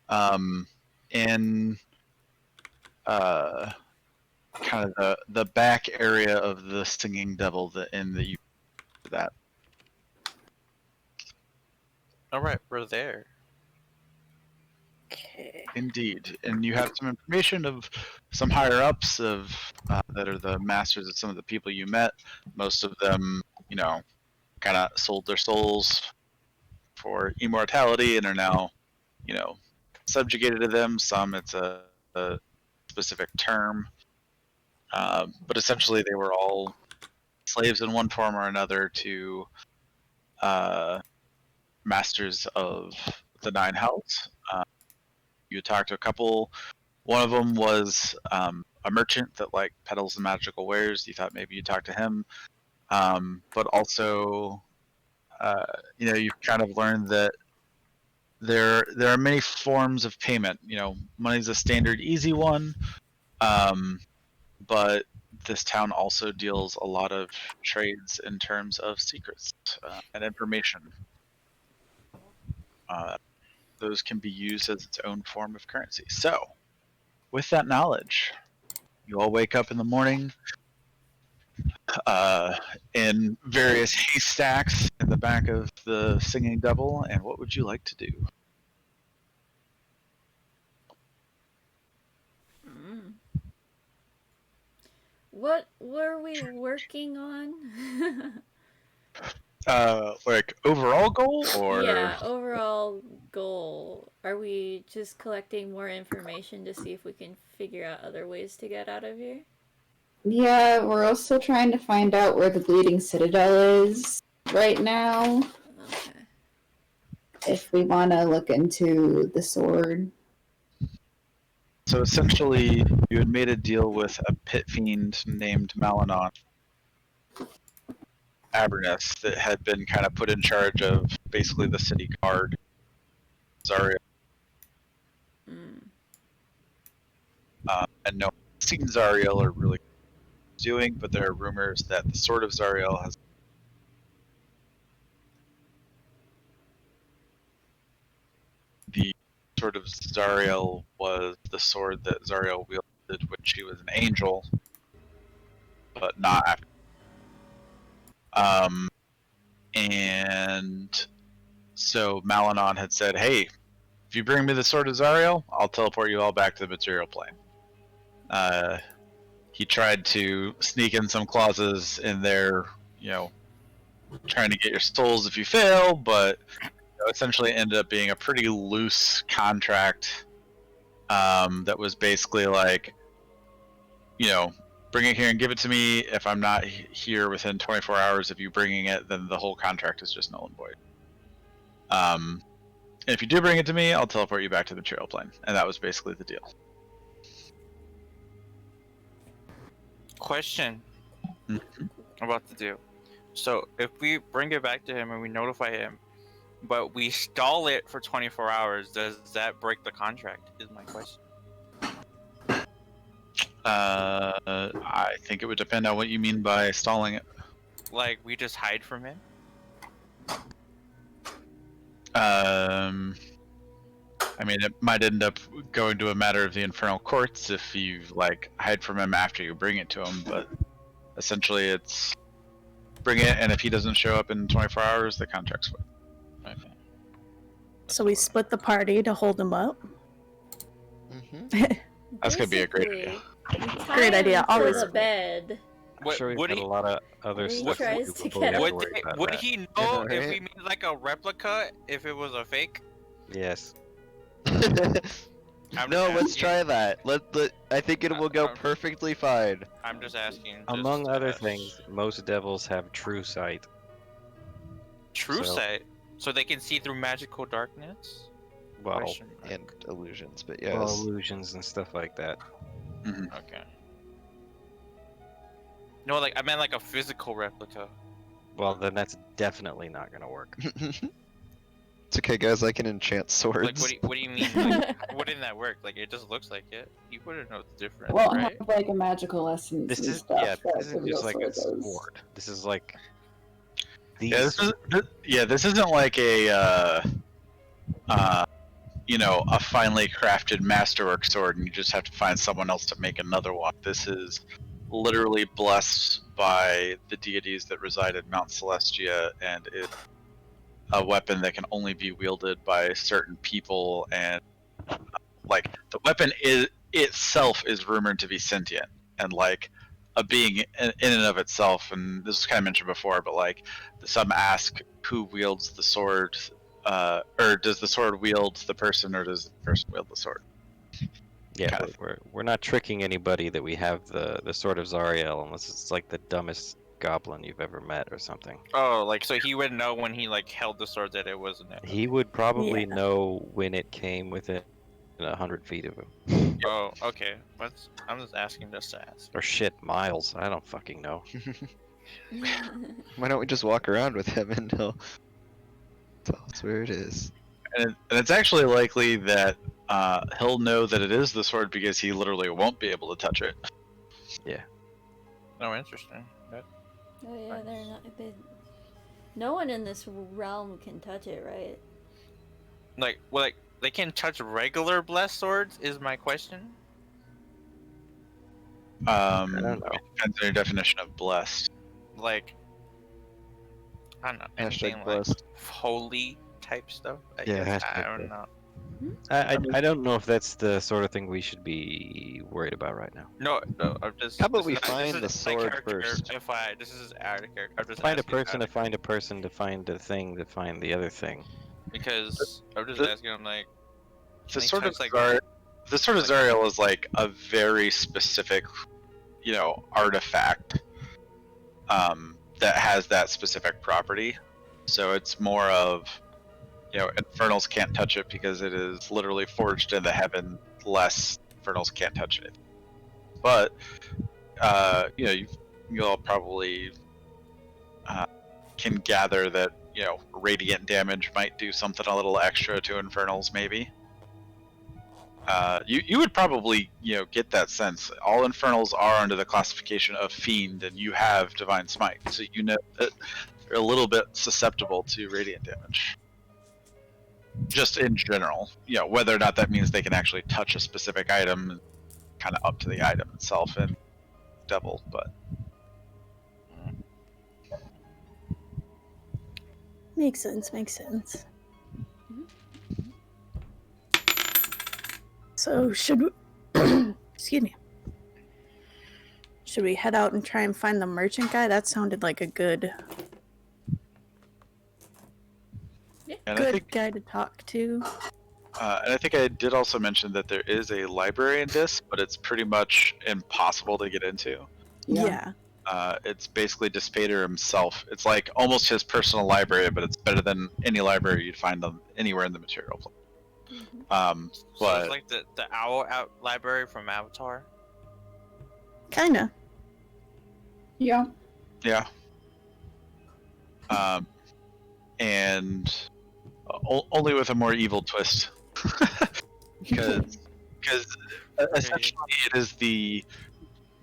in kind of the back area of the Singing Devil, the inn that you that. All right, we're there. Okay. Indeed, and you have some information of some higher ups of that are the masters of some of the people you met. Most of them, kind of sold their souls for immortality and are now, subjugated to them. Some it's a specific term, but essentially they were all slaves in one form or another to masters of the Nine Hells. You talked to a couple. One of them was a merchant that peddles the magical wares. You thought maybe you talked to him, but also, you've kind of learned that there are many forms of payment. Money's a standard easy one, but this town also deals a lot of trades in terms of secrets and information. Those can be used as its own form of currency. So, with that knowledge, you all wake up in the morning in various haystacks in the back of the Singing Devil, and what would you like to do? What were we working on? Overall goal, or Yeah, overall goal. Are we just collecting more information to see if we can figure out other ways to get out of here? Yeah, we're also trying to find out where the Bleeding Citadel is right now. Okay. If we want to look into the sword. So essentially, you had made a deal with a pit fiend named Malanon Avernus that had been kind of put in charge of basically the city guard, Zarya. And no one's seen Zariel or really doing, but there are rumors that the Sword of Zariel has. The Sword of Zariel was the sword that Zariel wielded when she was an angel, but not after. And so Malanon had said, "Hey, if you bring me the Sword of Zariel, I'll teleport you all back to the material plane." He tried to sneak in some clauses in there, trying to get your souls if you fail, but essentially ended up being a pretty loose contract that was basically bring it here and give it to me. If I'm not here within 24 hours of you bringing it, then the whole contract is just null and void. And if you do bring it to me, I'll teleport you back to the material plane. And that was basically the deal. Question about the deal. So if we bring it back to him and we notify him, but we stall it for 24 hours, does that break the contract? Is my question. I think it would depend on what you mean by stalling it. Like, we just hide from him? I mean, it might end up going to a matter of the infernal courts if you hide from him after you bring it to him, but essentially it's bring it, and if he doesn't show up in 24 hours, the contract's void. Okay. So we split the party to hold him up. That's gonna be a great idea. Great idea. Always the bed. I'm sure we've got a lot of other He stuff. tries to before we get have out. to worry about Would that. he know Yeah, if we right? made like a replica if it was a fake? Yes. I'm No, just let's asking. try that. I think it will go perfectly fine. I'm just asking. Among just other ask. things, most devils have true sight. True So- sight, so they can see through magical darkness. Well, Question mark. And illusions, but well, yes. illusions and stuff like that. Okay. No, I meant like a physical replica. Well, then that's definitely not gonna work. It's okay, guys. I can enchant swords. Like, what do you mean? Like, wouldn't that work? Like, it just looks like it. You wouldn't know the difference, Well, right? have like a magical essence This and is stuff. yeah. that This the isn't real just like a sword does. sword. This is like these. This isn't like a a finely crafted masterwork sword, and you just have to find someone else to make another one. This is literally blessed by the deities that reside in Mount Celestia, and it's a weapon that can only be wielded by certain people, and like the weapon itself is rumored to be sentient and like a being in and of itself. And this was kind of mentioned before, but like some ask who wields the sword, or does the sword wield the person, or does the person wield the sword? Yeah, Kind of. we're not tricking anybody that we have the sword of Zariel, unless it's like the dumbest goblin you've ever met or something. Oh, like so he would know when he like held the sword that it wasn't it. He would probably Yeah. know when it came within 100 feet of him. Oh, okay. I'm just asking just to ask. Or shit, miles. I don't fucking know. Why don't we just walk around with him and he'll tell us where it is? And it's actually likely that he'll know that it is the sword because he literally won't be able to touch it. Oh, interesting. Oh yeah, they're not. No one in this realm can touch it, right? Like, well, like they can touch regular blessed swords. Is my question. I don't know. It depends on your definition of blessed. Like, I don't know. Hashtag Anything blessed. like holy type stuff. I Yeah, guess. I hashtag don't blessed. know. I don't know if that's the sort of thing we should be worried about right now. No, I'm just. How about this we is- this find is the my sword character, first? FYI, this is out of character. I'm just Find a asking person out to find a person to find a thing to find the other thing. because I'm just The- asking. I'm like, The Can he sword of touch, like, the sword of like- Zariel is like a very specific, artifact that has that specific property. So it's more of, Infernals can't touch it because it is literally forged in the heaven. Less Infernals can't touch it. But you all probably can gather that radiant damage might do something a little extra to Infernals, maybe. You would probably get that sense. All Infernals are under the classification of Fiend, and you have Divine Smite, so you know that they're a little bit susceptible to radiant damage. Just in general, whether or not that means they can actually touch a specific item, kind of up to the item itself and Devil, but Makes sense, makes sense. So should we excuse me. Should we head out and try and find the merchant guy? That sounded like a good and good I think guy to talk to. and I think I did also mention that there is a library in this, but it's pretty much impossible to get into. Yeah. It's basically Despater himself. It's like almost his personal library, but it's better than any library you'd find them anywhere in the material plane. so But it's like the owl out library from Avatar. Kinda. Yeah. yeah, and only with a more evil twist, because essentially it is the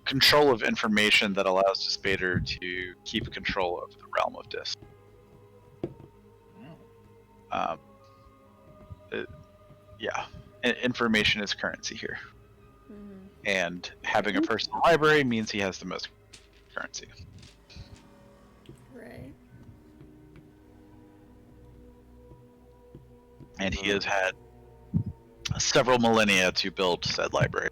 control of information that allows Despater to keep control of the realm of Dis. Yeah, information is currency here, and having a personal library means he has the most currency. Right. And he has had several millennia to build said library.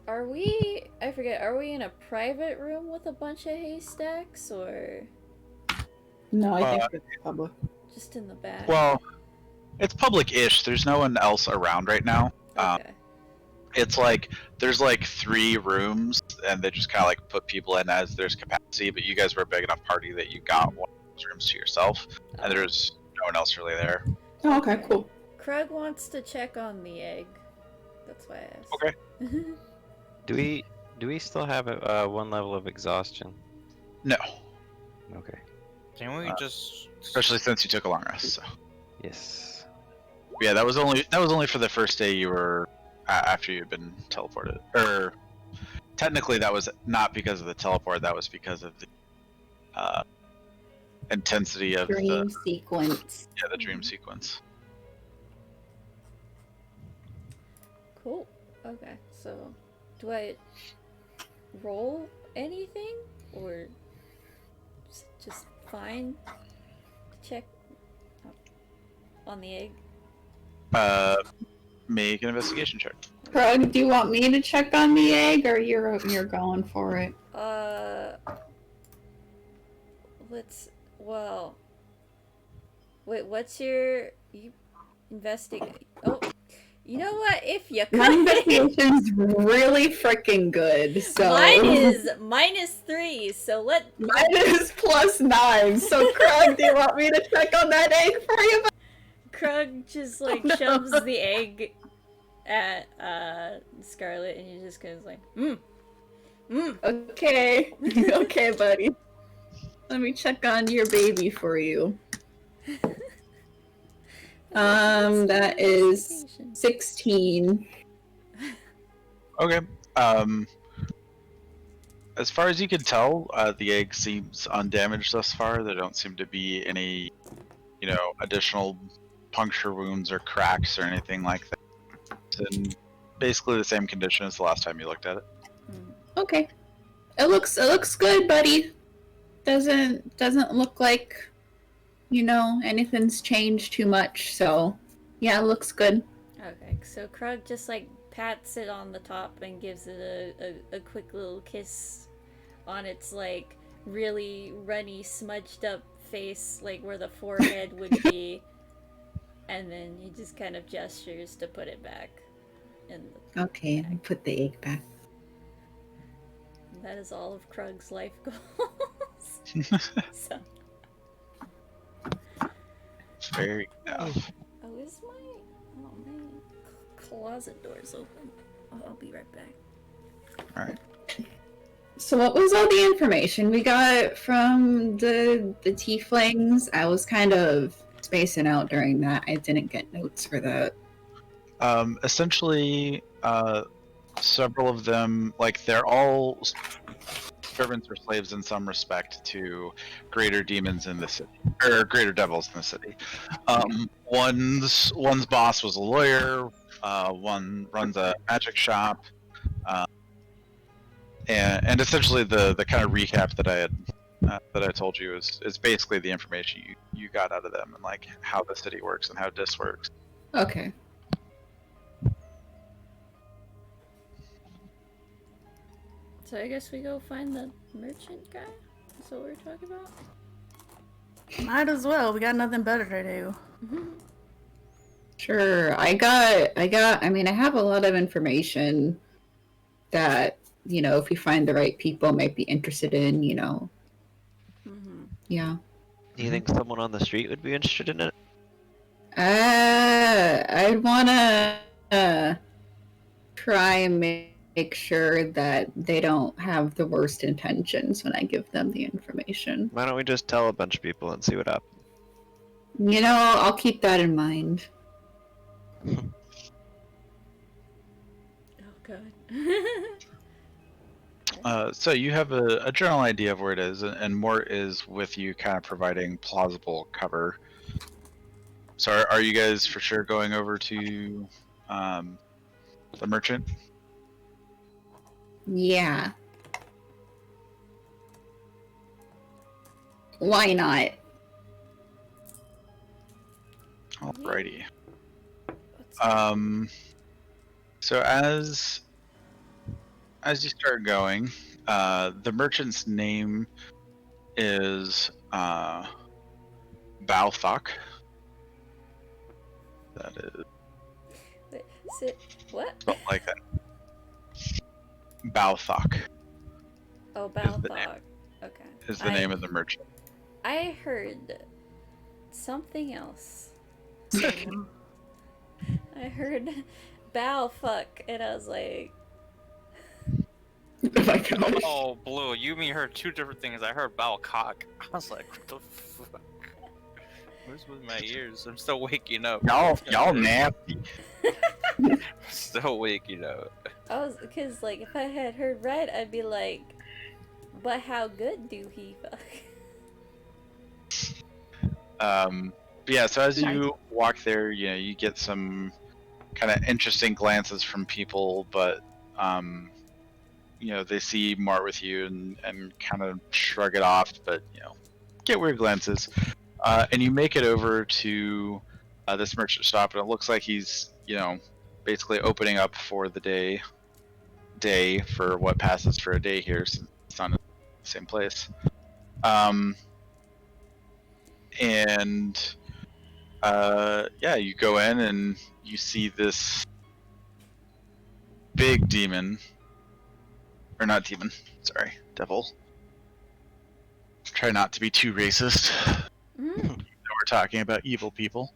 Are we in a private room with a bunch of haystacks, or No, I think it's public. just in the back? Well, it's public-ish. There's no one else around right now. Okay. It's like there's like 3 rooms, and they just kind of like put people in as there's capacity. But you guys were a big enough party that you got one of those rooms to yourself, and there's no one else really there. Oh, okay, cool. Krug wants to check on the egg. That's why I asked. Okay. Do we still have one level of exhaustion? No, Okay. Can we just? especially since you took a long rest. So. Yes. Yeah, that was only for the first day you were after you had been teleported. Or technically, that was not because of the teleport. That was because of the intensity of Dream sequence. the dream sequence. Cool. Okay, so do I roll anything or just fine to check on the egg? Make an investigation check. Krug, do you want me to check on the egg, or you're going for it? Well, wait, what's your, you investigate, oh, you know what, if you My could. investigation's really freaking good, so... Mine is -3, so Mine is +9, so Krug, do you want me to check on that egg for you? Krug just like Oh, no. shoves the egg at Scarlet, and he just goes like, Okay. Okay, buddy. Let me check on your baby for you. That is 16. Okay. As far as you can tell, the egg seems undamaged thus far. There don't seem to be any, additional puncture wounds or cracks or anything like that. It's in basically the same condition as the last time you looked at it. Okay. It looks good, buddy. Doesn't look like, anything's changed too much, so yeah, it looks good. Okay, so Krug just like pats it on the top and gives it a quick little kiss on its like really runny, smudged up face, like where the forehead would be, and then he just kind of gestures to put it back in the Okay, I put the egg back. That is all of Krug's life goals. So, Fair enough. oh, is my closet door's open. Oh, I'll be right back. Alright. So what was all the information we got from the tieflings? I was kind of spacing out during that. I didn't get notes for that. Essentially, several of them, like, they're all servants or slaves in some respect to greater demons in the city, or greater devils in the city. One's boss was a lawyer, one runs a magic shop, and essentially the kind of recap that I told you is basically the information you got out of them, and like how the city works and how Dis works. Okay. So I guess we go find the merchant guy? That's what we're talking about? Might as well. We got nothing better to do. Sure. I mean, I have a lot of information that, if we find the right people might be interested in, Yeah. Do you think someone on the street would be interested in it? I'd wanna try and make sure that they don't have the worst intentions when I give them the information. Why don't we just tell a bunch of people and see what happens? I'll keep that in mind. Oh god. So you have a general idea of where it is, and Mort is with you, kind of providing plausible cover. So are you guys for sure going over to the merchant? Yeah. Why not? Alrighty. What's So as you start going, the merchant's name is Balthok. That is Wait, sit, what? something like that. Balthok Oh, is the name. Balthog. Okay. is the name of the merchant. I heard something else. I heard bow fuck, and I was like, Oh my god. Oh, Blue, you and me heard two different things. I heard bow cock. I was like, what the fuck? What's with my ears? I'm still waking up. Y'all nasty. Still waking up. I was, because, like, if I had heard right, I'd be like, but how good do he fuck? But yeah, so as you walk there, you get some kind of interesting glances from people, but they see Mart with you and kind of shrug it off, but get weird glances. And you make it over to this merchant shop, and it looks like he's basically opening up for the day for what passes for a day here, since it's not in the same place. And you go in and you see this big demon, or not demon, sorry, devil. Try not to be too racist. Mm. We're talking about evil people.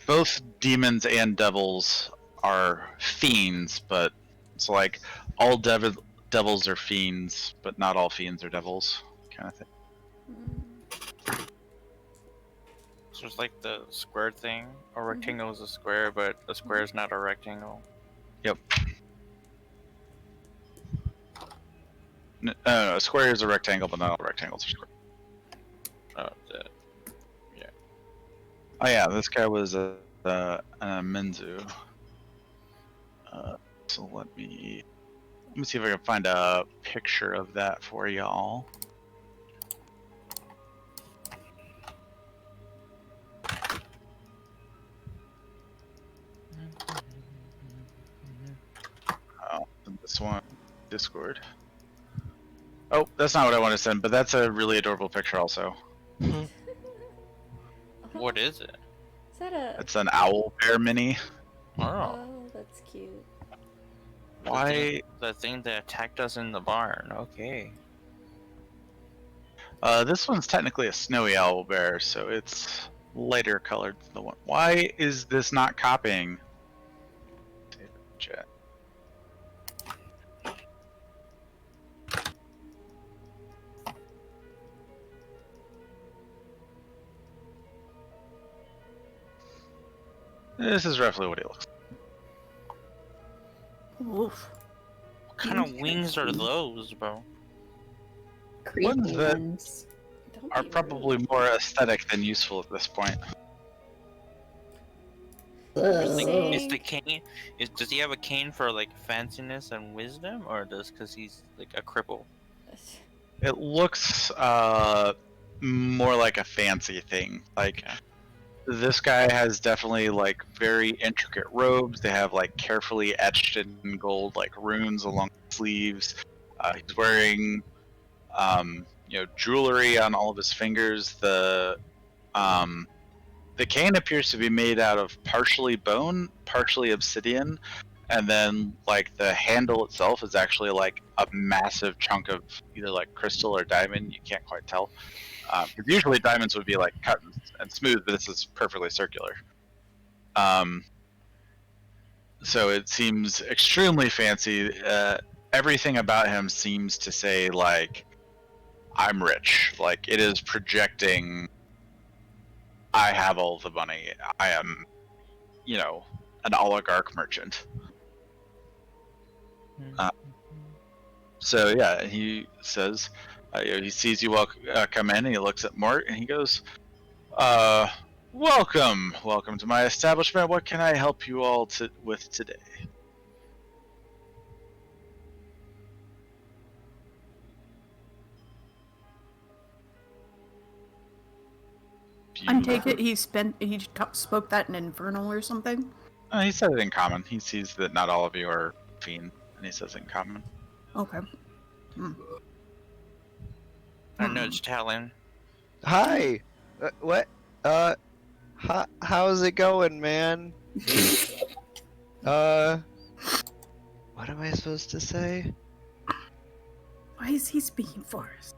Both demons and devils are fiends, but it's like all devils are fiends, but not all fiends are devils, kind of thing. So it's like the square thing. A rectangle is a square, but a square is not a rectangle. Yep. No, a square is a rectangle, but not all rectangles are square. Oh yeah, this guy was a Menzu. So let me see if I can find a picture of that for y'all. Oh, this one, Discord. Oh, that's not what I want to send, but that's a really adorable picture also. What is it? Is that a? It's an owl bear mini. Oh, Oh, that's cute. Why? the thing that attacked us in the barn. Okay. This one's technically a snowy owl bear, so it's lighter colored than the one. Why is this not copying? Chat. This is roughly what he looks like. Oof. What kind of wings are those, bro? Creepy Ones that ones. Don't are be probably rude. more aesthetic than useful at this point. Is Saying- the cane? Does he have a cane for like fanciness and wisdom, or does because he's like a cripple? It looks more like a fancy thing. Like Okay. this guy has definitely like very intricate robes. They have like carefully etched in gold like runes along the sleeves. He's wearing jewelry on all of his fingers. The cane appears to be made out of partially bone, partially obsidian, and then like the handle itself is actually like a massive chunk of either like crystal or diamond. You can't quite tell. Because usually diamonds would be like cut and smooth, but this is perfectly circular. So it seems extremely fancy. Everything about him seems to say like, I'm rich. Like it is projecting, I have all the money. I am, an oligarch merchant. So yeah, he says, he sees you come in, and he looks at Mort, and he goes, welcome to my establishment. What can I help you all with today? I take it he spoke that in Infernal or something? He said it in common. He sees that not all of you are fiend, and he says it in common. Okay. I nudge Talon. Hi. What? How's it going, man? What am I supposed to say? Why is he speaking for us?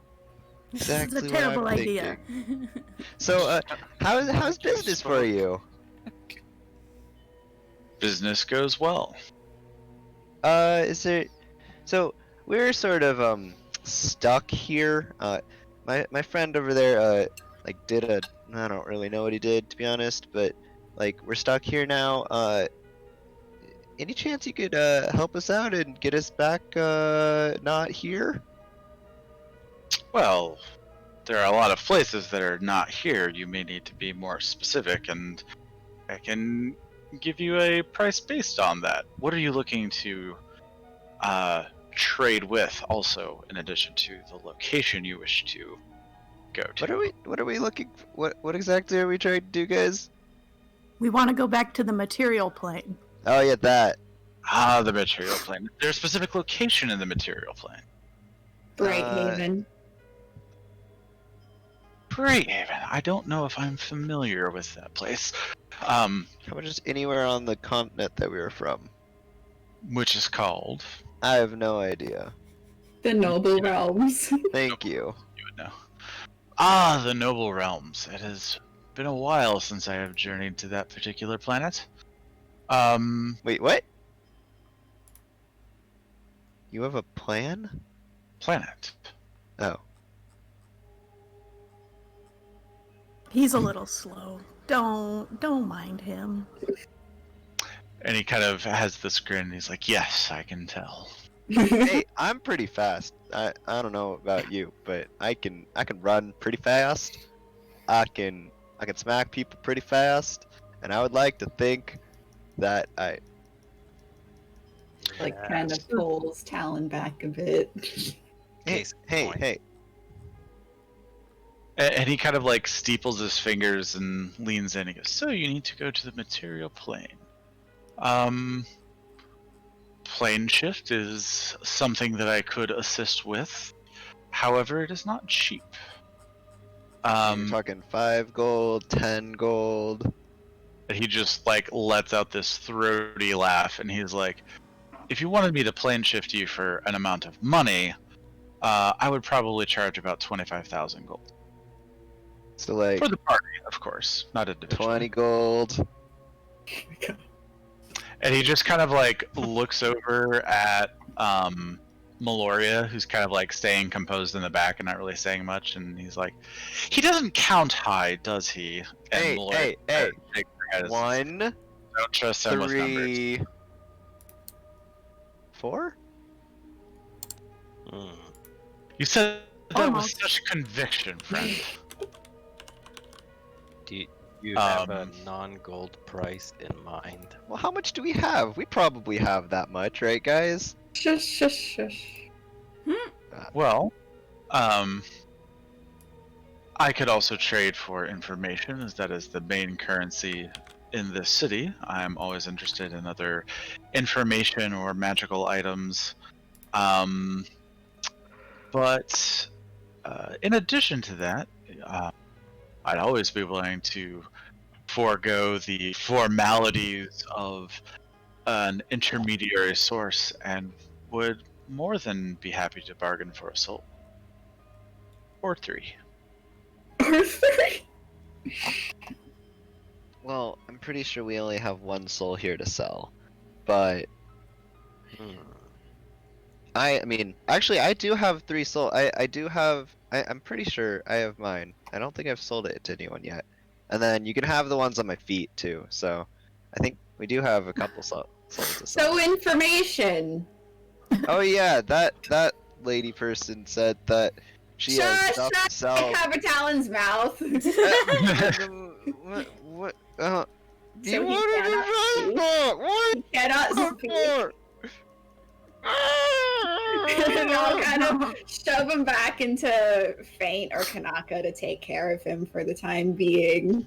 Exactly This is a terrible what I'm idea. thinking. So, how's business for you? Business goes well. Is there? So we're sort of stuck here. My friend over there did I don't really know what he did, to be honest, but like we're stuck here now. any chance you could help us out and get us back not here? Well, there are a lot of places that are not here. You may need to be more specific, and I can give you a price based on that. What are you looking to trade with, also, in addition to the location you wish to go to? What are we looking for? What exactly are we trying to do, guys? We want to go back to the material plane. Oh yeah, that. Ah, the material plane. There's a specific location in the material plane. Brighthaven. Brighthaven. I don't know if I'm familiar with that place. How about just anywhere on the continent that we were from? Which is called. I have no idea. The Noble Realms. Thank you. You would know. Ah, the Noble Realms. It has been a while since I have journeyed to that particular planet. Wait, what? You have a plan? Planet. Oh. He's a little slow. Don't mind him. And he kind of has this grin. He's like, "Yes, I can tell." Hey, I'm pretty fast. I don't know about you, but I can run pretty fast. I can smack people pretty fast, and I would like to think that I. Like kind of pulls Talon back a bit. Hey, hey. And he kind of like steeples his fingers and leans in. He goes, "So you need to go to the material plane. Plane shift is something that I could assist with. However, it is not cheap. You're talking 5 gold, 10 gold. He just like lets out this throaty laugh, and he's like, "If you wanted me to plane shift you for an amount of money, I would probably charge about 25,000 gold So like for the party, of course, not individually." 20 gold. And he just kind of like looks over at Meloria, who's kind of like staying composed in the back and not really saying much, and he's like, "He doesn't count high, does he?" And Hey, Meloria hey. shakes her head. 1, Don't trust him with numbers. 3, 4. Hmm. You said that Almost. with such conviction, friend. Do you have a Um, non-gold price in mind? Well, how much do we have? We probably have that much, right, guys? Shush, shush, shush. Well, I could also trade for information, as that is the main currency in this city. I'm always interested in other information or magical items. But in addition to that, I'd always be willing to forego the formalities of an intermediary source and would more than be happy to bargain for a soul. Or 3. Or 3. Well, I'm pretty sure we only have 1 soul here to sell. But Hmm. I mean, actually, I do have 3 soul. I do have. I'm pretty sure I have mine. I don't think I've sold it to anyone yet. And then you can have the ones on my feet too. So I think we do have a couple souls to sell. So information. Oh yeah, that lady person said that she has Shush, stuff to shush, sell. cover Talon's mouth. What? Do So you he want to cannot be speak? What? He cannot speak. And I'll kind of shove him back into Faint or Kanaka to take care of him for the time being.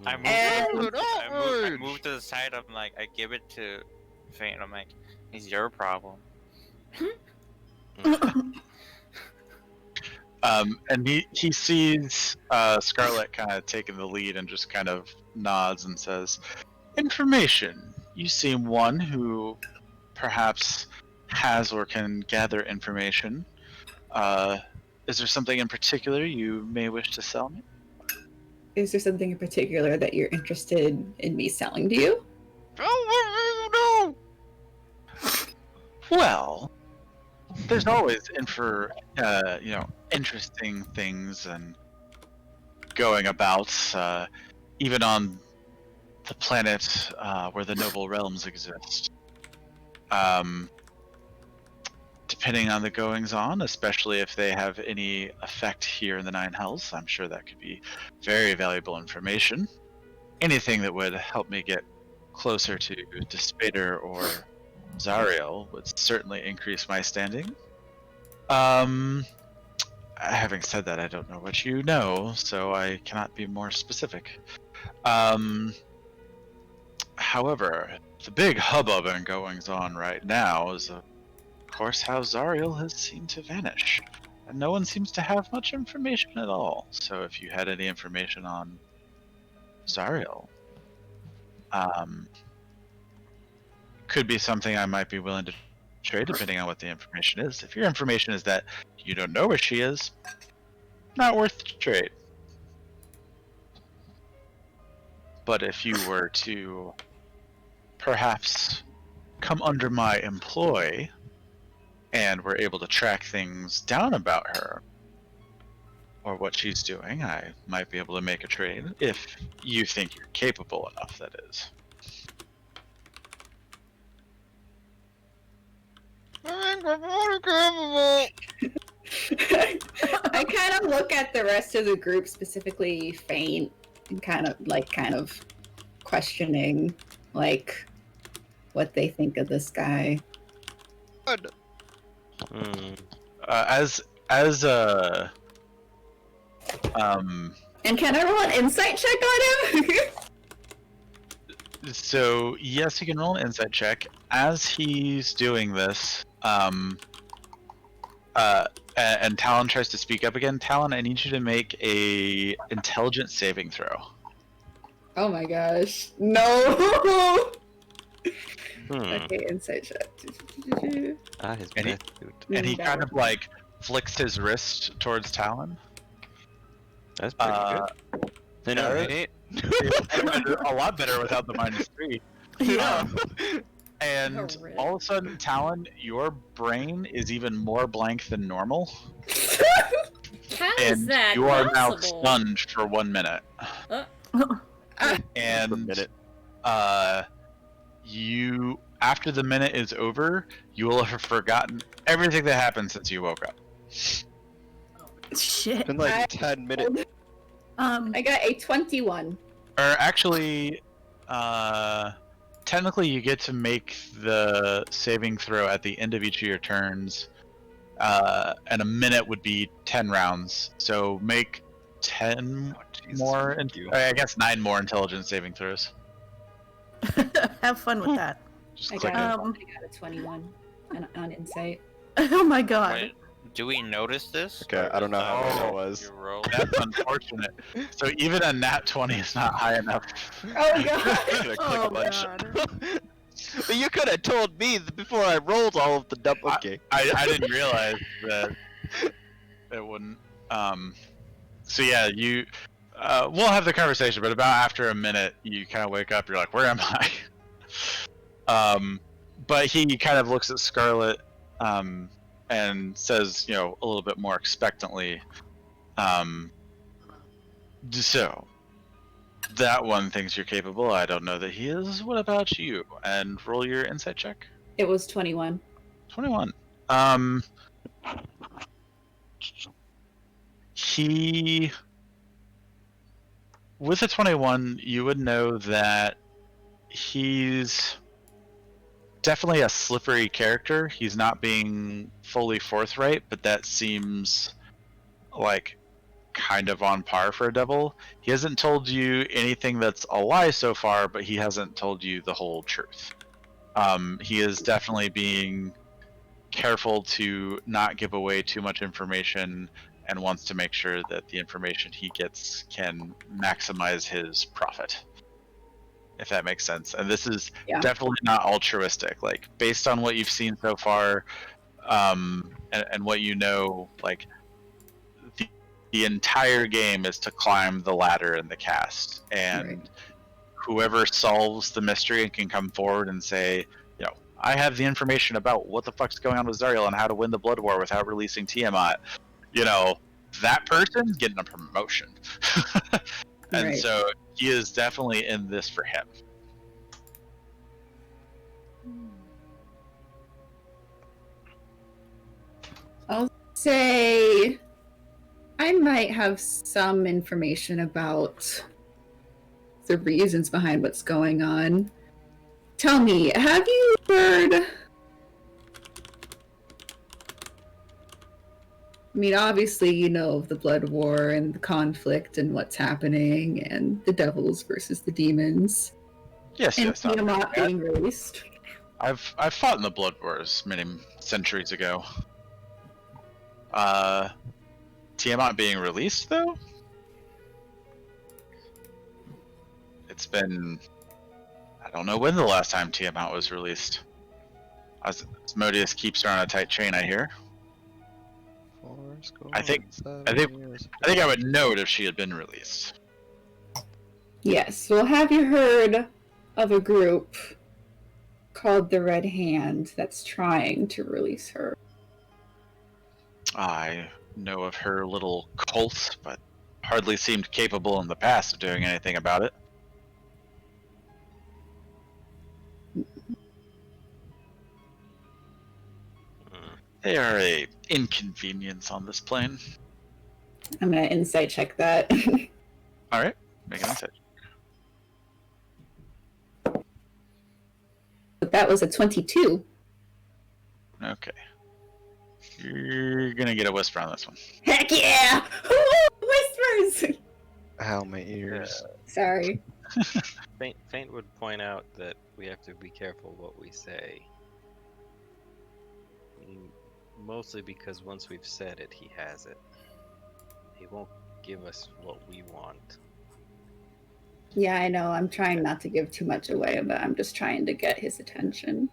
I move, And- I move to the side. I'm like, I give it to Faint. I'm like, it's your problem. And he sees Scarlet kind of taking the lead and just kind of nods and says, "Information. You seem one who perhaps has or can gather information. Is there something in particular you may wish to sell me?" Is there something in particular that you're interested in me selling to you? Oh no! Well, there's always interesting things and going about, even on the planet where the noble realms exist. Depending on the goings on, especially if they have any effect here in the Nine Hells, I'm sure that could be very valuable information. Anything that would help me get closer to Despater or Zariel would certainly increase my standing. Having said that, I don't know what you know, so I cannot be more specific. However, the big hubbub and goings on right now is, of course, how Zariel has seemed to vanish. And no one seems to have much information at all. So if you had any information on Zariel, could be something I might be willing to trade depending on what the information is. If your information is that you don't know where she is, not worth the trade. But if you were to perhaps come under my employ and were able to track things down about her or what she's doing, I might be able to make a trade if you think you're capable enough, that is. I kind of look at the rest of the group, specifically Faint, and kind of questioning, like, what they think of this guy. Good. And can I roll an insight check on him? So yes, you can roll an insight check. As he's doing this, and Talon tries to speak up again. Talon, I need you to make a intelligence saving throw. Oh my gosh. No! Okay, insight check. His And he- meth suit. And he kind of like flicks his wrist towards Talon. That's pretty good. I know, Yeah. right? A lot better without the -3. Yeah. And Oh, rip. all of a sudden, Talon, your brain is even more blank than normal, How is and that you are now possible? stunned for 1 minute. And minute. you, after the minute is over, you will have forgotten everything that happened since you woke up. Shit. In like 10 minutes. I got a 21. Or actually, technically, you get to make the saving throw at the end of each of your turns, and a minute would be 10 rounds. So make 10 more, I guess 9 more intelligence saving throws. Have fun with that. Just I click got, it. I got a 21 on insight. Oh my god. Wait, do we notice this? Okay, Or I don't is know how that that what was. you roll? That's unfortunate. So even a nat 20 is not high enough. Oh god! I'm gonna click Oh a bunch. god. But you could have told me before I rolled all of the dumb. Okay. I didn't realize that it wouldn't. So yeah, you. We'll have the conversation, but about after a minute, you kind of wake up. You're like, "Where am I?" But he kind of looks at Scarlet, and says, a little bit more expectantly, "So, that one thinks you're capable. I don't know that he is. What about you?" And roll your insight check. It was 21. 21. He, with a 21, you would know that he's definitely a slippery character. He's not being fully forthright, but that seems like kind of on par for a devil. He hasn't told you anything that's a lie so far, but he hasn't told you the whole truth. He is definitely being careful to not give away too much information and wants to make sure that the information he gets can maximize his profit, if that makes sense. And this is Yeah. definitely not altruistic. Like, based on what you've seen so far, and what you know, like, the entire game is to climb the ladder in the cast, and Right. whoever solves the mystery and can come forward and say, I have the information about what the fuck's going on with Zariel and how to win the Blood War without releasing Tiamat, that person's getting a promotion. And Right. so he is definitely in this for him. I'll say I might have some information about the reasons behind what's going on. Tell me, have you heard? I mean, obviously, you know of the blood war and the conflict and what's happening, and the devils versus the demons, Yes, and yes. Tiamat being released. I've fought in the Blood Wars many centuries ago. Tiamat being released though? It's been I don't know when the last time Tiamat was released. Asmodeus keeps her on a tight chain, I hear. I think I would know it if she had been released. Yes. Well, have you heard of a group called the Red Hand that's trying to release her? I know of her little cult, but hardly seemed capable in the past of doing anything about it. They are a inconvenience on this plane. I'm gonna insight check that. All right, make an insight. But that was a 22. Okay, you're gonna get a whisper on this one. Heck yeah! Whispers! Ow, my ears. Sorry. Faint would point out that we have to be careful what we say. Mostly because once we've said it, he has it. He won't give us what we want. Yeah, I know. I'm trying not to give too much away, but I'm just trying to get his attention.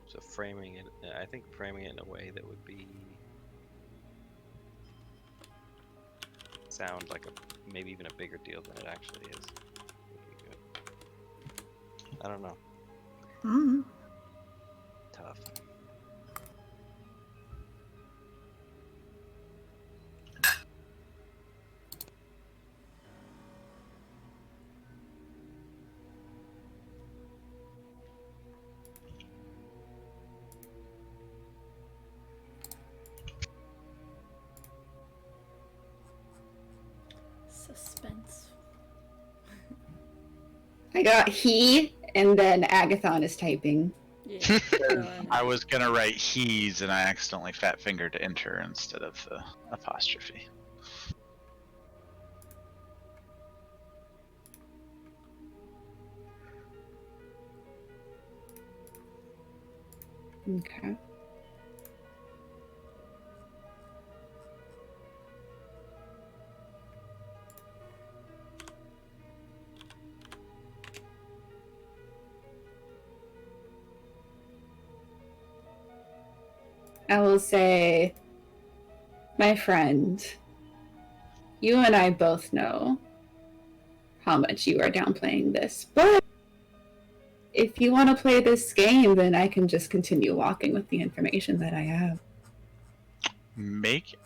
So framing it, I think framing it in a way that would be sound like maybe even a bigger deal than it actually is. Would be good. I don't know. Mm. Tough. Suspense. I got he, and then Agathon is typing. Yeah. I was gonna write he's, and I accidentally fat fingered enter instead of the apostrophe. Okay. I will say, my friend, you and I both know how much you are downplaying this, but if you want to play this game, then I can just continue walking with the information that I have. Make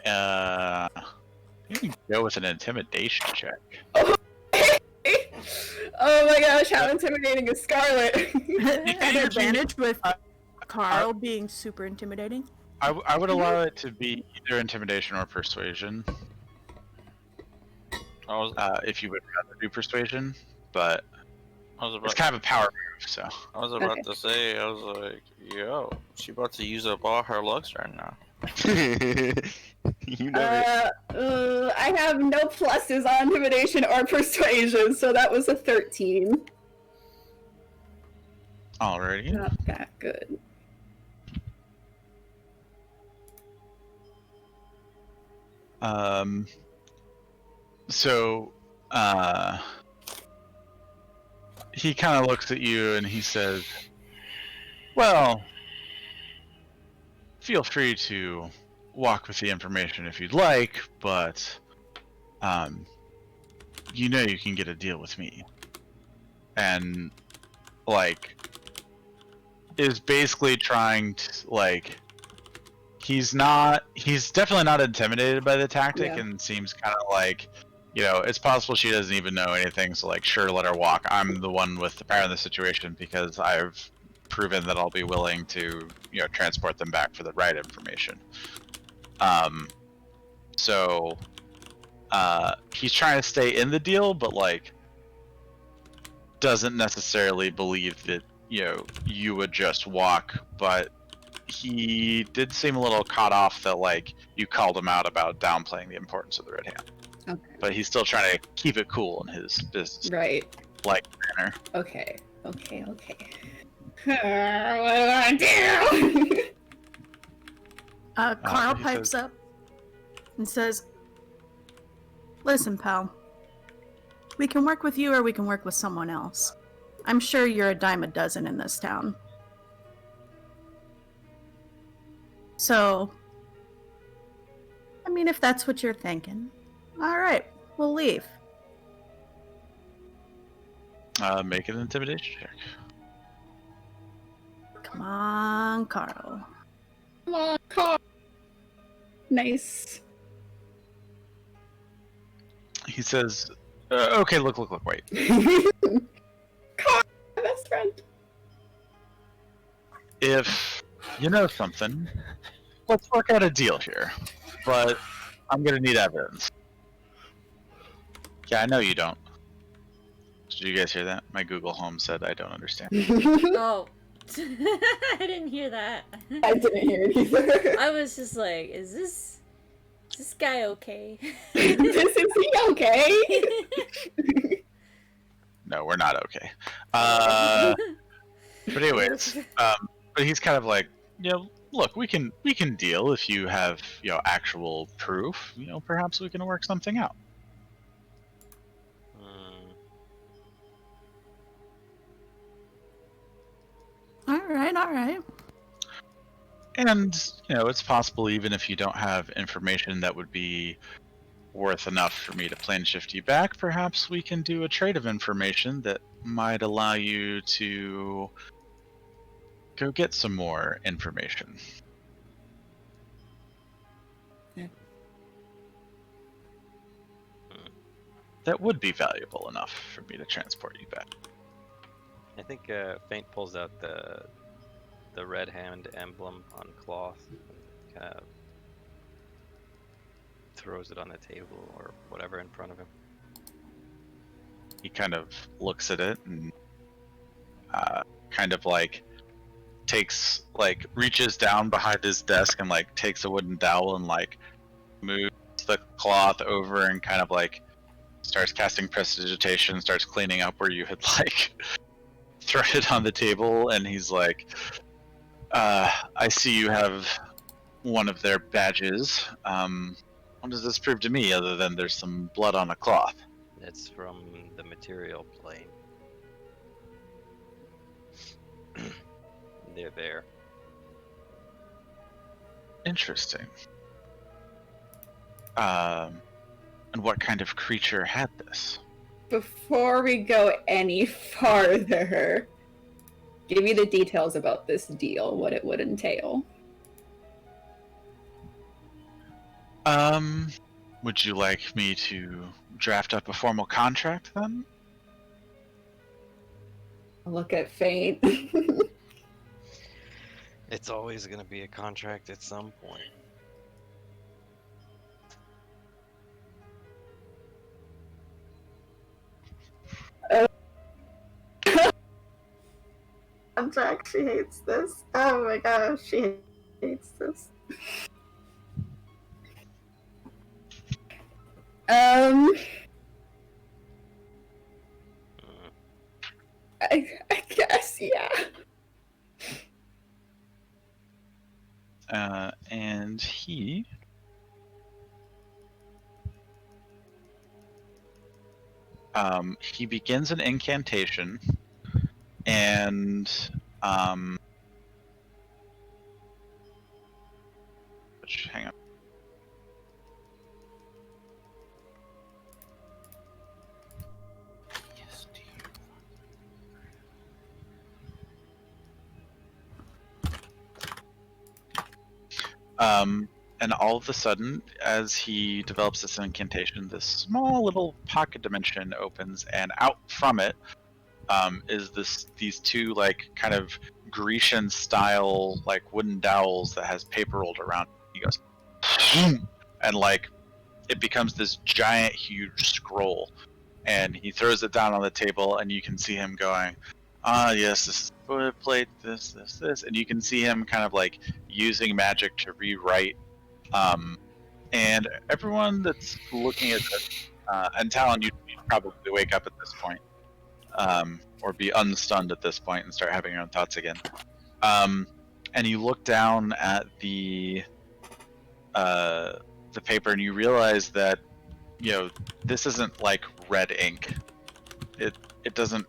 you can go with an intimidation check. Oh my gosh, how intimidating is Scarlet? An advantage with Carl being super intimidating. I would allow it to be either intimidation or persuasion. If you would rather do persuasion, but it's kind of a power move, so. I was about to say, I was like, yo, she about to use up all her looks right now. You know it. I have no pluses on intimidation or persuasion, so that was a 13. Alrighty. Not that good. So, he kind of looks at you and he says, well, feel free to walk with the information if you'd like, but, you know you can get a deal with me. And, like, is basically trying to, like, he's definitely not intimidated by the tactic, and seems kind of like, you know, it's possible she doesn't even know anything, so like, sure, let her walk. I'm the one with the power in the situation because I've proven that I'll be willing to, transport them back for the right information. So he's trying to stay in the deal, but like doesn't necessarily believe that you would just walk. But he did seem a little caught off that like you called him out about downplaying the importance of the red hand. Okay. But he's still trying to keep it cool in his business Right. like manner. Okay. What do I do? Carl he pipes says- up and says, "Listen, pal. We can work with you or we can work with someone else. I'm sure you're a dime a dozen in this town. So, I mean, if that's what you're thinking, all right, we'll leave." Make an intimidation check. Come on, Carl. Come on, Carl. Nice. He says, "Okay, look, wait. Carl, my best friend. If you know something, let's work out a deal here. But I'm gonna need evidence." Yeah, I know you don't. Did you guys hear that? My Google Home said I don't understand. Oh. I didn't hear that. I didn't hear it either. I was just like, is this guy okay? Is he okay? No, we're not okay. But anyways, but he's kind of like, look, we can deal if you have actual proof. Perhaps we can work something out. All right. And it's possible even if you don't have information that would be worth enough for me to plane shift you back, perhaps we can do a trade of information that might allow you to go get some more information. Yeah. That would be valuable enough for me to transport you back. I think Faint pulls out the red hand emblem on cloth and kind of throws it on the table or whatever in front of him. He kind of looks at it and kind of like reaches down behind his desk and like takes a wooden dowel and like moves the cloth over and kind of like starts casting prestidigitation, starts cleaning up where you had like thrown it on the table. And he's like, I see you have one of their badges. What does this prove to me other than there's some blood on a cloth? It's from the material plane. They're there. Interesting. And what kind of creature had this? Before we go any farther, give me the details about this deal, what it would entail. Would you like me to draft up a formal contract then? Look at Fate. It's always going to be a contract at some point. Jack, she hates this. Oh my gosh, she hates this. I guess, yeah. And he begins an incantation, and hang on. And all of a sudden, as he develops this incantation, this small little pocket dimension opens, and out from it is these two like kind of Grecian style like wooden dowels that has paper rolled around. He goes, and like it becomes this giant, huge scroll, and he throws it down on the table, and you can see him going, "Ah, yes, this is boilerplate. This," and you can see him kind of like using magic to rewrite. And everyone that's looking at this, and Talon, you probably wake up at this point, or be unstunned at this point and start having your own thoughts again. And you look down at the paper, and you realize that this isn't like red ink. It doesn't.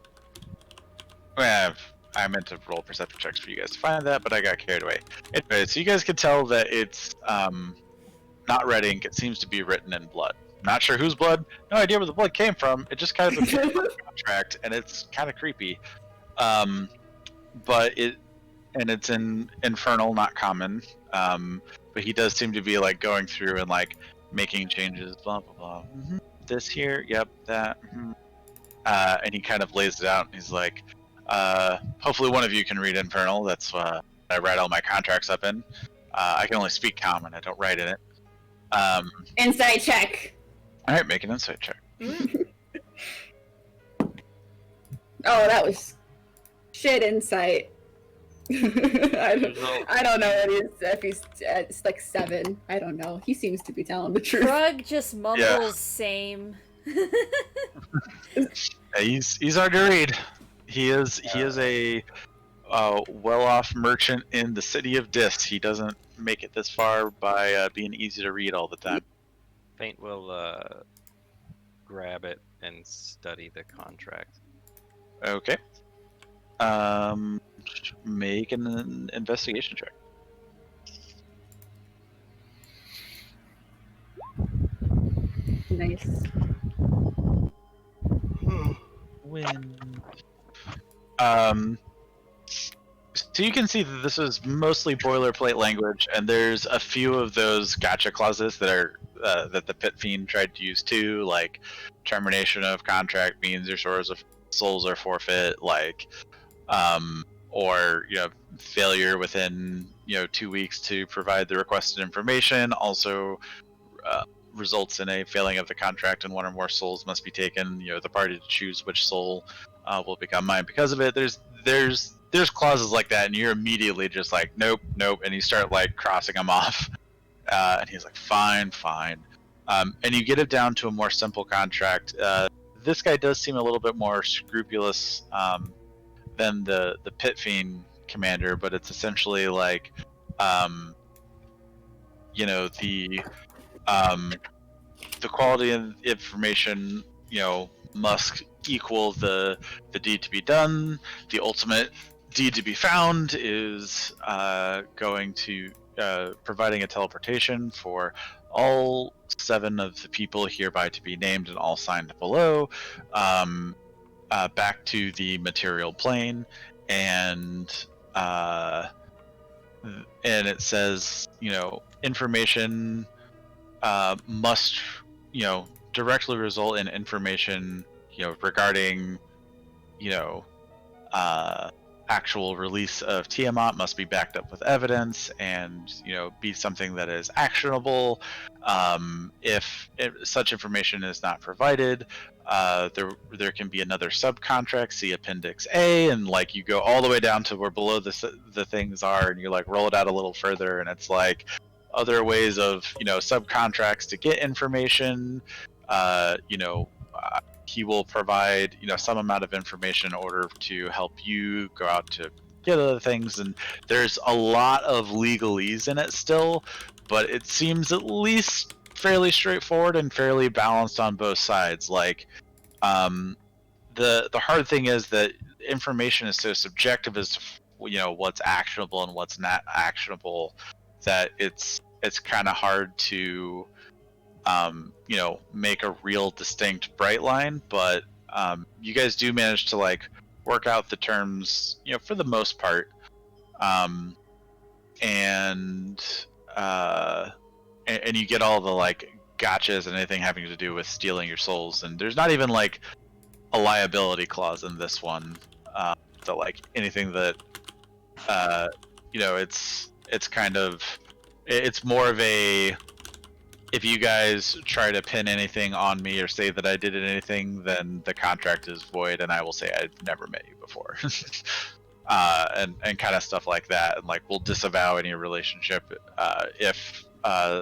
Well, I meant to roll perception checks for you guys to find that, but I got carried away. Anyway, so you guys can tell that it's not red ink. It seems to be written in blood. Not sure whose blood. No idea where the blood came from. It just kind of appears on the contract, and it's kind of creepy. But it's in infernal, not common. But he does seem to be like going through and like making changes. Blah blah blah. Mm-hmm. This here, yep, that. Mm-hmm. And he kind of lays it out. And he's like, hopefully one of you can read infernal. That's what I write all my contracts up in. I can only speak common. I don't write in it. Insight check. All right, make an insight check. Oh, that was shit insight. I don't know what it is. If he's it's like 7. I don't know. He seems to be telling the truth. Krug just mumbles same. He's hard to read. He is a well-off merchant in the city of Dis. He doesn't make it this far by being easy to read all the time. Faint will grab it and study the contract. Okay. Make an investigation check. Nice. Win. So you can see that this is mostly boilerplate language, and there's a few of those gotcha clauses that are that the Pit Fiend tried to use too, like termination of contract means your souls are forfeit, like, or failure within 2 weeks to provide the requested information also results in a failing of the contract, and one or more souls must be taken. The party to choose which soul will become mine because of it. There's clauses like that, and you're immediately just like, nope, and you start like crossing them off. And he's like, fine. And you get it down to a more simple contract. This guy does seem a little bit more scrupulous than the Pit Fiend commander, but it's essentially like, the quality of information, must equal the deed to be done. The ultimate deed to be found is going to providing a teleportation for all 7 of the people hereby to be named and all signed below back to the material plane, and it says information must directly result in information regarding actual release of Tiamat must be backed up with evidence and be something that is actionable. If such information is not provided, there can be another subcontract, see Appendix A, and like you go all the way down to where below the things are, and you like roll it out a little further, and it's like other ways of subcontracts to get information. He will provide some amount of information in order to help you go out to get other things, and there's a lot of legalese in it still, but it seems at least fairly straightforward and fairly balanced on both sides. Like the hard thing is that information is so subjective as to what's actionable and what's not actionable, that it's kind of hard to make a real distinct bright line. But you guys do manage to like work out the terms for the most part, and you get all the like gotchas and anything having to do with stealing your souls, and there's not even like a liability clause in this one, that like anything that you know, it's kind of, it's more of a, if you guys try to pin anything on me or say that I did anything, then the contract is void, and I will say I've never met you before, and kind of stuff like that, and like we'll disavow any relationship if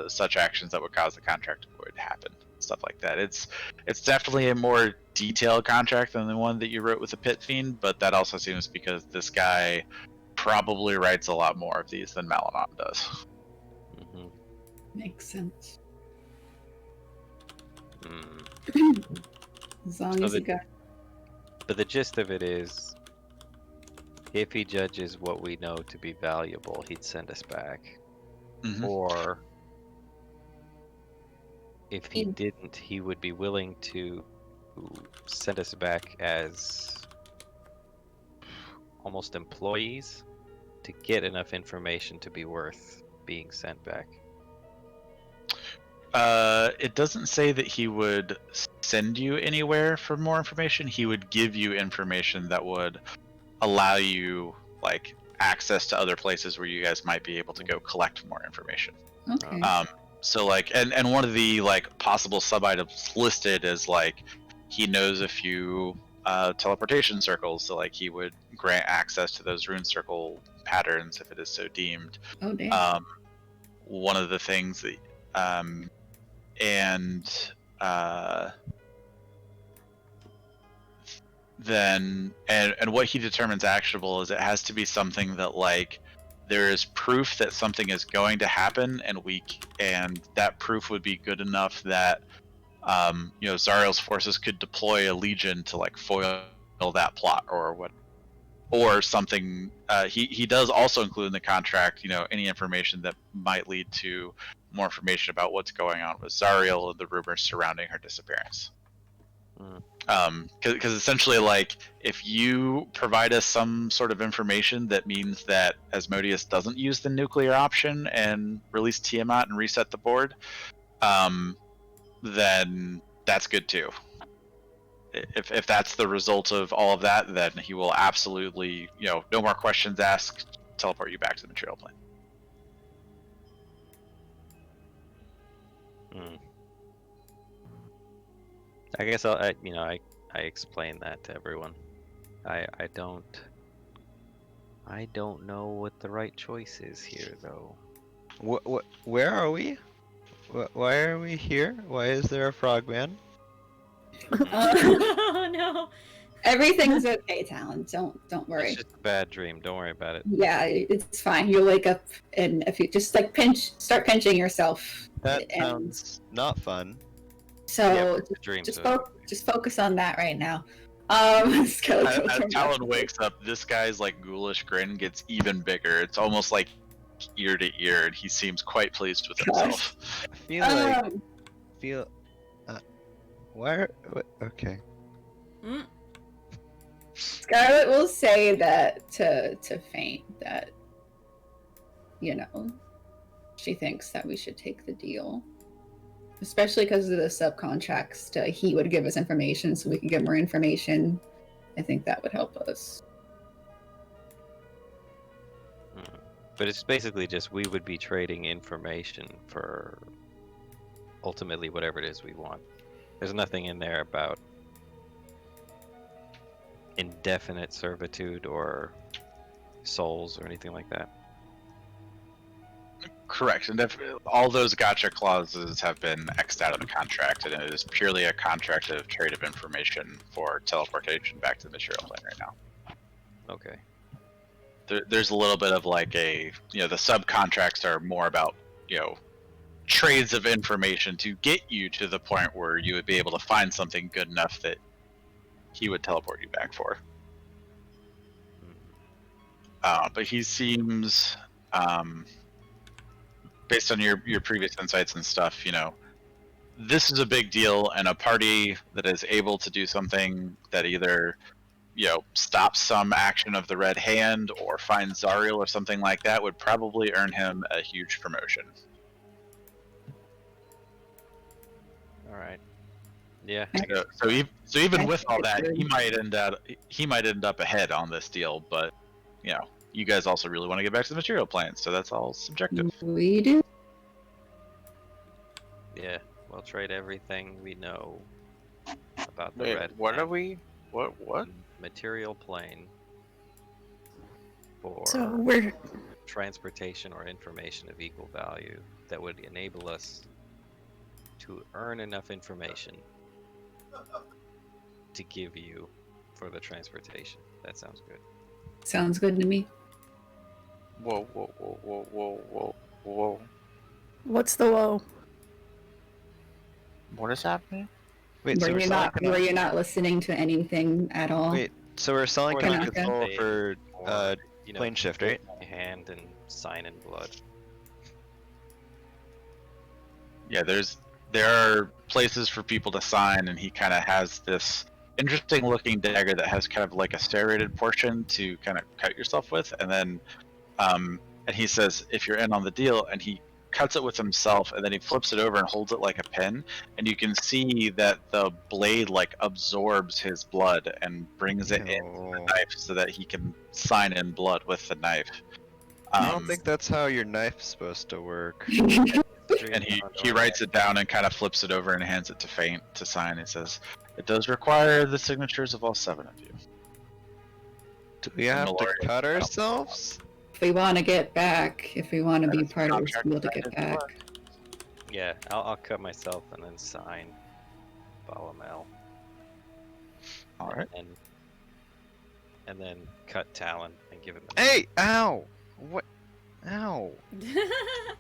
such actions that would cause the contract to void happen, stuff like that. It's definitely a more detailed contract than the one that you wrote with the Pit Fiend, but that also seems because this guy probably writes a lot more of these than Malanon does. Mm-hmm. Makes sense. Mm. As long So as the- you got. But the gist of it is, if he judges what we know to be valuable, he'd send us back. Mhm. Or if he Mm. didn't, he would be willing to send us back as almost employees to get enough information to be worth being sent back. It doesn't say that he would send you anywhere for more information. He would give you information that would allow you like access to other places where you guys might be able to go collect more information. Okay. So like, and one of the like possible sub items listed is like he knows a few teleportation circles, so like he would grant access to those rune circle patterns if it is so deemed. Oh damn. One of the things that and then and what he determines actionable is it has to be something that like there is proof that something is going to happen, and that proof would be good enough that you know, Zariel's forces could deploy a legion to like foil that plot or what, or something. He does also include in the contract, you know, any information that might lead to more information about what's going on with Zariel and the rumors surrounding her disappearance. Because essentially, like, if you provide us some sort of information that means that Asmodeus doesn't use the nuclear option and release Tiamat and reset the board, then that's good too. If that's the result of all of that, then he will absolutely, you know, no more questions asked, teleport you back to the material plane. I guess you know, I explain that to everyone. I don't know what the right choice is here, though. Where are we? Why are we here? Why is there a frogman? Oh no. Everything's okay, Talon. Don't worry. It's just a bad dream. Don't worry about it. Yeah, it's fine. You'll wake up, and if you just like start pinching yourself. That and sounds not fun. so Yeah, but it's a dream. just focus on that right now. Skeletal As turn Talon back. wakes up, this guy's like ghoulish grin gets even bigger. It's almost like ear to ear, and he seems quite pleased with himself. I feel like Um, where? Okay. Mm. Scarlet will say that to Faint that, you know, she thinks that we should take the deal, especially because of the subcontracts. He would give us information so we can get more information. I think that would help us. But it's basically just we would be trading information for ultimately whatever it is we want. There's nothing in there about indefinite servitude or souls or anything like that. Correct, and all those gotcha clauses have been X'd out of the contract, and it is purely a contract of trade of information for teleportation back to the material plane right now. Okay. There's a little bit of like a, you know, the subcontracts are more about, you know, trades of information to get you to the point where you would be able to find something good enough that he would teleport you back for. But he seems, based on your previous insights and stuff, you know, this is a big deal, and a party that is able to do something that either, you know, stops some action of the Red Hand or finds Zariel or something like that would probably earn him a huge promotion. All right. Yeah. So even with all that, he might end up ahead on this deal, but you know, you guys also really want to get back to the material plane, so that's all subjective. We do. Yeah, we'll trade everything we know about the Wait, red what planet are we? What? and material plane for So we're transportation or information of equal value that would enable us to earn enough information to give you for the transportation. That sounds good. Sounds good to me. Whoa, whoa, whoa, whoa, whoa, whoa, whoa. what's the woe? What is happening? Wait, so Were we're you selling not? Were you not listening to anything at all? Wait, so we're selling Or command not control say- for or, you know, plane shift, hold right? my hand and sign in blood. Yeah, there are places for people to sign, and he kind of has this interesting looking dagger that has kind of like a serrated portion to kind of cut yourself with, and then and he says if you're in on the deal, and he cuts it with himself, and then he flips it over and holds it like a pin, and you can see that the blade like absorbs his blood and brings it into the Ew. knife so that he can sign in blood with the knife. I don't think that's how your knife's supposed to work. And he writes it down and kind of flips it over and hands it to Faint to sign. He says, "It does require the signatures of all 7 of you." Do we have to Mallory. cut ourselves? If we want to get back, if we want to be That's part of this contract deal to signed get into back. Yeah, I'll cut myself and then sign Balamel. All right. And then cut Talon and give him Hey! Ow! What? Ow!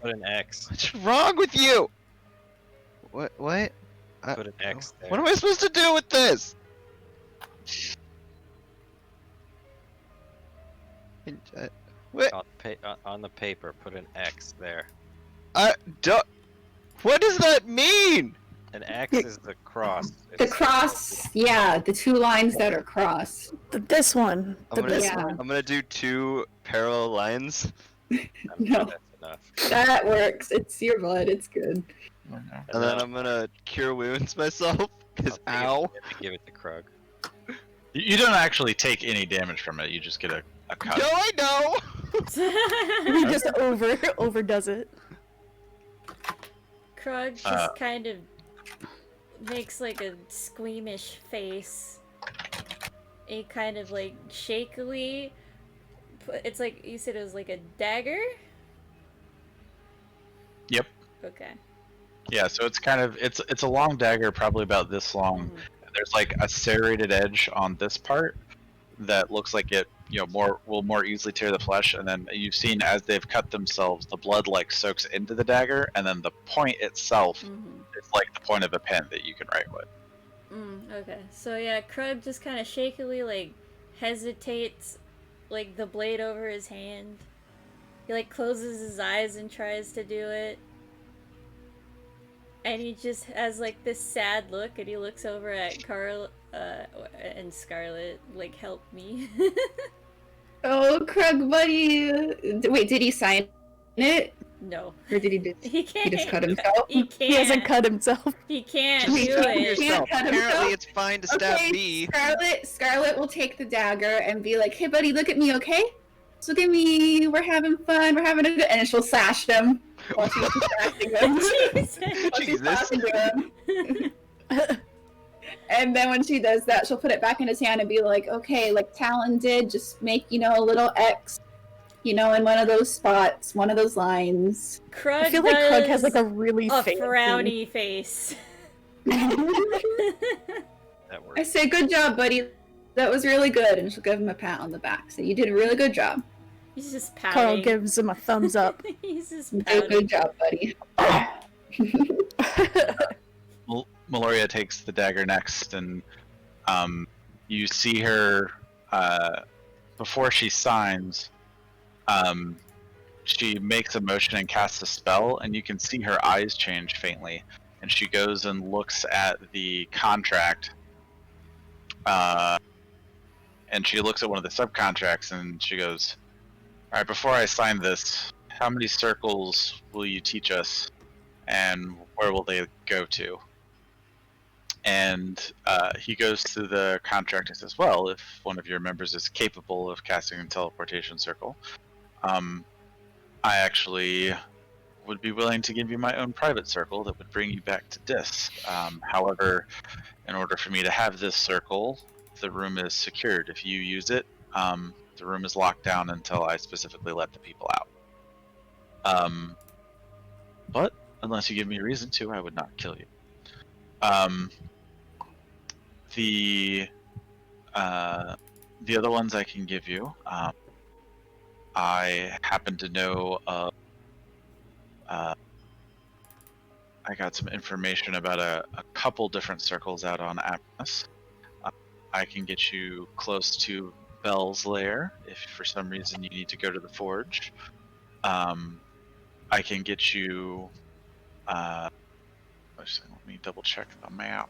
put an X. What's wrong with you? What? What? Put an X there. What am I supposed to do with this? What? On the paper, put an X there. What does that mean? An X is the cross. The cross, yeah, the 2 lines that are crossed. This one. I'm gonna, This Yeah. one. I'm gonna do 2 parallel lines, I'm No. sure that's enough. That works. It's your blood. It's good. and then I'm gonna cure wounds myself. Cause ow. Give it to Krug. You don't actually take any damage from it. You just get a cut. No, I know. He just overdoes it. Krug just kind of makes like a squeamish face. He kind of like shakily. It's like you said it was like a dagger. Yep. Okay. Yeah, so it's kind of it's a long dagger, probably about this long. Mhm. There's like a serrated edge on this part that looks like it, will more easily tear the flesh. And then you've seen as they've cut themselves, the blood like soaks into the dagger, and then the point itself is like the point of a pen that you can write with. Okay. So yeah, Krug just kind of shakily like hesitates, like the blade over his hand. He like closes his eyes and tries to do it. And he just has like this sad look, and he looks over at Carl and Scarlet, like, help me. Oh, Krug, buddy. Wait, did he sign it? No. Or did he just, He can't. he just cut himself? He can't. He hasn't cut himself. He can't Just do stab it. yourself. Cut himself? Apparently, it's fine to stab Okay, me. Scarlet will take the dagger and be like, hey, buddy, look at me, okay? Look at me. We're having fun. We're having a good... And she'll slash them while she's slashing them. While she's Jesus. slashing them. And then when she does that, she'll put it back in his hand and be like, okay, like Talon did, just make, a little X, in one of those spots, one of those lines. Krug I feel like Krug has does like a really a fancy- frowny face. That works. I say, good job, buddy. That was really good. And she'll give him a pat on the back. So you did a really good job. He's just pouting. Carl gives him a thumbs up. He's just You did a pouting. good job, buddy. Meloria takes the dagger next, and you see her before she signs. She makes a motion and casts a spell, and you can see her eyes change faintly. And she goes and looks at the contract, and she looks at one of the subcontracts, and she goes, "All right, before I sign this, how many circles will you teach us, and where will they go to?" And he goes through the contract and says, well, if one of your members is capable of casting a teleportation circle, I actually would be willing to give you my own private circle that would bring you back to Dis. However, in order for me to have this circle, the room is secured. If you use it, the room is locked down until I specifically let the people out. But unless you give me a reason to, I would not kill you. The other ones I can give you. I happen to know of. I got some information about a couple different circles out on Avernus. I can get you close to Bell's lair if for some reason you need to go to the forge. I can get you. Let me double check the map.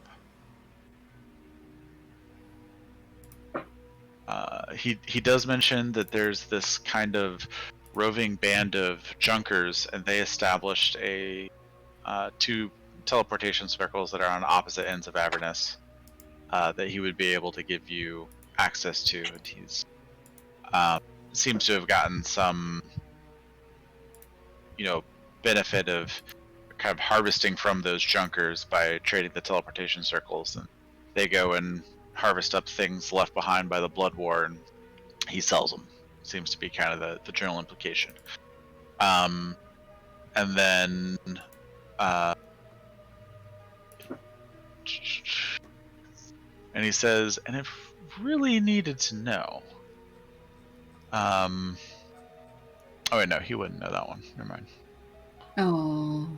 He does mention that there's this kind of roving band of junkers, and they established a two teleportation circles that are on opposite ends of Avernus that he would be able to give you access to. And he's seems to have gotten some, benefit of kind of harvesting from those junkers by trading the teleportation circles, and they go and harvest up things left behind by the blood war, and he sells them. Seems to be kind of the general implication. And then and he says, and if really needed to know, oh wait, no, he wouldn't know that one. Never mind. Oh,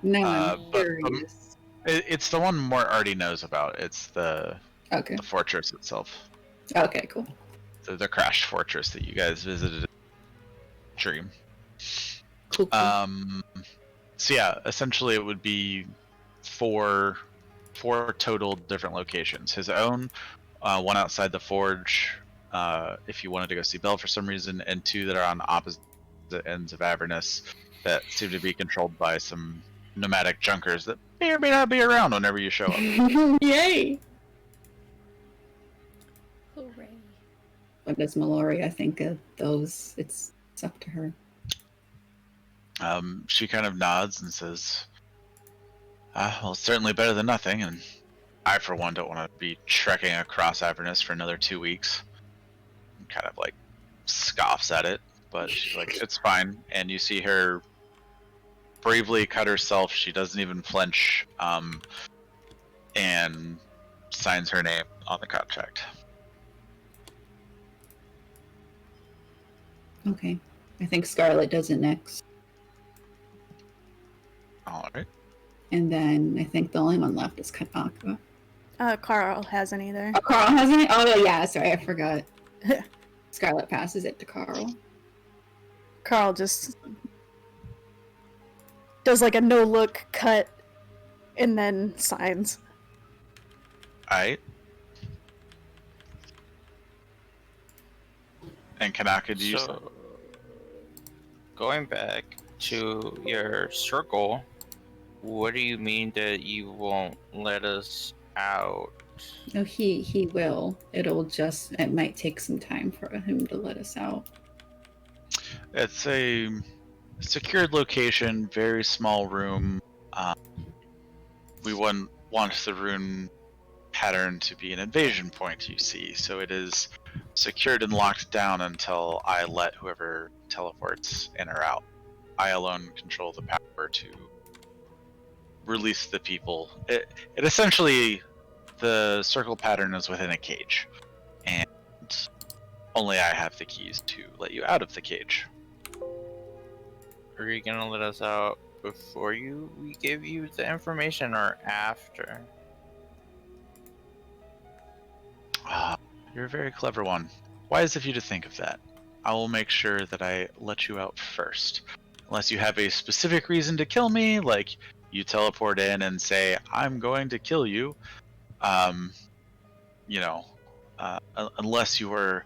no, I'm But curious. it's the one Mort already knows about. It's the Okay. fortress itself, Okay, cool. the crashed fortress that you guys visited. Dream. Cool. So yeah, essentially it would be four total different locations. His own, one outside the forge, if you wanted to go see Bell for some reason, and two that are on opposite ends of Avernus that seem to be controlled by some nomadic junkers that may or may not be around whenever you show up. Yay! Hooray. What does Meloria think of those? It's up to her. She kind of nods and says, well, it's certainly better than nothing, and I, for one, don't want to be trekking across Avernus for another 2 weeks. And kind of, scoffs at it, but she's like, it's fine. And you see her bravely cut herself. She doesn't even flinch, and signs her name on the contract. Okay. I think Scarlet does it next. All right. And then I think the only one left is Kanaka. Carl hasn't either. Oh, Carl hasn't? Oh, yeah, sorry, I forgot. Scarlet passes it to Carl. Carl just does like a no look cut and then signs. All right. And Kanaka, do you? So, going back to your circle, what do you mean that you won't let us out? No, he will. It might take some time for him to let us out. It's a secured location, very small room. We wouldn't want the rune pattern to be an invasion point, you see, so it is secured and locked down until I let whoever teleports in or out. I alone control the power to release the people. It essentially, the circle pattern is within a cage, and only I have the keys to let you out of the cage. Are you gonna let us out before we give you the information or after? You're a very clever one. Wise of you to think of that. I will make sure that I let you out first. Unless you have a specific reason to kill me, like you teleport in and say, I'm going to kill you. Unless you are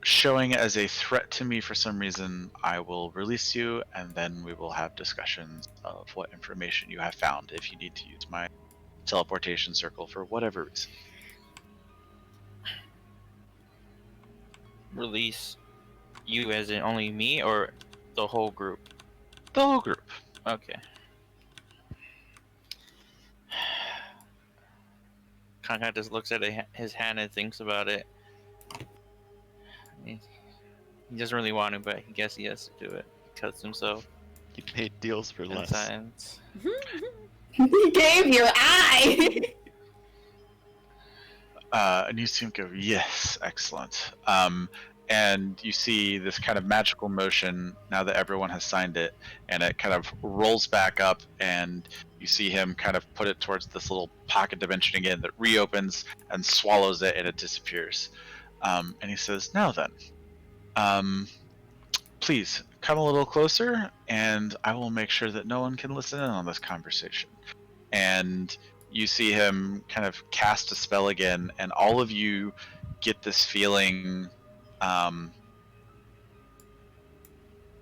showing as a threat to me for some reason, I will release you, and then we will have discussions of what information you have found if you need to use my teleportation circle for whatever reason. Release you as in only me or the whole group? The whole group. Okay. Kanka just looks at his hand and thinks about it. He doesn't really want to, but he guess he has to do it. He cuts himself He made deals for in less. silence. He gave your eye! And you seem to go, yes, excellent. And you see this kind of magical motion now that everyone has signed it, and it kind of rolls back up, and you see him kind of put it towards this little pocket dimension again that reopens and swallows it, and it disappears. And he says, now then, please come a little closer, and I will make sure that no one can listen in on this conversation. And you see him kind of cast a spell again, and all of you get this feeling,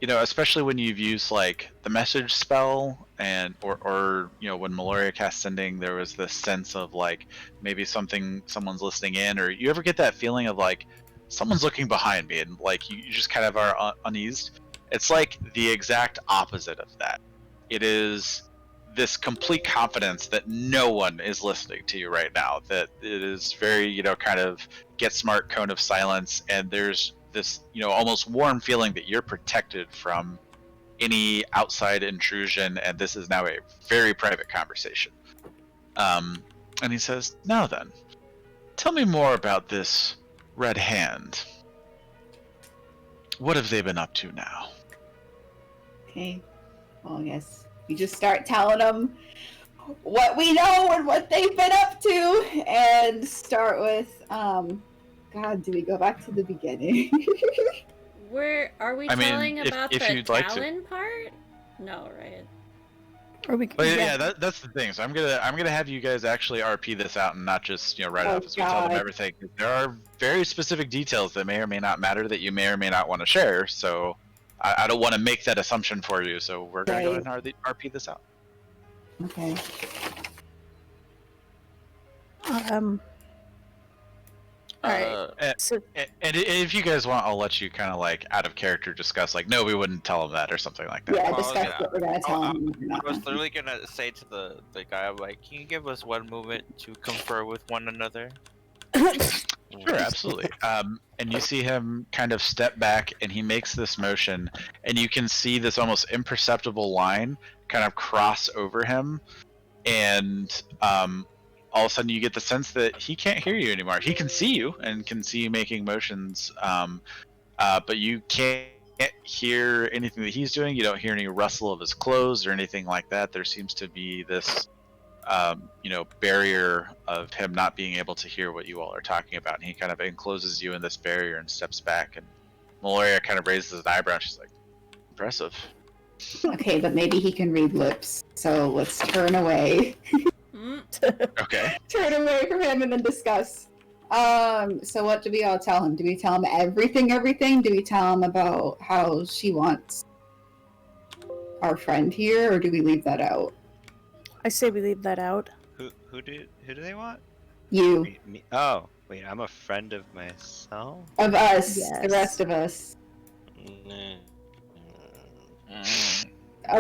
especially when you've used like the message spell, and or when Meloria cast sending, there was this sense of like maybe someone's listening in, or you ever get that feeling of like someone's looking behind me, and like you just kind of are uneased. It's like the exact opposite of that. It is this complete confidence that no one is listening to you right now, that it is very, kind of get smart cone of silence, and there's this, almost warm feeling that you're protected from any outside intrusion, and this is now a very private conversation. And he says, now then, tell me more about this Red Hand. What have they been up to now? Okay. Well, yes. We just start telling them what we know and what they've been up to, and start with, God, do we go back to the beginning? Where are we telling about the Talon part? No, right? Or we But yeah, that's the thing. So I'm gonna have you guys actually RP this out and not just write it off as we tell them everything. There are very specific details that may or may not matter that you may or may not want to share. So I don't want to make that assumption for you. So we're gonna go ahead and RP this out. Okay. Alright. So And if you guys want, I'll let you kind of like out of character discuss like, no, we wouldn't tell them that or something like that. Yeah, Well, discuss yeah. what we're gonna tell them. I was literally gonna say to the guy, I'm like, can you give us one moment to confer with one another? Sure, absolutely. And you see him kind of step back, and he makes this motion, and you can see this almost imperceptible line kind of cross over him, and all of a sudden you get the sense that he can't hear you anymore. He can see you and can see you making motions, but you can't hear anything that he's doing. You don't hear any rustle of his clothes or anything like that. There seems to be this barrier of him not being able to hear what you all are talking about, and he kind of encloses you in this barrier and steps back, and Meloria kind of raises an eyebrow. She's like, impressive. Okay, but maybe he can read lips, so let's turn away. Okay. Turn away from him and then discuss. So what do we all tell him? Do we tell him everything? Do we tell him about how she wants our friend here, or do we leave that out? I say we leave that out. Who do they want? You. Me? Oh, wait, I'm a friend of myself? Of us. Yes. The rest of us.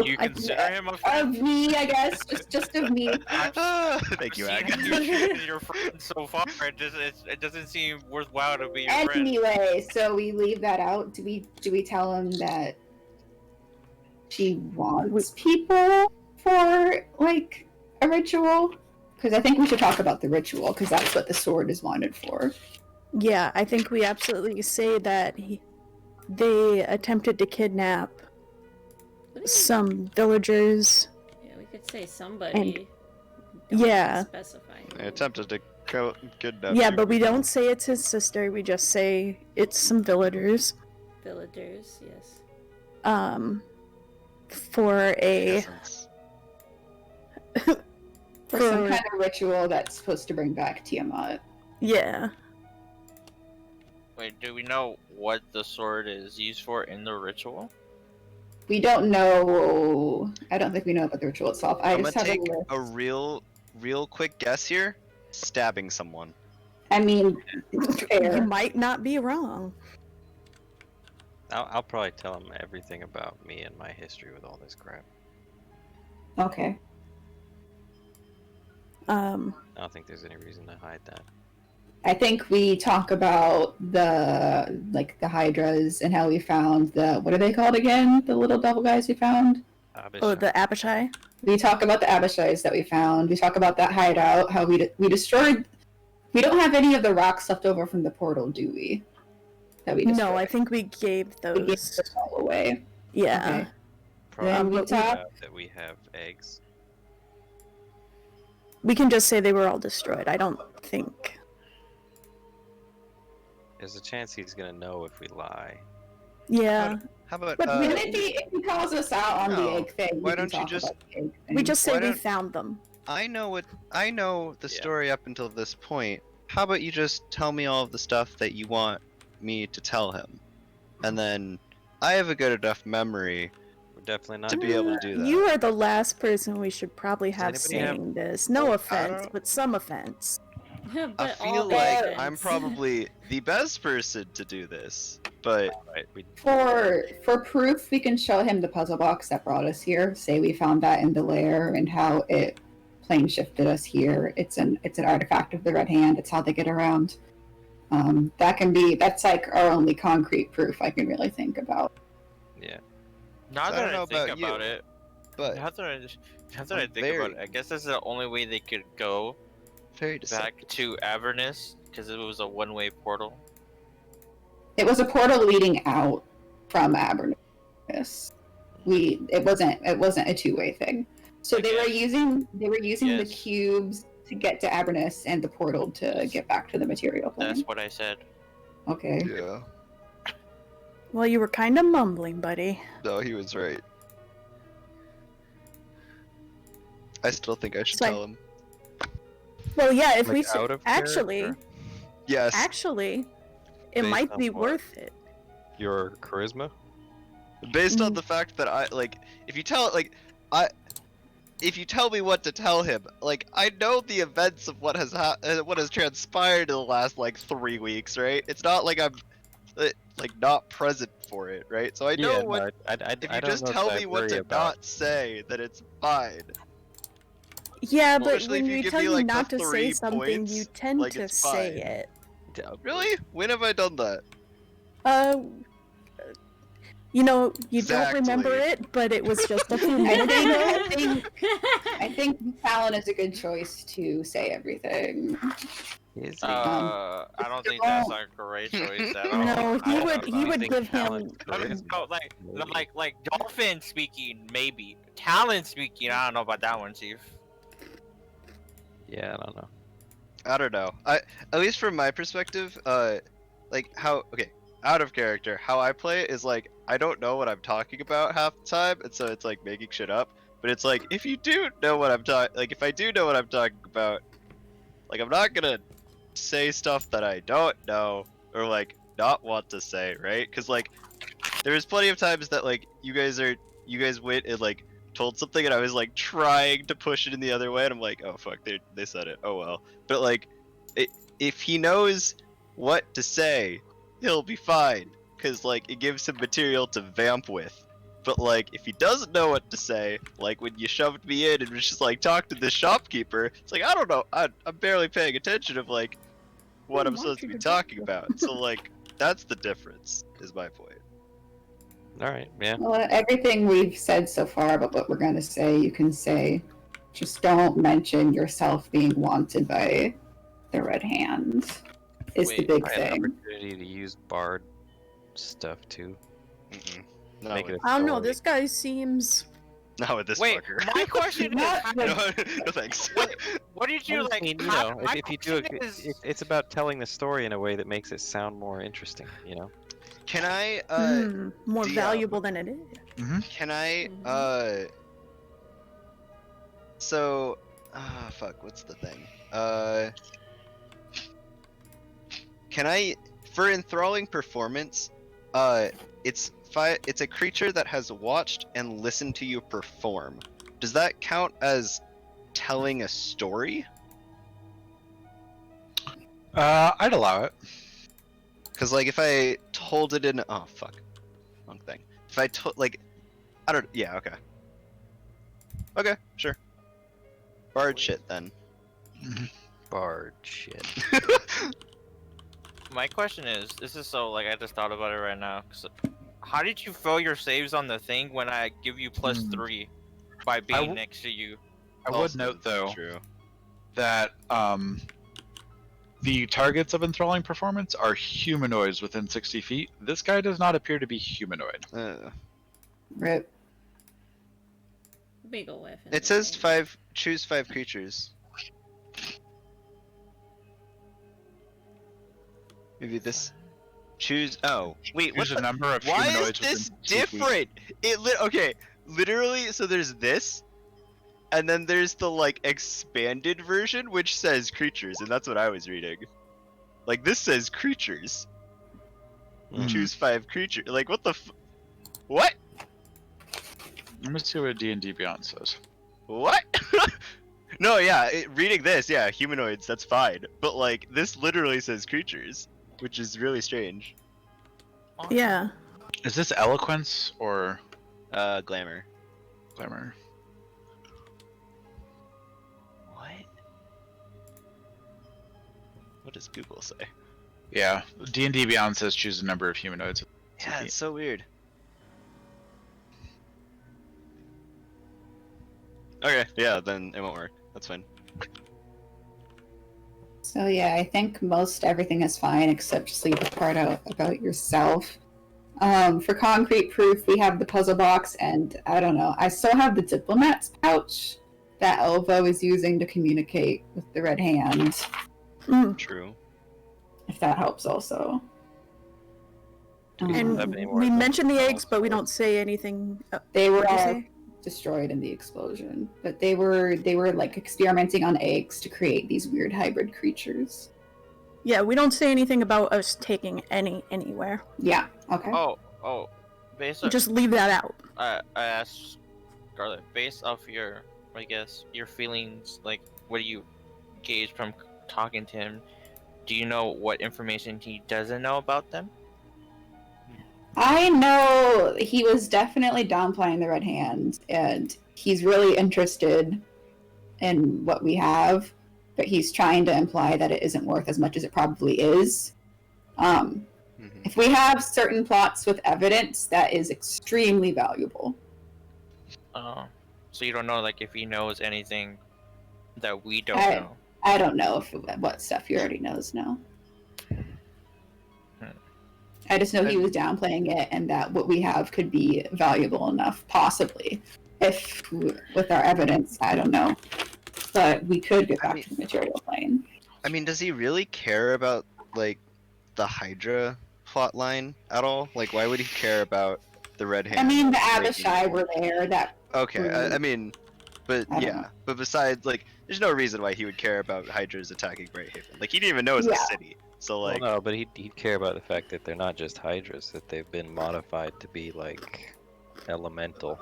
You consider him a friend? Of me, I guess. Just of me. Thank you, Agnes. Your friend so far, it doesn't seem worthwhile to be your friend. Anyway, so we leave that out. Do we tell him that she wants people for like a ritual? Because I think we should talk about the ritual, because that's what the sword is wanted for. Yeah, I think we absolutely say that they attempted to kidnap some villagers. Yeah, we could say somebody. And- yeah. Specify. I attempted to kidnap Yeah, you. but we don't say it's his sister. We just say it's some villagers. Villagers, yes. For a For some kind of ritual that's supposed to bring back Tiamat. yeah. Wait, do we know what the sword is used for in the ritual? We don't know. I don't think we know about the ritual itself. I I'm just gonna have take a list. a real real quick guess here, stabbing someone. I mean, fair. You might not be wrong. I'll probably tell him everything about me and my history with all this crap. Okay. I don't think there's any reason to hide that. I think we talk about the hydras and how we found what are they called again? The little devil guys we found? Oh, the Abishai? We talk about the Abishais that we found. We talk about that hideout, how we destroyed. We don't have any of the rocks left over from the portal, do we? That we destroyed. No, I think we gave we gave those. those all away. Yeah. Okay. Probably Then we have talk. that we have eggs. We can just say they were all destroyed. I don't think. There's a chance he's gonna know if we lie. Yeah. How about But then if he calls us out on the no. egg thing, Why we can don't you talk just- about the egg thing. We just say Why we don't- found them. I know the Yeah. story up until this point. How about you just tell me all of the stuff that you want me to tell him, and then I have a good enough memory We're definitely not to be able to do that. You are the last person we should probably have anybody have- saying this. No offense, don't- but some offense. I But feel all like offense. I'm probably the best person to do this, but Right, we For proof, we can show him the puzzle box that brought us here. Say we found that in the lair and how it plane shifted us here. It's an artifact of the Red Hand. It's how they get around. That's like our only concrete proof I can really think about. yeah. Now So I that don't I know think about you, about it, but now that I I'm think about it, I guess that's the only way they could go very deceptive. back to Avernus because it was a one-way portal. It was a portal leading out from Avernus. It wasn't a two-way thing. So they were Okay. using the Yes. cubes to get to Avernus and the portal to get back to the material plane. That's what I said. Okay. Yeah. Well, you were kind of mumbling, buddy. No, he was right. I still think I should It's like- tell him. Well, yeah, if Like, we out of actually, character? Yes. actually, it Based might on be what? worth it. Your charisma? Based on Mm. the fact that if you tell me what to tell him, I know the events of what has transpired in the last 3 weeks, right? It's not like I'm not present for it, right? So I know yeah, what. no, I If don't you just know if tell I me what worry to about. not say, then it's fine. Yeah, but Especially if when you we give tell me, you the not to say 3 something, points, you tend to it's say fine. it. Really? When have I done that? You know, you don't remember Exactly. it, but it was just a few minutes ago. I think Talon is a good choice to say everything. Is he? I don't think that's a great choice at all. No, I he don't would know. he would think give talent him. charisma? No, Maybe. like dolphin speaking, maybe. Talent speaking, I don't know about that one, Chief. Yeah, I don't know. I don't know. At least from my perspective, out of character, how I play it is I don't know what I'm talking about half the time, and so it's making shit up. But it's if you do know what I'm if I do know what I'm talking about, I'm not gonna say stuff that I don't know or not want to say, right? Because there's plenty of times that you guys went and told something and I was trying to push it in the other way and I'm oh fuck, they said it, oh well. But if he knows what to say, he'll be fine because it gives him material to vamp with. But if he doesn't know what to say, when you shoved me in and was just talk to this shopkeeper, it's I don't know, I'm barely paying attention of what I'm supposed to be talking about. So that's the difference, is my point. All right, yeah. Well, everything we've said so far about what we're going to say, you can say. Just don't mention yourself being wanted by the Red Hand. Is the Wait, big I had an thing. opportunity to use bard stuff too. Mm-mm. No, Make it a I don't know. story. This guy seems. not with this Wait, fucker. my question is, Not no, no thanks. what did you I mean, my if you do it, question is- it's about telling the story in a way that makes it sound more interesting. Can I, more DM. valuable than it is. can I, so, fuck, what's the thing? Can I, for enthralling performance, it's a creature that has watched and listened to you perform. Does that count as telling a story? I'd allow it. Because like if I told it in oh fuck, wrong thing. If I told like, I don't yeah okay. Okay, sure. Bard shit then. Bard shit. My question is, this is so like I just thought about it right now. How did you fill your saves on the thing when I give you +3 by being next to you? I would note though True. that the targets of enthralling performance are humanoids within 60 feet. This guy does not appear to be humanoid. Rip. Big ol' weapon. It says choose 5 creatures. Maybe this. Choose. Oh, wait. There's a number of Why is humanoids this within 60 feet. different? Okay. Literally, so there's this, and then there's the like expanded version, which says creatures, and that's what I was reading. Like this says creatures. Choose 5 creatures. Like what the? What? Let me see what D&D Beyond says. What? No, yeah. Reading this, yeah, humanoids. That's fine. But like this literally says creatures, which is really strange. Yeah. Is this eloquence or Glamour. glamour? What does Google say? Yeah, D&D Beyond says choose a number of humanoids. Yeah, it's so weird. Okay, yeah, then it won't work. That's fine. So yeah, I think most everything is fine except just leave the part out about yourself. For concrete proof, we have the puzzle box, and I don't know. I still have the diplomat's pouch that Elva was using to communicate with the Red Hand. True. If that helps, also. And have any more we of those mentioned the eggs, but we or- don't say anything. They were What'd you all say? destroyed in the explosion, but they were like experimenting on eggs to create these weird hybrid creatures. Yeah, we don't say anything about us taking anywhere. Yeah. Okay. Oh, based on Just leave that out. I asked Scarlet, based off your, I guess, your feelings, like what do you gauge from talking to him? Do you know what information he doesn't know about them? I know he was definitely downplaying the Red Hand, and he's really interested in what we have, but he's trying to imply that it isn't worth as much as it probably is. If we have certain plots with evidence, that is extremely valuable. So you don't know, like, if he knows anything that we don't I- know. I don't know what stuff he already knows now. I just know he was downplaying it, and that what we have could be valuable enough, possibly. If, with our evidence, I don't know. But we could get back to the material plane. I mean, does he really care about, like, the Hydra plotline at all? Like, why would he care about the Red Hand? I mean, the breaking- Abishai were there, that... Okay, I mean, but I don't yeah. know. But besides, like, there's no reason why he would care about Hydras attacking Brighthaven. Like, he didn't even know it was a city. So, like... Well, no, but he'd care about the fact that they're not just Hydras, that they've been modified to be, like, elemental.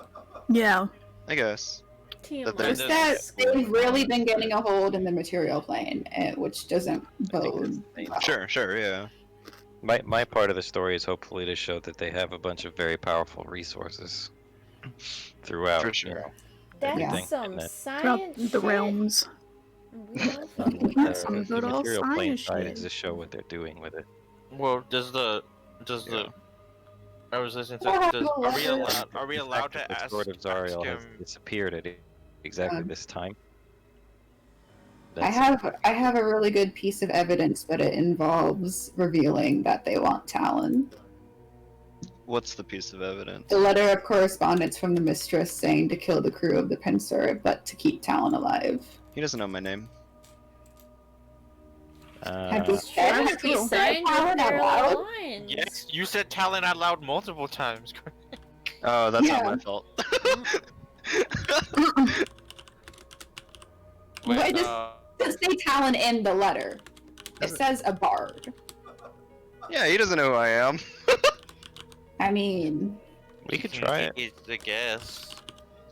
Yeah. I guess. But Just there's- that they've really been getting a hold in the material plane, which doesn't bode well. Sure, yeah. My part of the story is hopefully to show that they have a bunch of very powerful resources throughout. For you sure. know, That's everything, some and that Throughout science the shit. realms. Real fucking That's the, some science. good the old material plane science side shit. is to show what they're doing with it. Well, does Yeah. the I was listening to. Well, Are we allowed The fact that to ask, the Sword of Zariel ask has him? disappeared at exactly Um, this time. I have a really good piece of evidence, but it involves revealing that they want Talon. What's the piece of evidence? The letter of correspondence from the mistress saying to kill the crew of the Pincer, but to keep Talon alive. He doesn't know my name. Have you said, That's have you true. said Signed Talon with out their loud? alliance. Yes, you said talent out loud multiple times. Oh, that's Yeah. not my fault. Why does it say Talon in the letter? It Doesn't- says a bard. Yeah, he doesn't know who I am. I mean, We could try it. It's a guess.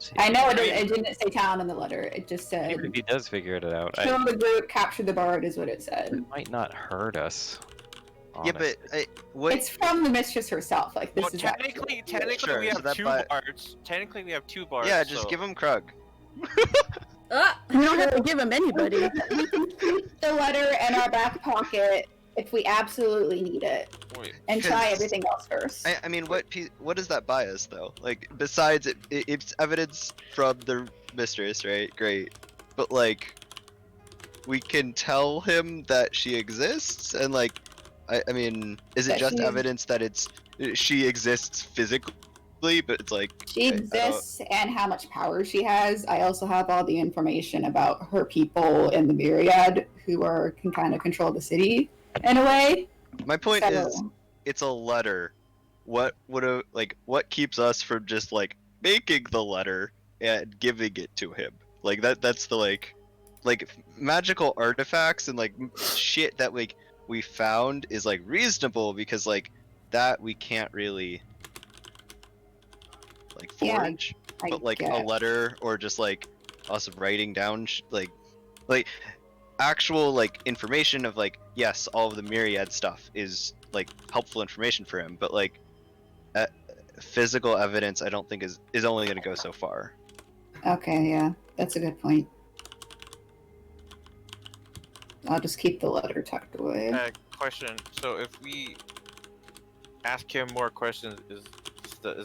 See, I know it didn't say town in the letter. It just even said if he does figure it out, kill the group, capture the bard is what it said. it might not hurt us. Yeah, but honestly. what? It's from the mistress herself. Like this Well, is technically Sure, we so have that two bi- bards. Technically, we have two bards. Yeah, just so... give him Krug. Ah! You don't have to give him anybody. we can keep the letter in our back pocket if we absolutely need it, Wait. and try 'Cause- everything else first. I mean, what does that buy us though? Like, besides it's evidence from the mistress, right? Great, but like, we can tell him that she exists, and like, I mean, is it That just she- evidence that she exists physically? But it's like She I don't- exists and how much power she has. I also have all the information about her people in the Myriad who can kind of control the city in a way. My point So- is, it's a letter. What what keeps us from just like making the letter and giving it to him? Like that's the like magical artifacts and like shit that like we found is like reasonable because like that we can't really like Yeah, forge, I but like a get. letter or just like us writing down like actual like information of like yes, all of the myriad stuff is like helpful information for him, but like physical evidence I don't think is only going to go so far. Okay, yeah, that's a good point. I'll just keep the letter tucked away. Question. So if we ask him more questions, is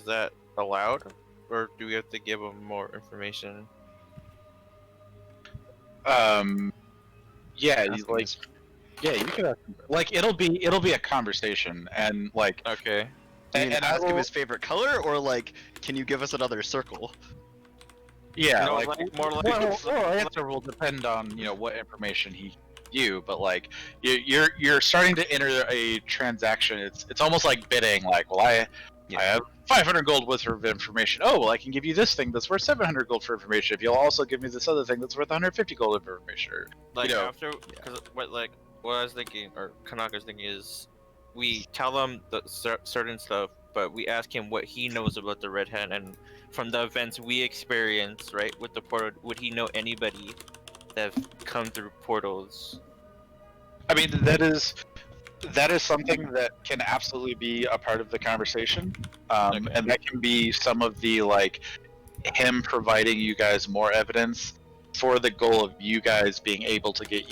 that allowed, or do we have to give him more information? Yeah, Ask him like his- yeah, you could ask him. Like it'll be a conversation, and like Okay. I mean, and I ask him will- his favorite color, or like, can you give us another circle? yeah, No, like more like well, answer will depend on what information he you, but like you're starting to enter a transaction. It's almost like bidding. Like, well, I have 500 gold worth of information. Oh, well, I can give you this thing that's worth 700 gold for information. If you'll also give me this other thing that's worth 150 gold of information. Or, like know. after, because what I was thinking, or Kanaka's thinking is, we tell him the certain stuff, but we ask him what he knows about the Red Hand, and from the events we experience, right, with the portal, would he know anybody that have come through portals? I mean, that is something that can absolutely be a part of the conversation, Okay. and that can be some of the like him providing you guys more evidence for the goal of you guys being able to get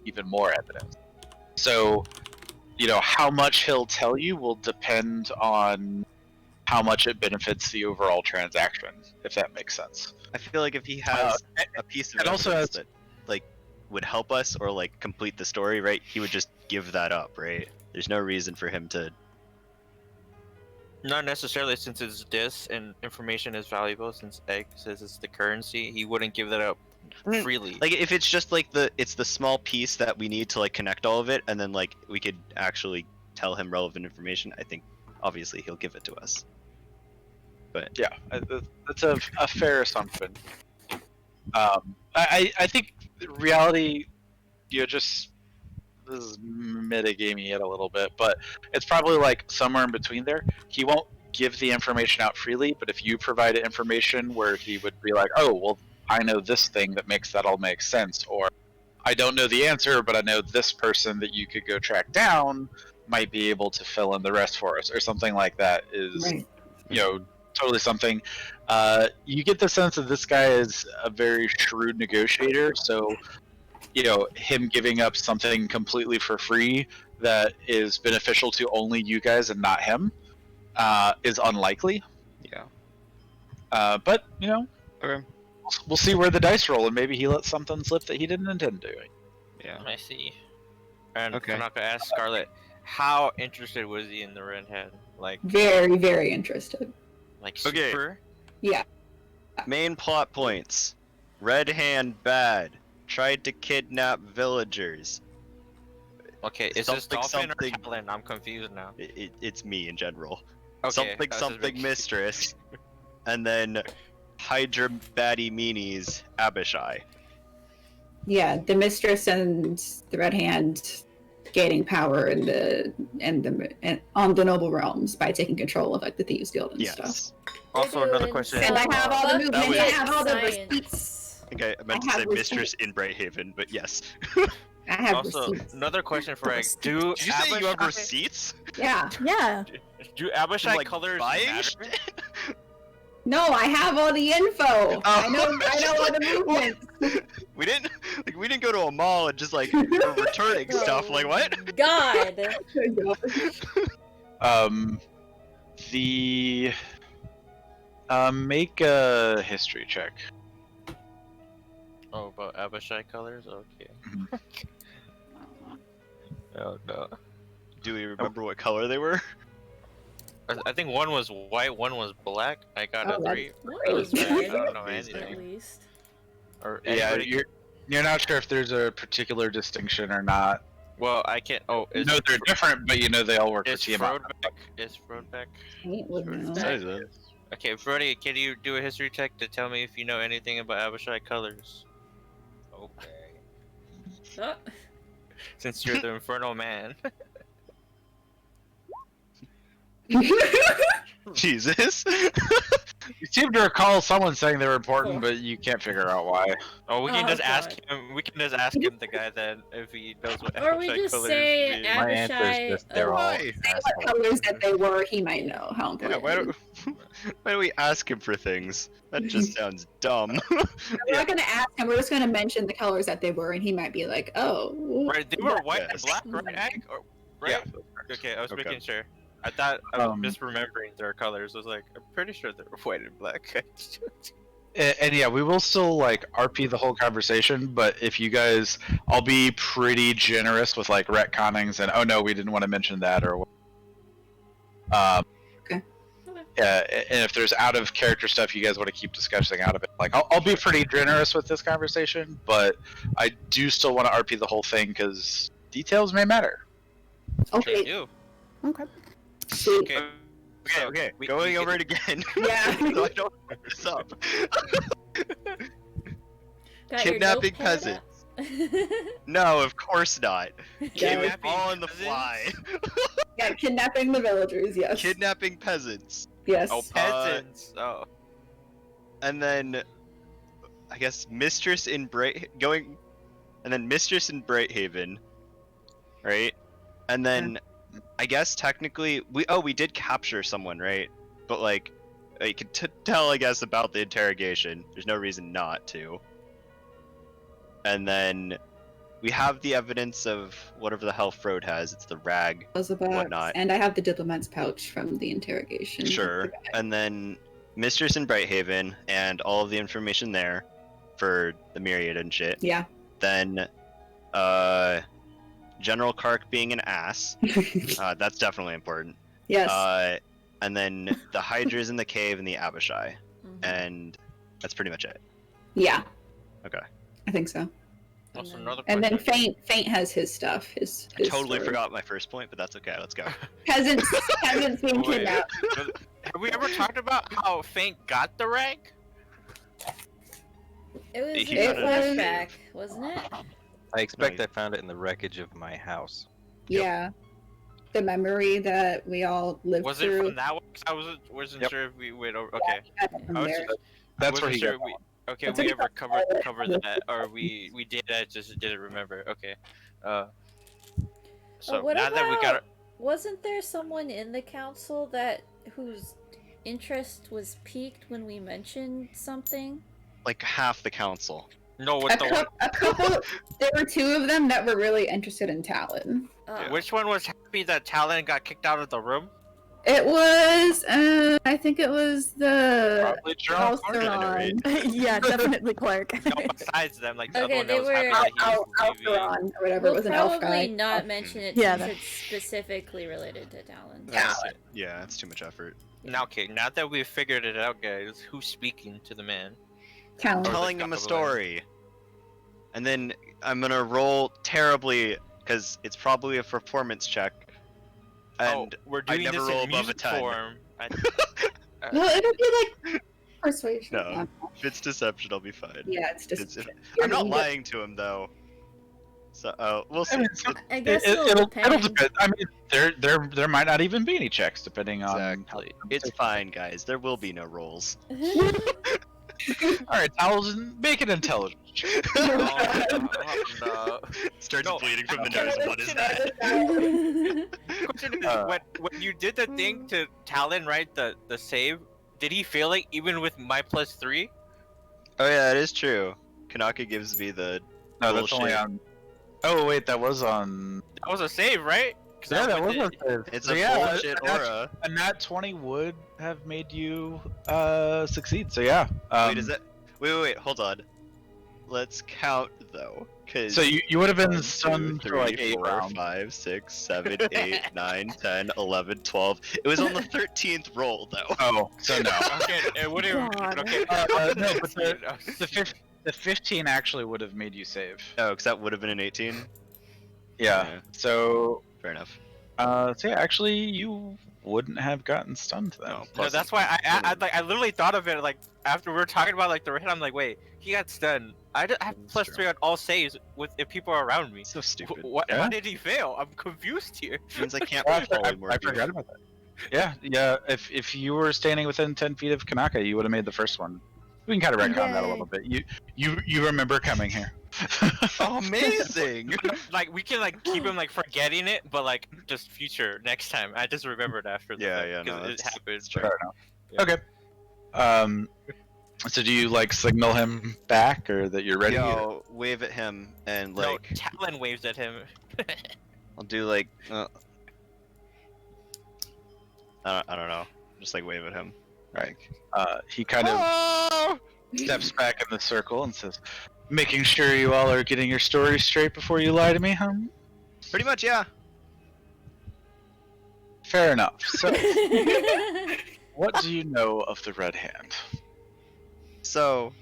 even more evidence. So, how much he'll tell you will depend on how much it benefits the overall transaction, if that makes sense. I feel like if he has a piece of it also evidence has- that like would help us or like complete the story, right? He would just give that up, right? There's no reason for him to. Not necessarily, since it's this and information is valuable, since Egg says it's the currency, he wouldn't give that up freely. Like if it's just like it's the small piece that we need to like connect all of it, and then like we could actually tell him relevant information. I think obviously he'll give it to us. But Yeah, that's a fair assumption. I think reality, just this is metagaming it a little bit, but it's probably like somewhere in between there. He won't give the information out freely, but if you provide information where he would be like, oh, well, I know this thing that makes that all make sense, or I don't know the answer, but I know this person that you could go track down might be able to fill in the rest for us, or something like that is, Right. totally something. You get the sense that this guy is a very shrewd negotiator, so him giving up something completely for free that is beneficial to only you guys and not him is unlikely. yeah. But Okay. we'll see where the dice roll, and maybe he lets something slip that he didn't intend doing. Yeah. I see. And Okay. Kanaka asked Scarlet, how interested was he in the Red Hand? Like Very, very interested. Okay. super? Main plot points. Red Hand bad. Tried to kidnap villagers. Okay, is this Something, Dolphin something. or Talon? I'm confused now. It's me in general. Okay, Something that's just something big- mistress. And then Hydra baddie meanies Abishai. Yeah, the mistress and the Red Hand gaining power and on the noble realms by taking control of like the Thieves Guild and stuff. Yes. Also, They're another doing question. And I have all the fucking movement, I have all the science. I think I meant I to say have Mistress receipts. in Brighthaven, but yes. I have Also, receipts. another question for Egg. Receipts. Do Did you say you have Abishai- receipts? Yeah. Yeah. Do Abishai Like, colors buying matter? shit? No, I have all the info. Oh, I know all the movements. We didn't go to a mall and just like we're returning stuff. Like what? God. The make a history check. Oh, about Abishai colors? Okay. Oh no. Do we remember what color they were? I think one was white, one was black. I got Oh, a that's 3. One It was was red. I red, don't know Amazing. at anything. least. Or Yeah, anybody you're not sure if there's a particular distinction or not. Well, I can't. Oh, is No, they're different, but you know they all work for Is TMI. Frodebeck? Is Frodebeck? Ain't would know. Size of- Okay, Brody, can you do a history check to tell me if you know anything about Abishai colors? Okay. Oh, Since you're the Infernal Man. Jesus. You seem to recall someone saying they were important, Oh. but you can't figure out why. Oh, we can Oh, just ask God. him. We can just ask him the guy then if he knows what or we Abishai just colors say mean. My answer Abishai. is just they're all Why? What colors that they were, he might know how Yeah, important. why do we ask him for things? That just sounds dumb. We're not gonna ask him. We're just gonna mention the colors that they were, and he might be like, "Oh, Right, they were white and Yes. black, right? Egg? Or, right? Okay, I was Okay. making sure. I thought I was Um, misremembering their colors. I was like, I'm pretty sure they were white and black. And yeah, we will still like RP the whole conversation, but if you guys, I'll be pretty generous with like retconnings and oh no, we didn't want to mention that or. Okay. Yeah, and if there's out of character stuff you guys want to keep discussing out of it, like I'll be pretty generous with this conversation, but I do still want to RP the whole thing because details may matter. They okay, do. Okay. sweet." Okay. So, Okay, we going get- over it again. Yeah. so I don't mess this up. Got your Kidnapping notepad peasants. up? No, of course not. Came Kidnapping all on the peasants? fly. Yeah, kidnapping the villagers. Yes. Kidnapping peasants. Yes. Oh, peasants. Oh. And then I guess Mistress in Brighthaven, right? And then I guess technically we did capture someone, right? But like you could tell I guess about the interrogation. There's no reason not to. And then we have the evidence of whatever the hell Frode has. It's the rag. whatnot. And I have the diplomat's pouch from the interrogation. Sure. And then Mistress in Brighthaven and all of the information there for the Myriad and shit. Yeah. Then General Kark being an ass. That's definitely important. Yes. And then the Hydras in the cave and the Abishai. Mhm. And that's pretty much it. Yeah. Okay. I think so. Also, then- another And then question. Faint has his stuff. His I totally story. forgot my first point, but that's okay. Let's go. Peasants being Wait. kidnapped. Have we ever talked about how Faint got the rank? It was He a got it. flashback, wasn't it? I expect Nice. I found it in the wreckage of my house. Yeah. The memory that we all lived Was it through. from that one? 'Cause I wasn't Yep. sure if we went over. Okay. Got it from I was there. just- That's wasn't where he sure got we. Okay, That's we what he ever got. covered that, or we did. I just didn't remember. Okay. So what now that we got. about- Wasn't there someone in the council that whose interest was piqued when we mentioned something? Like half the council. No, with the one. A couple. There were two of them that were really interested in Talon. Which one was happy that Talon got kicked out of the room? It was. I think it was the. Probably General Kark. Alceron. Yeah, definitely Clark. No, besides them, like the Okay, other one they that was were- happy that he was leaving. Alceron, or whatever. We'll it was an elf probably guy. not mention it Yeah, since that- it's specifically related to Talon. Yeah. Yeah, that's too much effort. Now, okay, now that we've figured it out, guys, who's speaking to the man? Talon. Or- Telling him a Goblin. story. And then I'm gonna roll terribly because it's probably a performance check. And we're I doing never this roll in above a music 10. form. Well, it'll be like persuasion. No. if it's deception, I'll be fine. Yeah, it's just. I'm not lying to him though. So, we'll see. I mean, I guess it'll it'll depend. depend. I mean, there might not even be any checks depending on. Exactly. It's fine, guys. There will be no rolls. All right, I'll make an intelligence check. No. Starts No, bleeding from the okay, nose. the What is question that? Question is, Uh, when you did the thing to Talon, right? The save, did he fail it even with my +3? Oh yeah, that is true. Kanaka gives me the No, that's only bullshit. on. Oh wait, that was on. That was a save, right? 'Cause Yeah, I that with was it. on. It's So a yeah, bullshit aura. a nat 20 would have made you succeed. So yeah. Wait, is that? Wait, hold on. Let's count though, cause So you would have been 1, 2, stunned for like 3, 8 4, rounds. 5, 6, 7, 8, 9, 10, 11, 12. It was on the 13th roll though. Oh, so no. Okay, it would have. God. Okay. No, but the 15 actually would have made you save. Oh, because that would have been an 18. Yeah. Yeah. So Fair enough. so yeah, actually you wouldn't have gotten stunned then. No, No, that's why I literally thought of it like after we were talking about like the red. I'm like, wait, he got stunned. I have That's +3 on all saves with if people are around me. So stupid. What? Yeah. How did he fail? I'm confused here. Means I can't Oh, roll polymorph. I forgot about that. Yeah. If you were standing within 10 feet of Kanaka, you would have made the first one. We can kind of retcon that a Yay. little bit. You remember coming here. Amazing. Like we can like keep him like forgetting it, but like just future next time. I just remembered after the Yeah, fact, yeah, 'cause no, it that's happened. true. Fair enough. Yeah. Okay. So do you like signal him back or that you're ready? Yo, wave at him and No, like Talon waves at him. I'll do like I don't know. Just like wave at him. Right. He kind of Oh! steps back in the circle and says, "Making sure you all are getting your story straight before you lie to me, huh?" Pretty much, yeah. Fair enough. So, what do you know of the Red Hand? So,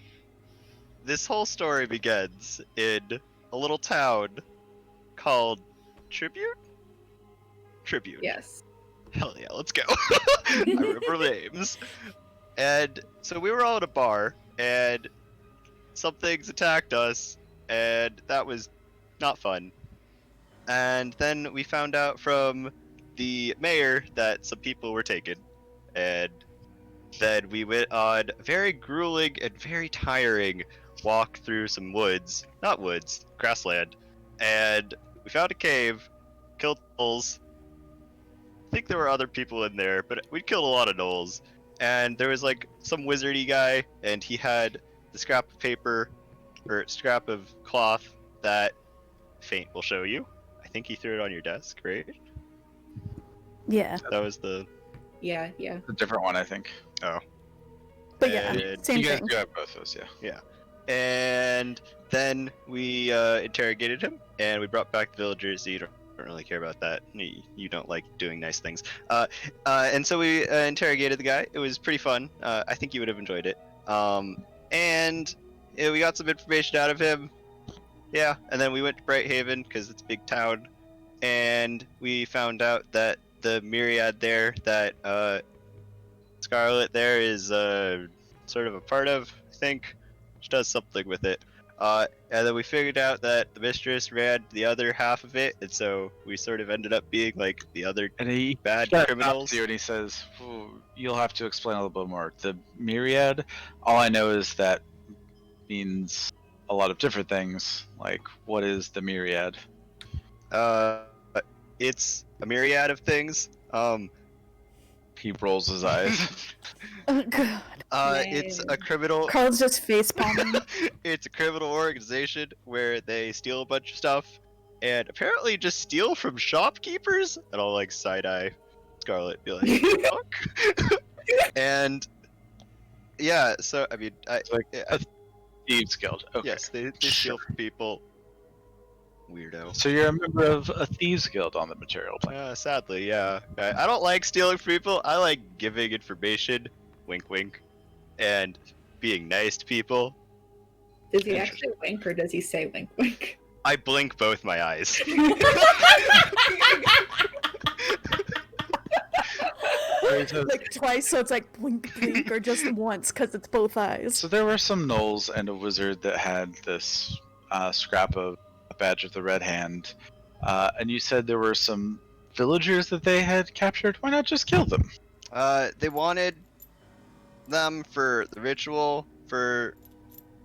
this whole story begins in a little town called Tribute? Tribute. Yes. Hell yeah, let's go. I remember the names. And so we were all at a bar, and some things attacked us, and that was not fun. And then we found out from the mayor that some people were taken, and then we went on a very grueling and very tiring walk through some woods, not woods, grassland, and we found a cave, killed gnolls. I think there were other people in there, but we killed a lot of gnolls. And there was like some wizardy guy, and he had the scrap of paper, or scrap of cloth that Faint will show you. I think he threw it on your desk, right? Yeah, That was the... Yeah. A different one, I think. but yeah, And same you guys thing. do have both those, yeah. And then we interrogated him, and we brought back the villagers. So you don't really care about that. You don't like doing nice things. And so we interrogated the guy. It was pretty fun. I think you would have enjoyed it. And we got some information out of him. Yeah, and then we went to Brighthaven because it's a big town, and we found out that the myriad there that Scarlet there is sort of a part of, I think. She does something with it. And then we figured out that the mistress ran the other half of it, and so we sort of ended up being like the other And he bad stops criminals. you and he says, "Ooh, you'll have to explain a little bit more. The myriad, all I know is that means a lot of different things. Like, what is the myriad?" It's a myriad of things. He rolls his eyes. Oh god, It's a criminal. Carl's just face palming. It's a criminal organization where they steal a bunch of stuff, and apparently just steal from shopkeepers. And I'll like side eye Scarlet, be like, "Fuck." And yeah, so I mean, Thieves Guild. Okay. yes, they steal from people. Weirdo. So you're a member of a thieves guild on the material plane. Sadly, yeah. I don't like stealing from people. I like giving information, wink, wink, and being nice to people. Does he actually wink or does he say wink wink? I blink both my eyes. Like twice, so it's like blink, blink, or just once because it's both eyes. So there were some gnolls and a wizard that had this scrap of badge of the Red Hand, and you said there were some villagers that they had captured. Why not just kill them? They wanted them for the ritual for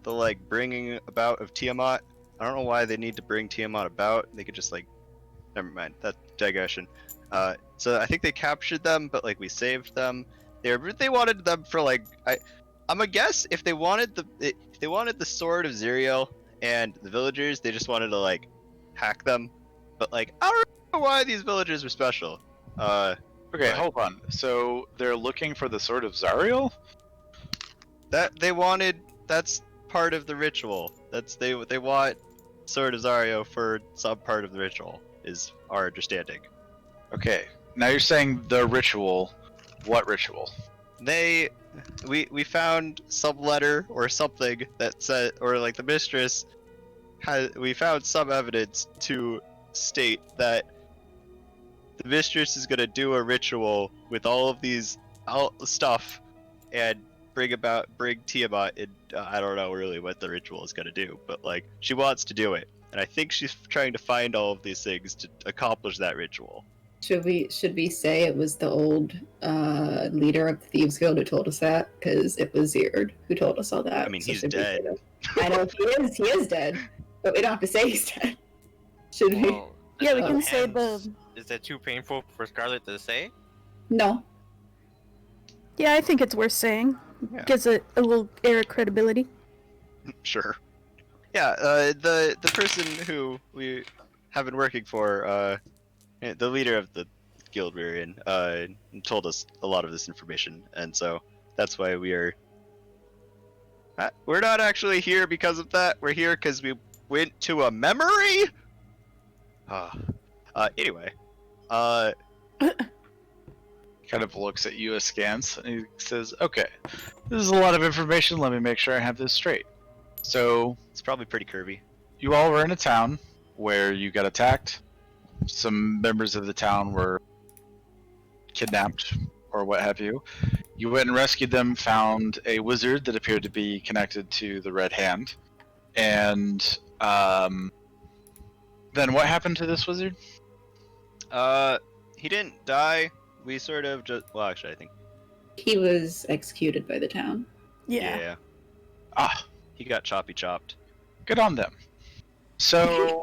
the like bringing about of Tiamat. I don't know why they need to bring Tiamat about. They could just like, never mind. That digression. So I think they captured them, but like we saved them. They wanted them for like I'm a guess if they wanted the sword of Zeriel and the villagers, they just wanted to like hack them. But like I don't know why these villagers were special. Okay, Right. hold on. So they're looking for the sword of Zariel? That they wanted. That's part of the ritual. They want Sword of Zario for some part of the ritual. Is our understanding. Okay, now you're saying the ritual. What ritual? We found some letter or something that said, or like the mistress we found some evidence to state that the mistress is gonna do a ritual with all of these stuff and bring Tiamat in. I don't know really what the ritual is gonna do, but like she wants to do it, and I think she's trying to find all of these things to accomplish that ritual. Should we say it was the old leader of the Thieves Guild who told us that? Because it was Zerd who told us all that. I mean, So he's should we say dead. that? I know he is dead, but we don't have to say he's dead. Should we? Well, Yeah, we is can that say hands- the. Is that too painful for Scarlet to say? No. Yeah, I think it's worth saying. Yeah. Gives it a little air of credibility. Sure. Yeah, the person who we have been working for, the leader of the guild we're in, told us a lot of this information, and so that's why we're not actually here because of that. We're here because we went to a memory. Anyway, Kind of looks at you askance and he says, "Okay, this is a lot of information. Let me make sure I have this straight." So it's probably pretty curvy. you all were in a town where you got attacked. Some members of the town were kidnapped or what have you. You went and rescued them, found a wizard that appeared to be connected to the Red Hand. And then what happened to this wizard? He didn't die. We sort of just, well, actually, I think, He was executed by the town. Yeah. Ah, he got chopped. good on them. So,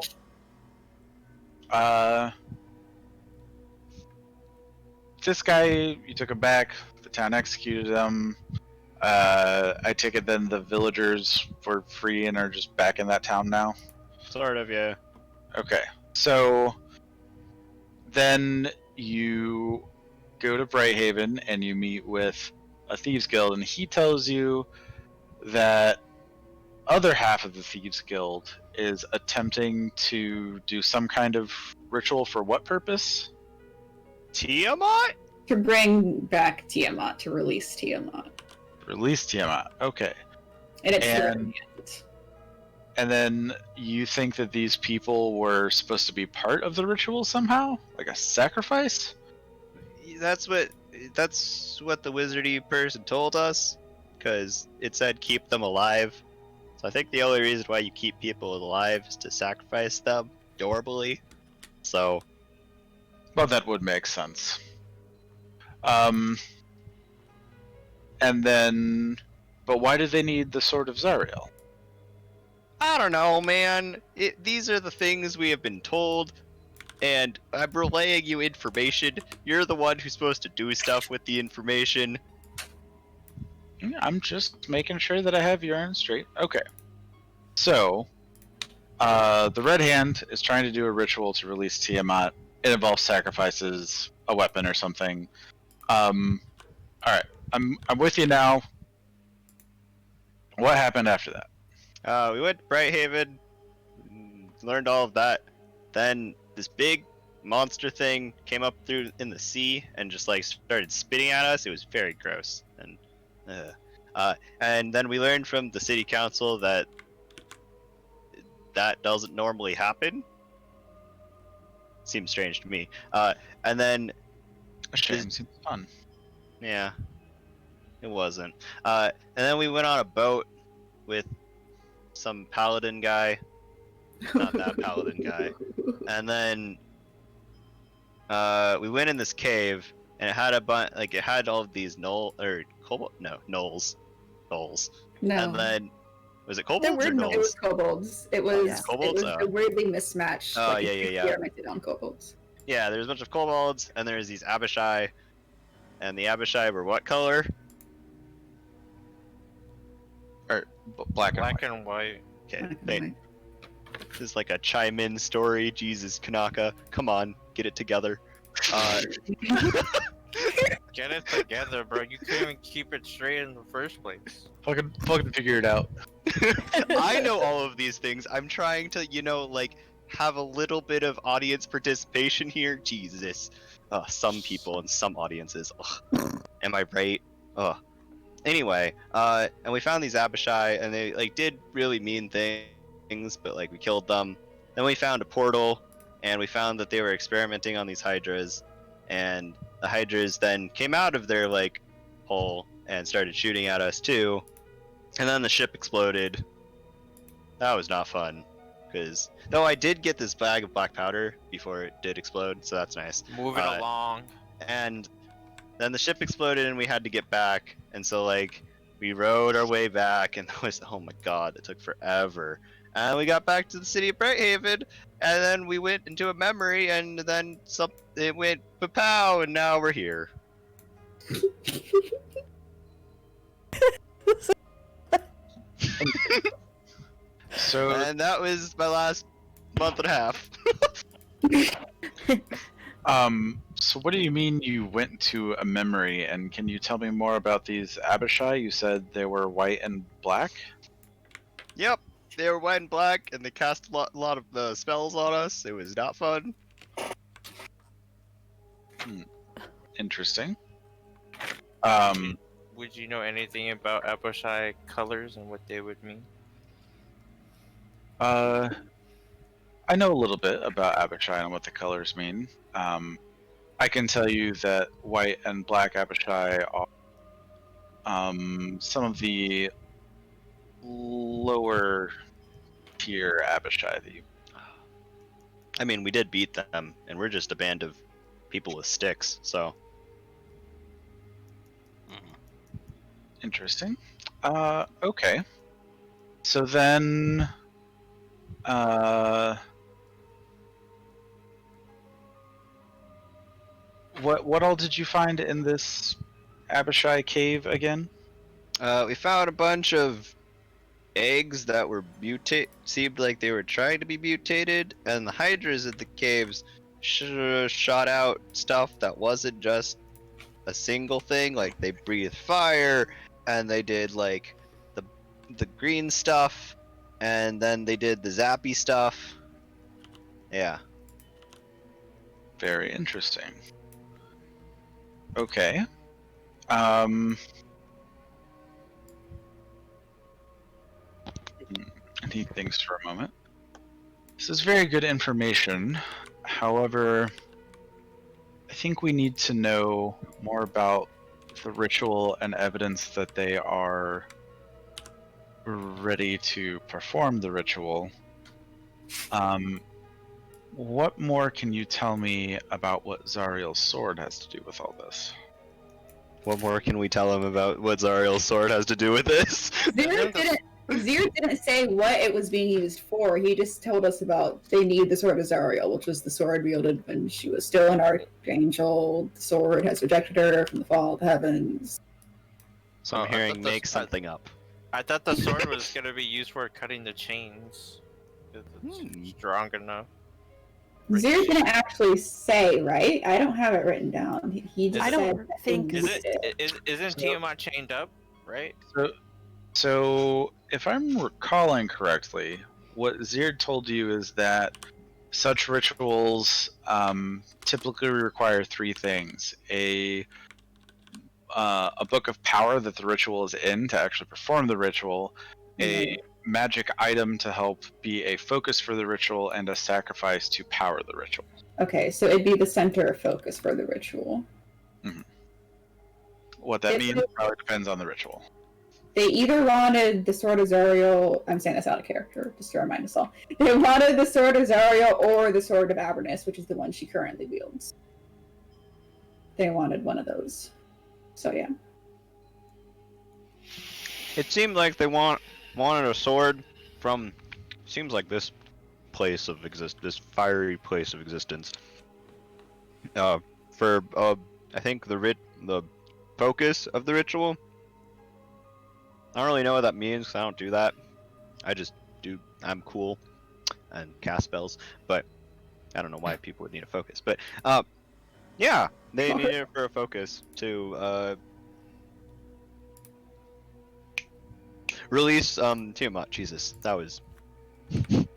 this guy, you took him back. The town executed him. I take it then the villagers were free and are just back in that town now? Sort of, yeah. Okay. So, then you go to Brighthaven and you meet with a Thieves Guild, and he tells you that other half of the Thieves Guild is attempting to do some kind of ritual for what purpose? Tiamat? To bring back Tiamat, to release Tiamat. Release Tiamat. Okay. And it's And- the And then you think that these people were supposed to be part of the ritual somehow? Like a sacrifice? That's what the wizardy person told us, because it said keep them alive. So I think the only reason why you keep people alive is to sacrifice them adorably. So Well, that would make sense. And then, but why do they need the Sword of Zariel? I don't know, man. These are the things we have been told, and I'm relaying you information. You're the one who's supposed to do stuff with the information. I'm just making sure that I have urine straight. Okay. So, the Red Hand is trying to do a ritual to release Tiamat. It involves sacrifices, a weapon or something. All right, I'm with you now. What happened after that? We went to Brighthaven, learned all of that. Then this big monster thing came up through in the sea and just like started spitting at us. It was very gross. And then we learned from the city council that doesn't normally happen. Seems strange to me. And then A shame. Seems fun. yeah, it wasn't. And then we went on a boat with some paladin guy not that paladin guy. And then we went in this cave, and it had it had all of these gnolls. No. And then was it kobolds There or were gnolls? It was kobolds. It was yeah. Kobolds? it was Oh. weirdly mismatched. Oh, like yeah, if you yeah, yeah. experimented on kobolds. Yeah, there's a bunch of kobolds, and there's these Abishai, and the Abishai were what color? Black and Black white. and white. Okay, Anyway. this is like a chime-in story. Jesus, Kanaka, come on, get it together. Get it together, bro. You couldn't even keep it straight in the first place. Fucking figure it out. I know all of these things. I'm trying to, like, have a little bit of audience participation here. Jesus. Some people and some audiences. Ugh. Am I right? Ugh. Anyway, and we found these Abishai, and they, like, did really mean things, but, like, we killed them. Then we found a portal, and we found that they were experimenting on these Hydras, and the Hydras then came out of their, like, hole and started shooting at us, too. And then the ship exploded. That was not fun. Though I did get this bag of black powder before it did explode, so that's nice. Moving along. And then the ship exploded and we had to get back. And so, like, we rode our way back, and it was, oh my god, it took forever. And we got back to the city of Brighthaven, and then we went into a memory, and then it went pa-pow, and now we're here. So And that was my last month and a half. So what do you mean you went to a memory? And can you tell me more about these Abishai? You said they were white and black. Yep, they were white and black, and they cast a lot of spells on us. It was not fun. Interesting. Would you know anything about Abishai colors and what they would mean? I know a little bit about Abishai and what the colors mean. I can tell you that white and black Abishai are some of the lower tier Abishai that you. I mean, we did beat them, and we're just a band of people with sticks, so. Interesting. Okay. So then, what all did you find in this Abishai cave again? We found a bunch of eggs that were seemed like they were trying to be mutated, and the hydras at the caves shot out stuff that wasn't just a single thing. Like, they breathed fire, and they did, like, the green stuff, and then they did the zappy stuff. Yeah. Very interesting. Okay. He thinks for a moment. This is very good information. However, I think we need to know more about the ritual and evidence that they are ready to perform the ritual. What more can you tell me about what Zariel's sword has to do with all this? What more can we tell him about what Zariel's sword has to do with this? Zero didn't say what it was being used for. He just told us about they need the sword of Zariel, which was the sword wielded when she was still an archangel. The sword has rejected her from the fall of the heavens. So Oh, I'm I hearing thought make something up. I thought the sword was gonna be used for cutting the chains. If it's strong enough. Zero didn't actually say, right? I don't have it written down. He just I said don't that think- they Is used it? Isn't Tiamat chained up? Right? So, if I'm recalling correctly, what Zird told you is that such rituals typically require three things: a book of power that the ritual is in to actually perform the ritual, a magic item to help be a focus for the ritual, and a sacrifice to power the ritual. Okay, so it'd be the center of focus for the ritual. What that If means it- probably depends on the ritual. They either wanted the Sword of Zariel. I'm saying this out of character, just to remind us all. They wanted the Sword of Zariel or the Sword of Avernus, which is the one she currently wields. They wanted one of those. So yeah. It seemed like they wanted a sword from. Seems like this place of this fiery place of existence. For I think the focus of the ritual. I don't really know what that means 'cause I don't do that. I just do. I'm cool and cast spells, but I don't know why people would need a focus. But yeah, they needed it for a focus to release Tiamat. Jesus, that was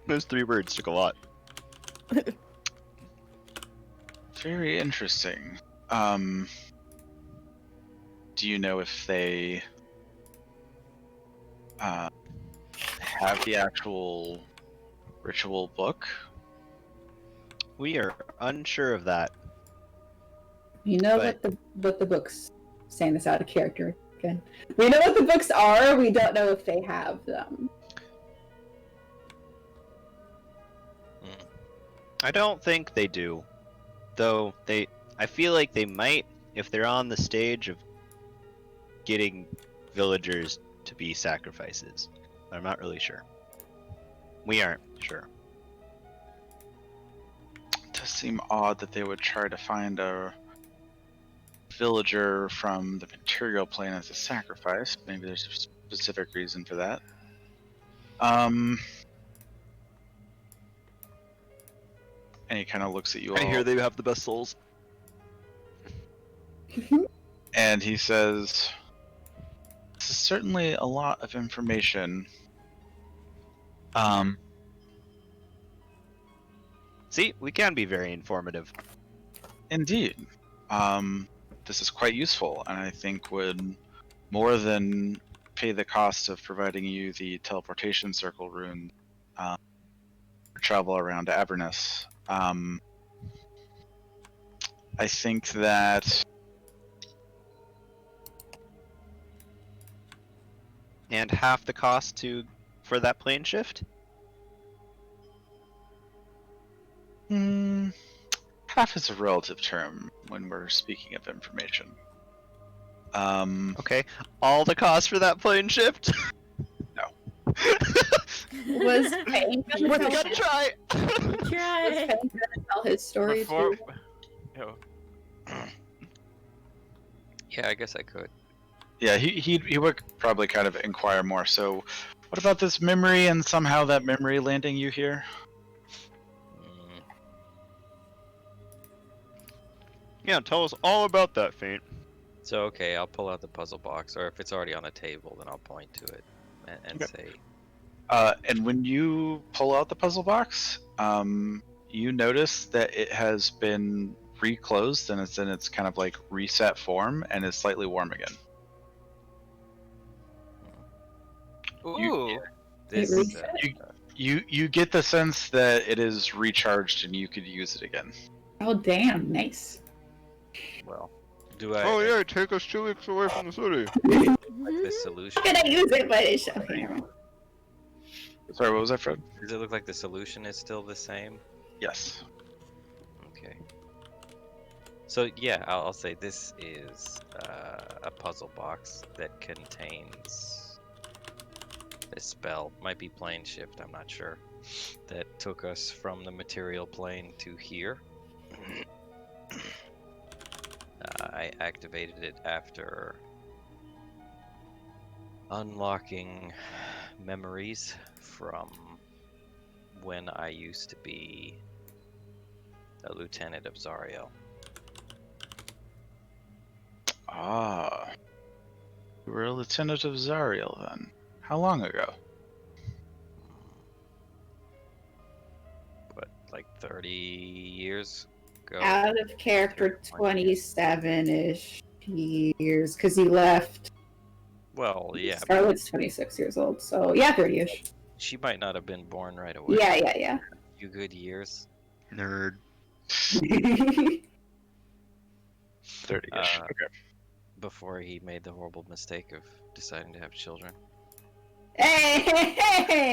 those 3 words took a lot. Very interesting. Do you know if they have the actual ritual book? We are unsure of that. You know But- what the books, saying this out of character again. We know what the books are, we don't know if they have them. I don't think they do. Though I feel like they might if they're on the stage of getting villagers to be sacrifices. I'm not really sure. We aren't sure. It does seem odd that they would try to find a villager from the material plane as a sacrifice. Maybe there's a specific reason for that. And he kind of looks at you all. I hear they have the best souls. And he says, "This is certainly a lot of information. See, we can be very informative. Indeed. This is quite useful, and I think would more than pay the cost of providing you the teleportation circle rune for travel around Avernus. I think that And half the cost for that plane shift? half is a relative term when we're speaking of information. Okay. All the cost for that plane shift? Was Payne gonna We're tell, gonna try! was Try. Payne gonna tell his story Before, too? Yo, Yeah, I guess I could. Yeah, he would probably kind of inquire more. So, what about this memory and somehow that memory landing you here? Mm, Yeah, tell us all about that, Faint. So okay, I'll pull out the puzzle box, or if it's already on the table, then I'll point to it and Okay. say, And when you pull out the puzzle box, you notice that it has been reclosed and it's in its kind of like reset form and is slightly warm again. ooh, "This." reset? You get the sense that it is recharged and you could use it again. Oh damn, nice. Well, do I Oh yeah, take us 2 weeks away from the city. like the solution? How can I use it? But it's okay. Never mind. Sorry, what was that, Fred? Does it look like the solution is still the same? Yes. Okay. So yeah, I'll say this is a puzzle box that contains this spell. Might be plane shift, I'm not sure. That took us from the material plane to here. I activated it after unlocking memories from when I used to be a lieutenant of Zariel. Ah. You were a lieutenant of Zariel then. How long ago? But like 30 years ago. Out of character 27-ish years, because he left. Well, yeah, but Scarlett's 26 years old, so yeah, 30-ish. she might not have been born right away. Yeah. A few good years. Nerd. 30-ish. Uh, Okay. before he made the horrible mistake of deciding to have children. Hey!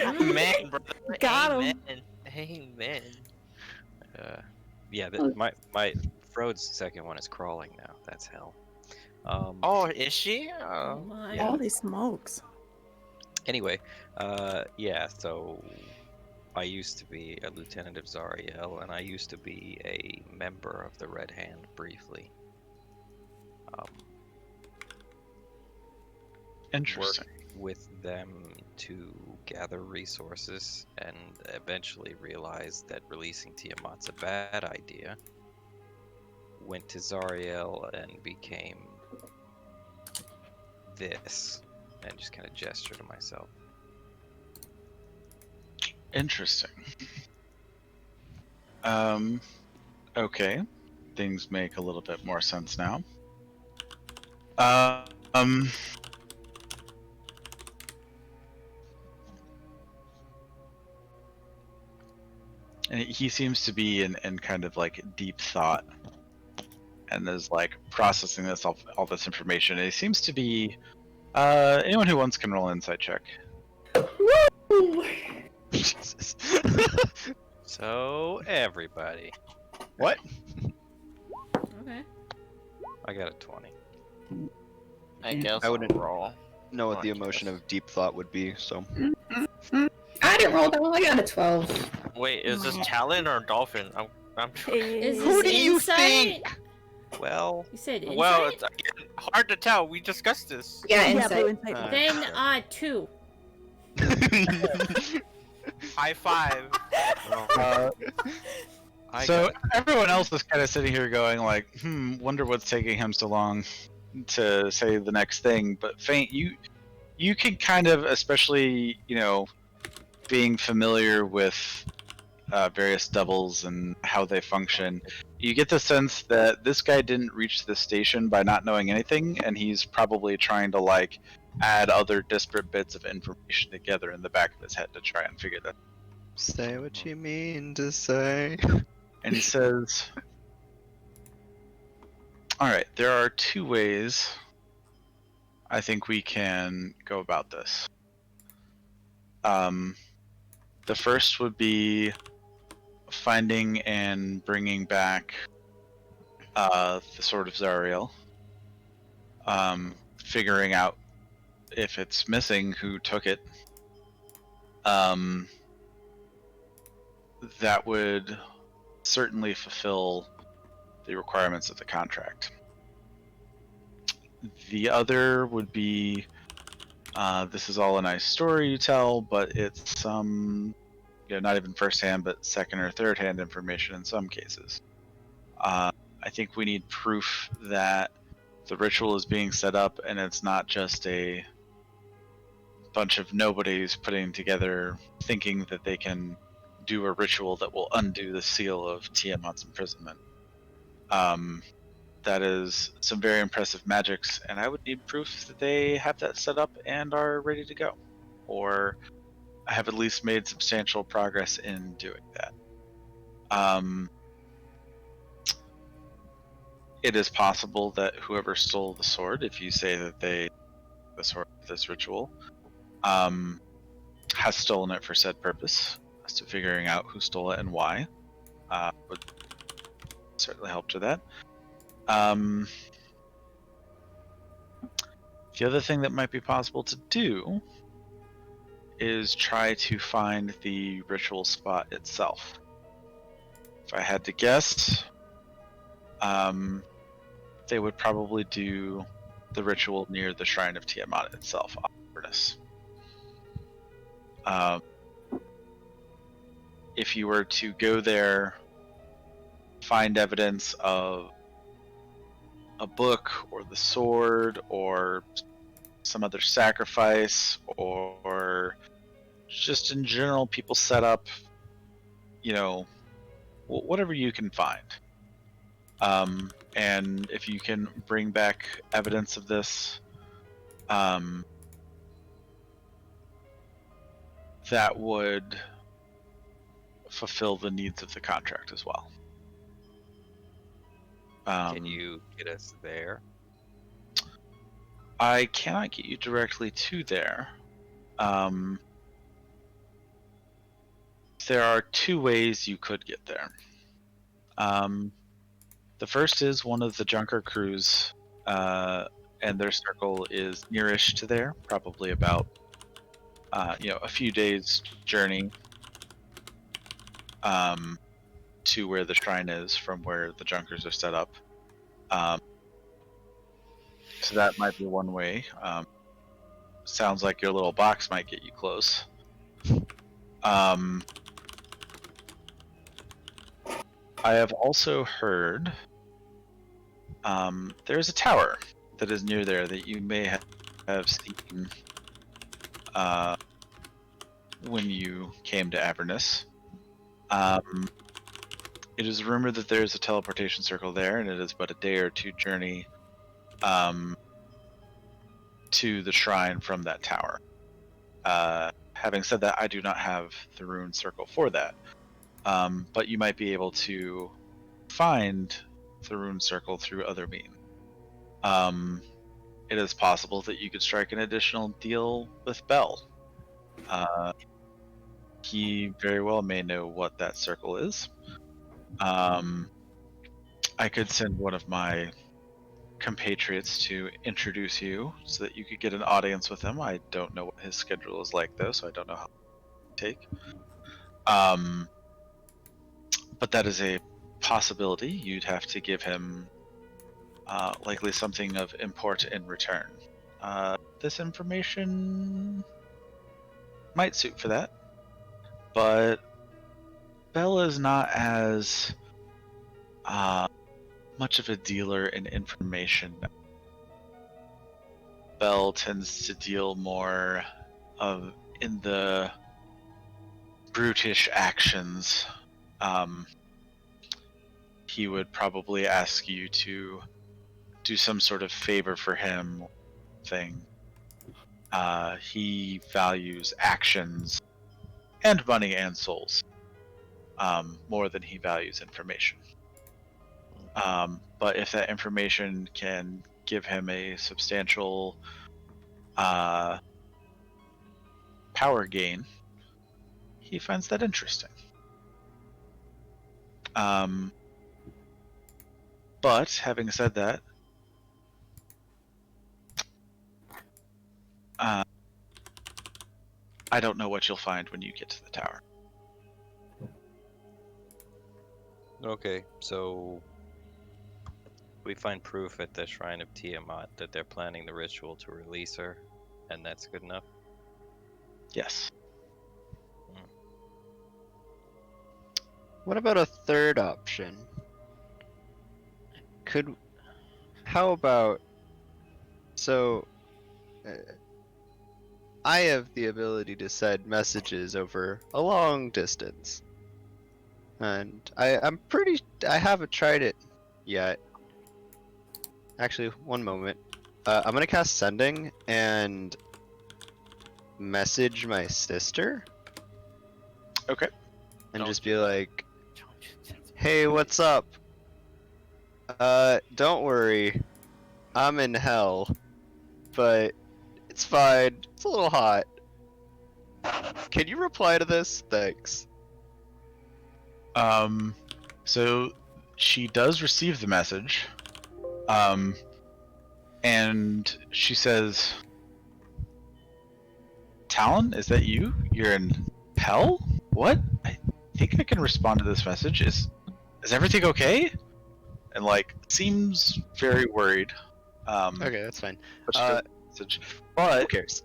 Amen, brother. Got him. Amen. Amen. Yeah, Oh. my Frode's second one is crawling now. That's hell. Oh, is she? Oh Oh. my. Yeah. Holy smokes. Anyway, yeah. So I used to be a lieutenant of Zariel, and I used to be a member of the Red Hand briefly. Interesting. With them to gather resources and eventually realized that releasing Tiamat's a bad idea. Went to Zariel and became this, and just kind of gesture to myself. Interesting. Okay. Things make a little bit more sense now. Um, and he seems to be in kind of like deep thought, and is like processing all this information. And he seems to be anyone who wants can roll an insight check. Woo! Jesus. So everybody, What? Okay. I got a 20. I Yeah. guess I I'll wouldn't roll. know what the Alright, emotion yes. of deep thought would be, so. I didn't roll that well. I got a 12. Wait, is this Meh. Talon or Dolphin? I'm Is Who this do you insight? think? Well, You said insight? Well, it's again, hard to tell. We discussed this. Yeah, Yeah, insight. blue insight. Uh, Then, okay. 2. High five. I So got everyone else is kind of sitting here going like, wonder what's taking him so long to say the next thing. But Faint, you can kind of, especially being familiar with various doubles and how they function, you get the sense that this guy didn't reach the station by not knowing anything, and he's probably trying to like add other disparate bits of information together in the back of his head to try and figure that. Say what you mean to say. And he says, all right, there are 2 ways I think we can go about this. The first would be finding and bringing back the Sword of Zariel. Figuring out if it's missing, who took it. That would certainly fulfill the requirements of the contract. The other would be this is all a nice story you tell, but it's not even first-hand, but second or third-hand information in some cases. I think we need proof that the ritual is being set up, and it's not just a bunch of nobodies putting together, thinking that they can do a ritual that will undo the seal of Tiamat's imprisonment. That is some very impressive magics, and I would need proof that they have that set up and are ready to go, or have at least made substantial progress in doing that. It is possible that whoever stole the sword, if you say that the sword of this ritual, has stolen it for said purpose. As to figuring out who stole it and why, would certainly help to that. The other thing that might be possible to do is try to find the ritual spot itself. If I had to guess, they would probably do the ritual near the Shrine of Tiamat itself, Avernus. If you were to go there, find evidence of a book or the sword or some other sacrifice, or just in general people set up, whatever you can find. And if you can bring back evidence of this, that would fulfill the needs of the contract as well. Can you get us there? I cannot get you directly to there. There are two ways you could get there. The first is one of the Junker crews, and their circle is nearish to there, probably about a few days journey to where the shrine is from where the Junkers are set up. So that might be one way. Sounds like your little box might get you close. I have also heard there's a tower that is near there that you may have seen when you came to Avernus. It is rumored that there is a teleportation circle there, and it is but a day or two journey to the shrine from that tower. Having said that, I do not have the rune circle for that. But you might be able to find the rune circle through other means. It is possible that you could strike an additional deal with Bell. He very well may know what that circle is. I could send one of my compatriots to introduce you so that you could get an audience with him. I don't know what his schedule is like though, so I don't know how to take. But that is a possibility. You'd have to give him likely something of import in return. This information might suit for that, but Bell is not as much of a dealer in information. Bell tends to deal more in the brutish actions. He would probably ask you to do some sort of favor for him thing. He values actions and money and souls more than he values information. But if that information can give him a substantial power gain, he finds that interesting. But having said that, I don't know what you'll find when you get to the tower. Okay, so we find proof at the Shrine of Tiamat that they're planning the ritual to release her, and that's good enough? Yes. What about a third option? How about, so, I have the ability to send messages over a long distance. And I haven't tried it yet. Actually, one moment. I'm gonna cast Sending and message my sister. Okay. And Don't just do be that. like, hey, what's up? Don't worry. I'm in hell. But it's fine. It's a little hot. Can you reply to this? Thanks. So she does receive the message. And she says, Talon, is that you? You're in hell? What? I think I can respond to this message. Is everything okay? And seems very worried. Okay, that's fine. But she does the message. But Who cares?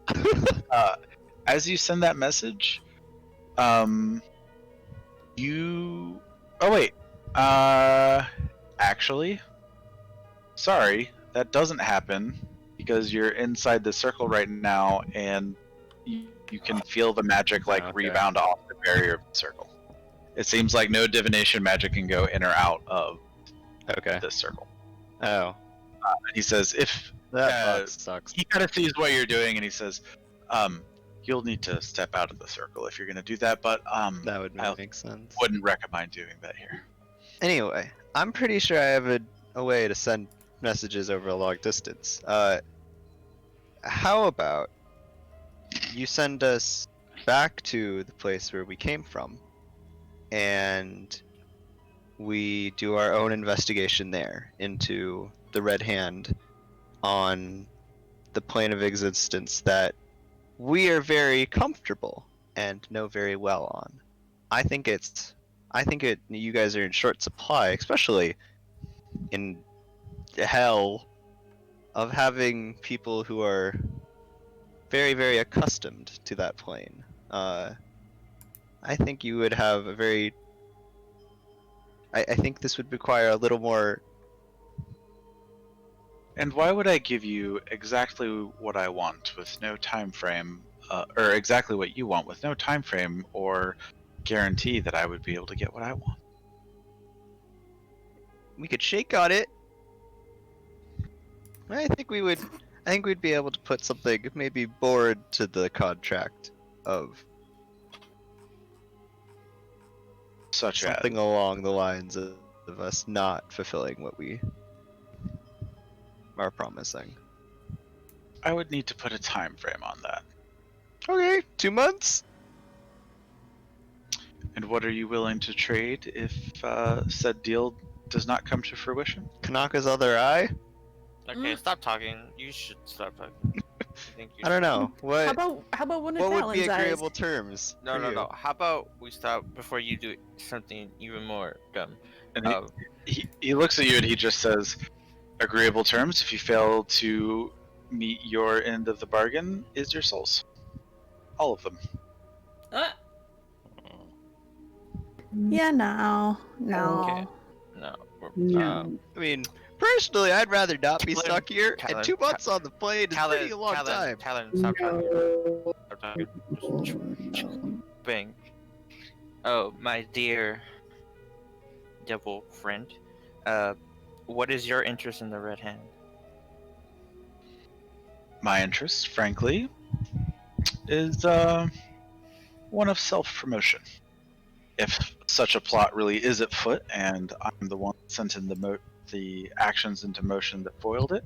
as you send that message, you. Oh wait. Actually, sorry, that doesn't happen because you're inside the circle right now, and you can feel the magic Okay. rebound off the barrier of the circle. It seems like no divination magic can go in or out of Okay. this circle. Oh, And he says, if that sucks. he kind of sees what you're doing, and he says, you'll need to step out of the circle if you're going to do that, but That would I make sense. wouldn't recommend doing that here. Anyway, I'm pretty sure I have a way to send messages over a long distance. how about you send us back to the place where we came from, and we do our own investigation there into the Red Hand on the plane of existence that we are very comfortable and know very well on. I think you guys are in short supply, especially in hell, of having people who are very, very accustomed to that plane. I think you would have a very. I think this would require a little more. And why would I give you exactly what I want with no time frame, or exactly what you want with no time frame or guarantee that I would be able to get what I want? We could shake on it. I think we would. I think we'd be able to put something maybe board to the contract of Such as something along the lines of us not fulfilling what we are promising. I would need to put a time frame on that. Okay, 2 months. And what are you willing to trade if said deal does not come to fruition? Kanaka's other eye. Okay, stop talking. You should stop talking. I don't know. What How about one of what would be Talon's eyes? agreeable terms? No, for no, you? no. How about we stop before you do something even more dumb? And he looks at you and he just says, agreeable terms. If you fail to meet your end of the bargain, is your souls. All of them. Ah! Yeah, no. Okay. No. No. I mean, personally, I'd rather not be Talon- stuck here. Talon- and 2 months on the plane is Talon, pretty a long time. Talon, stop talking. No. Stop talking. Just bang. Oh, my dear devil friend. What is your interest in the Red Hand? My interest, frankly, is one of self-promotion. If such a plot really is at foot, and I'm the one that sent in the actions into motion that foiled it,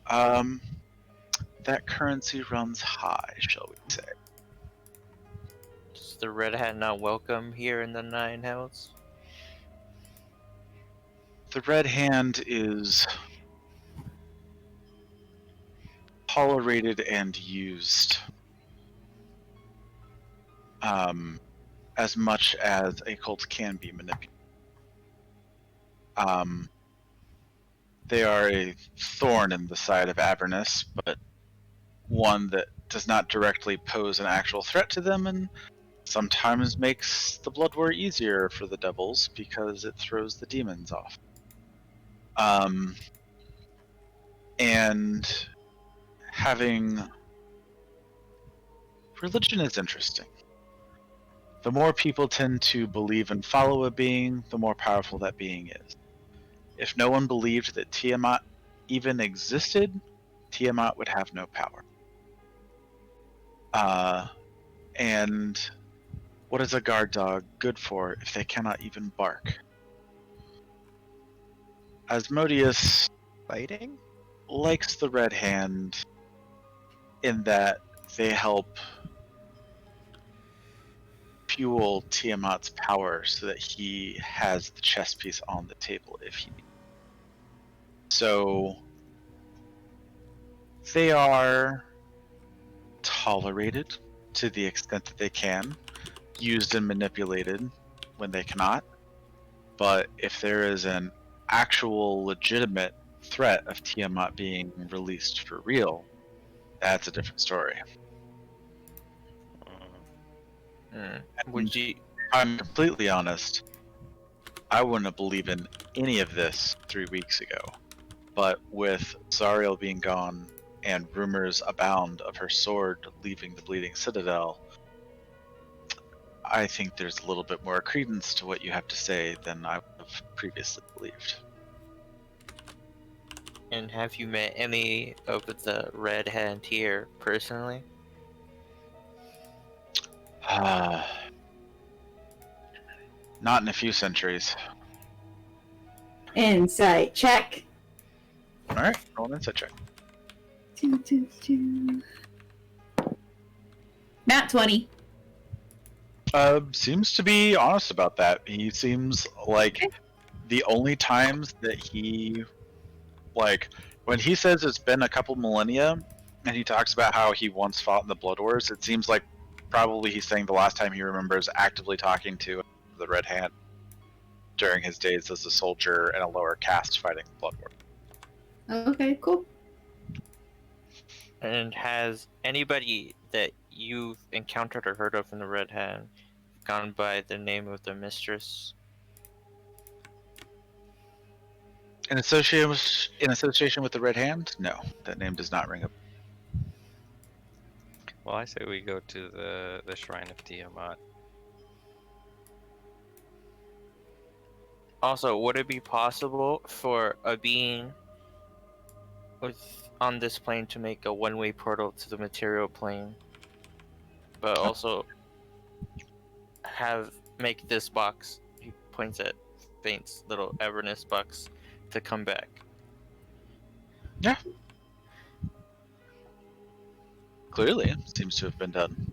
that currency runs high, shall we say? Is the Red Hat not welcome here in the Nine Hells? The Red Hand is tolerated and used as much as a cult can be manipulated. They are a thorn in the side of Avernus, but one that does not directly pose an actual threat to them, and sometimes makes the blood war easier for the devils because it throws the demons off. And having religion is interesting. The more people tend to believe and follow a being, the more powerful that being is. If no one believed that Tiamat even existed, Tiamat would have no power. And what is a guard dog good for if they cannot even bark? Asmodeus Fighting? likes the Red Hand in that they help fuel Tiamat's power so that he has the chess piece on the table if he needs. So they are tolerated to the extent that they can, used and manipulated when they cannot. But if there is an actual legitimate threat of Tiamat being released for real, that's a different story. Would you? I'm completely honest. I wouldn't have believed in any of this 3 weeks ago. But with Zariel being gone and rumors abound of her sword leaving the Bleeding Citadel, I think there's a little bit more credence to what you have to say than I would have previously believed. And have you met any of the Red Hand here personally? Not in a few centuries. Insight check. Alright, roll an insight check. Nat 20. Seems to be honest about that. He seems like the only times that he, like, when he says it's been a couple millennia, and he talks about how he once fought in the Blood Wars, it seems like probably he's saying the last time he remembers actively talking to the Red Hand during his days as a soldier and a lower caste fighting the Blood War. Okay, cool. And has anybody that you've encountered or heard of in the Red Hand gone by the name of the mistress? In association with the Red Hand? No, that name does not ring a. Well, I say we go to the Shrine of Tiamat. Also, would it be possible for a being on this plane to make a one-way portal to the material plane, but also make this box? He points at Faint's little Everness box to come back. Yeah. Clearly, it seems to have been done.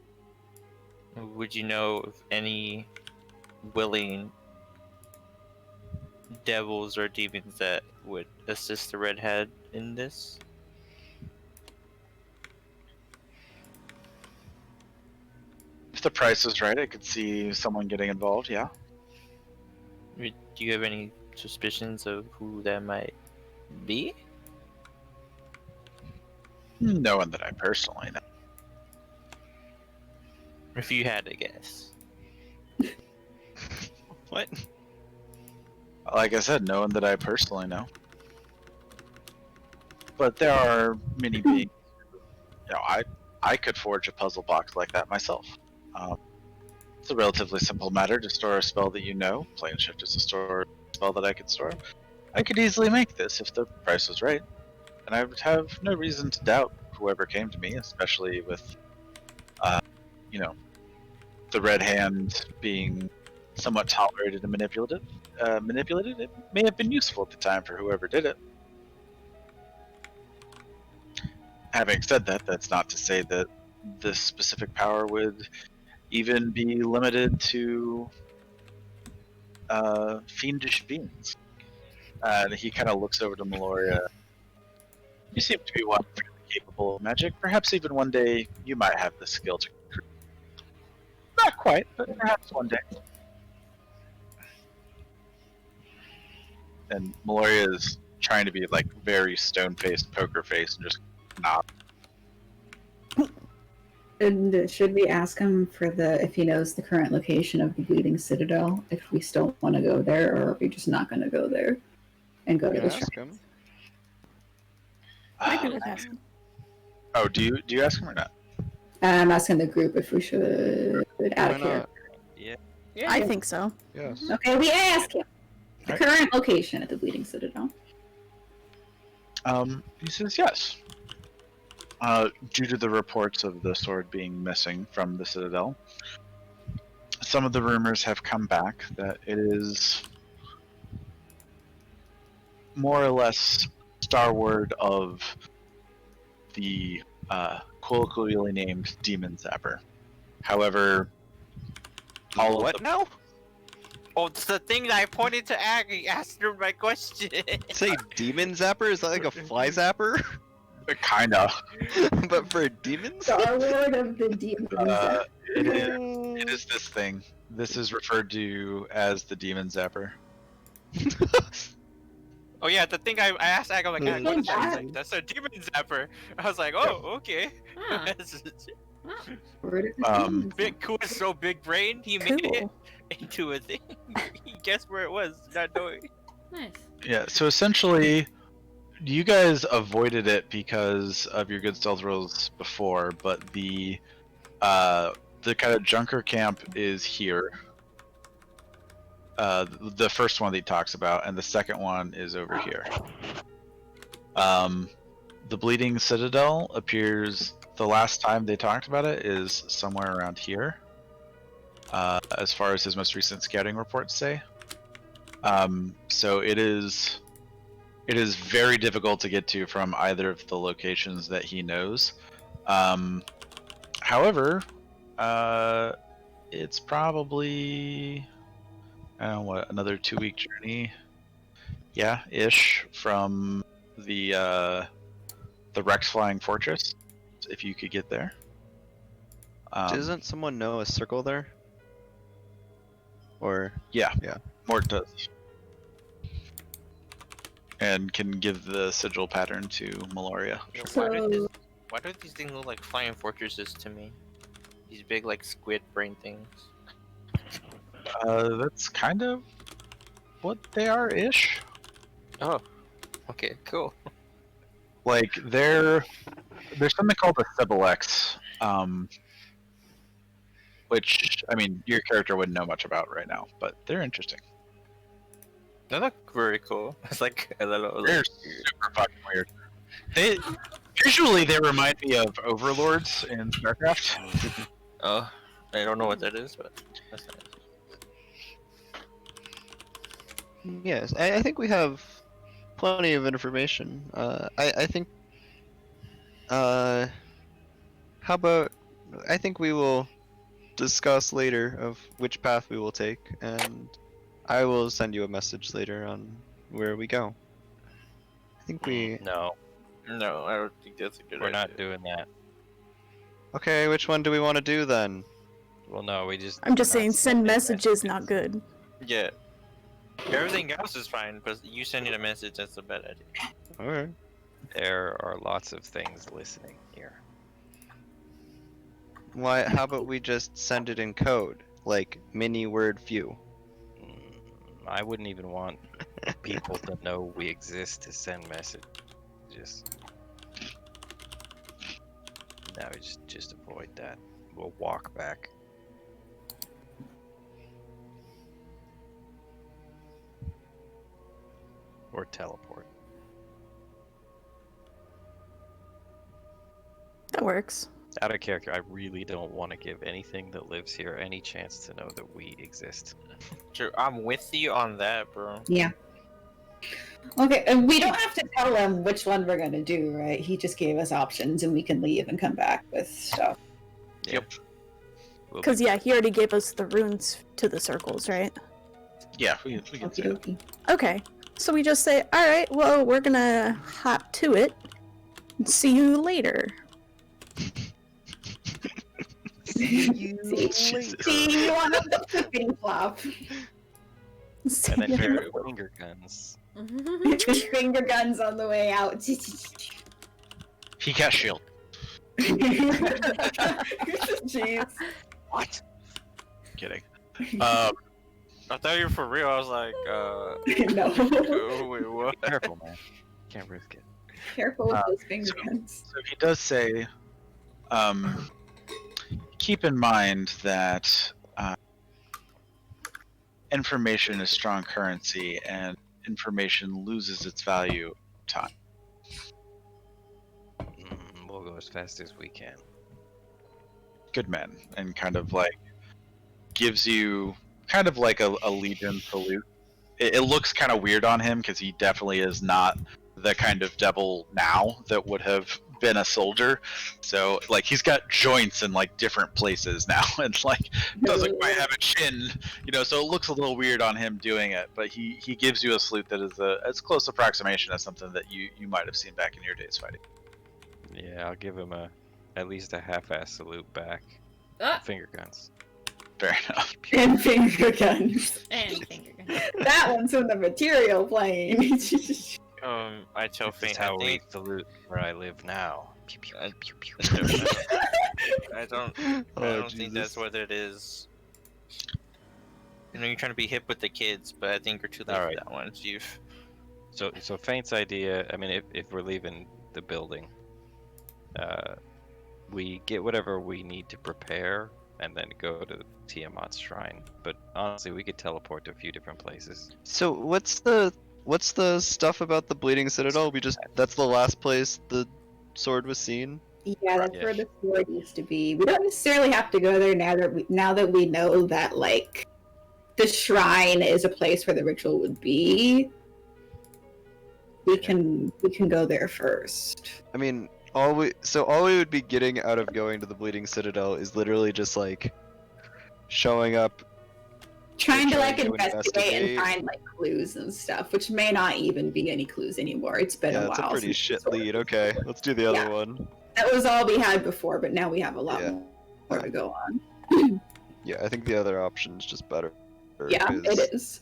Would you know of any willing devils or demons that would assist the Redhead in this? If the price is right, I could see someone getting involved, yeah. Do you have any suspicions of who that might be? No one that I personally know. If you had to guess. What? Like I said, no one that I personally know. But there are many beings. You know, I could forge a puzzle box like that myself. It's a relatively simple matter to store a spell that you know. Plane Shift is a spell that I could store. I could easily make this if the price was right. And I would have no reason to doubt whoever came to me, especially with, you know, the Red Hand being somewhat tolerated and manipulated. It may have been useful at the time for whoever did it. Having said that, that's not to say that this specific power would even be limited to fiendish beings. And he kind of looks over to Meloria. You seem to be one fairly capable of magic. Perhaps even one day you might have the skill to. Not quite, but perhaps one day. And Meloria is trying to be like very stone-faced, poker-faced, and just nod. And should we ask him for if he knows the current location of the Bleeding Citadel, if we still want to go there, or are we just not going to go there and go to the Ask shrine? him. I could ask him. Oh, do you ask him or not? I'm asking the group if we should out of Why here. not? Yeah. I think so. Yes. Okay, we ask him the Right. current location at the Bleeding Citadel. He says yes. Due to the reports of the sword being missing from the Citadel, some of the rumors have come back that it is more or less starward of the colloquially named Demon Zapper. However, all What of the, now? Oh, it's the thing that I pointed to Aggie. Asked her my question. Say demon zapper? Is that like a fly zapper? kinda. But for demons? Star Lord of the Demons. It is this thing. This is referred to as the Demon Zapper. Oh yeah, the thing I asked Aggie, I'm like, Aggie, what is that? He's That- like, that's a demon zapper. I was like, oh, okay. Huh. Lord of the Um, Demons. Big cool, so big brain. He made it Cool. into a thing. He guessed where it was, not knowing. Nice. Yeah, so essentially, you guys avoided it because of your good stealth rolls before, but the kind of junker camp is here. The first one that he talks about, and the second one is over here. The Bleeding Citadel appears, the last time they talked about it is somewhere around here, as far as his most recent scouting reports say. So it is It is very difficult to get to from either of the locations that he knows. However, it's probably I don't know what, another 2-week journey. Yeah, ish from the Rex Flying Fortress, if you could get there. Doesn't someone know a circle there? Or Yeah, Yeah. Mort does, and can give the sigil pattern to Malaria. Yeah, So- why do these things look like flying fortresses to me? These big like squid brain things. That's kind of what they are ish. Oh, okay, cool. Like there's something called a Sibilex, which I mean your character wouldn't know much about right now, but they're interesting. They look very cool. It's like a little. They're super fucking weird. Visually they remind me of overlords in StarCraft. Oh, I don't know what that is, but that's nice. yes, I think we have plenty of information. I think. How about? I think we will discuss later of which path we will take, and I will send you a message later on where we go. I think we. No, No, I don't think that's a good we're idea. not doing that. Okay, which one do we want to do then? Well, no, we just. I'm just we're not saying, send sending messages not good. Yeah. Everything else is fine, but you sending a message, that's a bad idea. Okay. There are lots of things listening here. Why? How about we just send it in code, like mini word view? I wouldn't even want people to know we exist to send messages. No, just avoid that. We'll walk back. Or teleport. That works. Out of character, I really don't want to give anything that lives here any chance to know that we exist. True, I'm with you on that, bro. Yeah. Okay, and we don't have to tell him which one we're gonna do, right? He just gave us options, and we can leave and come back with stuff. Yep. We'll Because, yeah, he already gave us the runes to the circles, right? Yeah, we can say that. Okey-dokey. Okay. So we just say, alright, well, we're gonna hop to it. And see you later. See Jesus. see you on the flipping flop. See And then ya. finger, finger guns. Finger guns on the way out. He cast shield. Jeez. What? Kidding. I thought you were for real. I was like, No. oh, wait, what? Be careful, man. Can't risk it. Careful with those finger guns. So he does say, keep in mind that information is strong currency, and information loses its value over time. We'll go as fast as we can. Good man, and kind of like gives you kind of like a legion salute. It looks kind of weird on him because he definitely is not the kind of devil now that would have been a soldier. So like he's got joints in like different places now, and like doesn't quite have a chin, you know. So it looks a little weird on him doing it. But he gives you a salute that is a as close approximation as something that you might have seen back in your days fighting. Yeah, I'll give him at least a half-ass salute back. Ah, Finger guns. Fair enough. And finger guns. and finger gun. That one's from the material plane. I tell This is Faint, how I we think salute where I live now. Pew, pew, I- pew, pew. I don't Oh, think that's Jesus. what it is. You know, you're trying to be hip with the kids, but I think you're too late for Alright. that one, Chief. So Faint's idea, I mean, if we're leaving the building, we get whatever we need to prepare and then go to Tiamat's shrine. But honestly, we could teleport to a few different places. So what's the stuff about the Bleeding Citadel? That's the last place the sword was seen. Yeah, that's Yeah. where the sword used to be. We don't necessarily have to go there now that we know that like the shrine is a place where the ritual would be. we can go there first. I mean, all we would be getting out of going to the Bleeding Citadel is literally just like showing up, Trying to like to investigate and find like clues and stuff, which may not even be any clues anymore. It's been Yeah, a that's while. a pretty since shit we lead. sorted. Okay, let's do the other Yeah. one. That was all we had before, but now we have a lot Yeah. more to go on. Yeah, I think the other option is just better. Yeah, 'cause it is.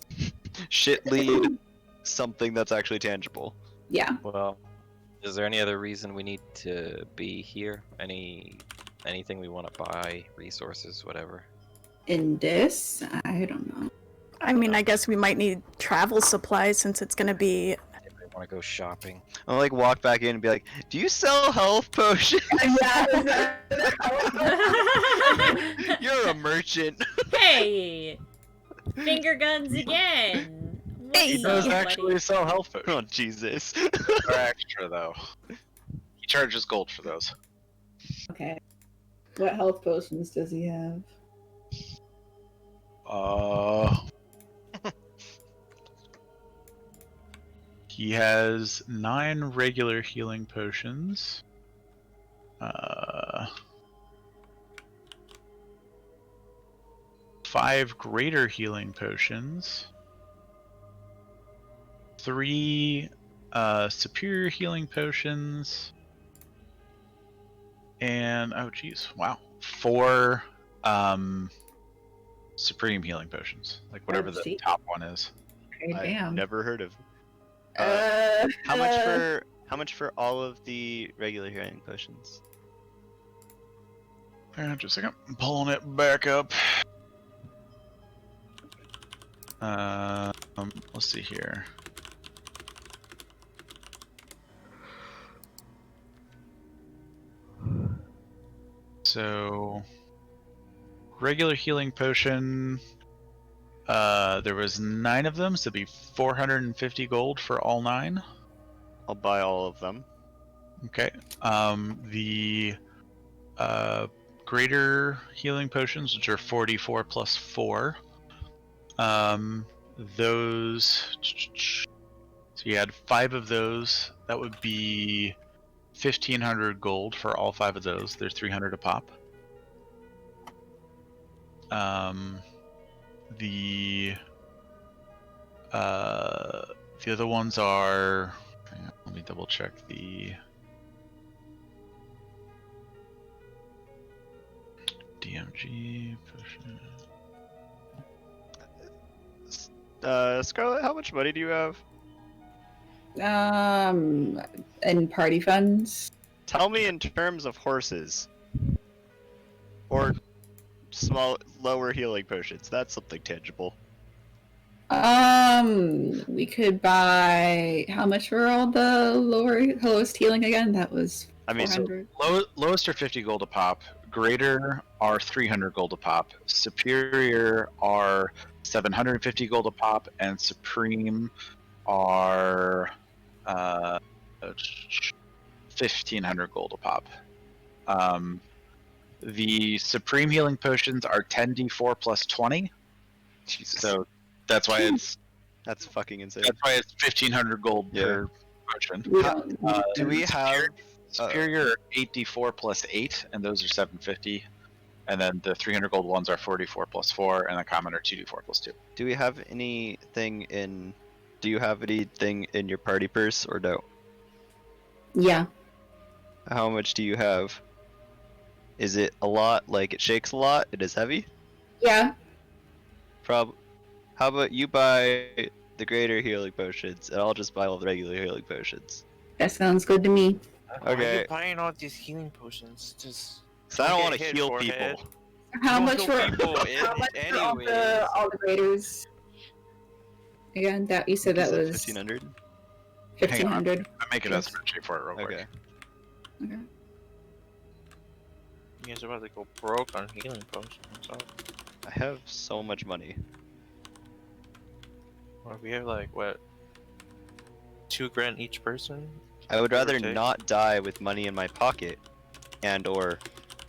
Shit lead something that's actually tangible. Yeah. Well, is there any other reason we need to be here? Anything we want to buy, resources, whatever? In this, I don't know. I mean, I guess we might need travel supplies since it's gonna be. If we want to go shopping. I'll like walk back in and be like, "Do you sell health potions? You're a merchant." Hey! Finger guns again! What's Hey! He does up, actually buddy? sell health Oh potions. Jesus. They're extra though. He charges gold for those. Okay. What health potions does he have? He has 9 regular healing potions. 5 greater healing potions. 3 superior healing potions. And oh geez, wow. 4 supreme healing potions. Like whatever the geez. top one is. Okay, I've damn. never heard of. Uh, How much for all of the regular healing potions? Just a second. I'm pulling it back up. Let's see here. So, regular healing potion. There was 9 of them, so it'd be 450 gold for all 9. I'll buy all of them. Okay. The greater healing potions, which are 44 plus 4. Those. So you had 5 of those. That would be 1,500 gold for all 5 of those. They're 300 a pop. The other ones are. Hang on, let me double check the DMG potion. Scarlet, how much money do you have? and party funds. Tell me in terms of horses. Or lower healing potions. That's something tangible. We could buy how much for all the lowest healing again? That was I mean, so 400. Lowest are 50 gold a pop. Greater are 300 gold a pop. Superior are 750 gold a pop, and supreme are 1,500 gold a pop. The supreme healing potions are 10d4 plus 20. Jesus. So that's why it's That's fucking insane. 1,500 gold Yeah. per potion. We don't need Do we have? Superior are 8d4 plus 8, and those are 750. And then the 300 gold ones are 44 plus 4, and the common are 2d4 plus 2. Do we have anything in? Do you have anything in your party purse or no? Yeah. How much do you have? Is it a lot? Like it shakes a lot? It is heavy? Yeah. How about you buy the greater healing potions, and I'll just buy all the regular healing potions. That sounds good to me. Why are Okay. you buying all these healing potions? Just So I don't get want to hit, heal forehead. people. How Don't much kill for people how much for all anyways. the graders? Again, that you said that was 1,500. 1,500. I'm making a spreadsheet for it real quick. Okay. Okay. You guys are about to go broke on healing potions. So, I have so much money. well, we have like what, 2 grand each person? I would Give or rather take. not die with money in my pocket, and or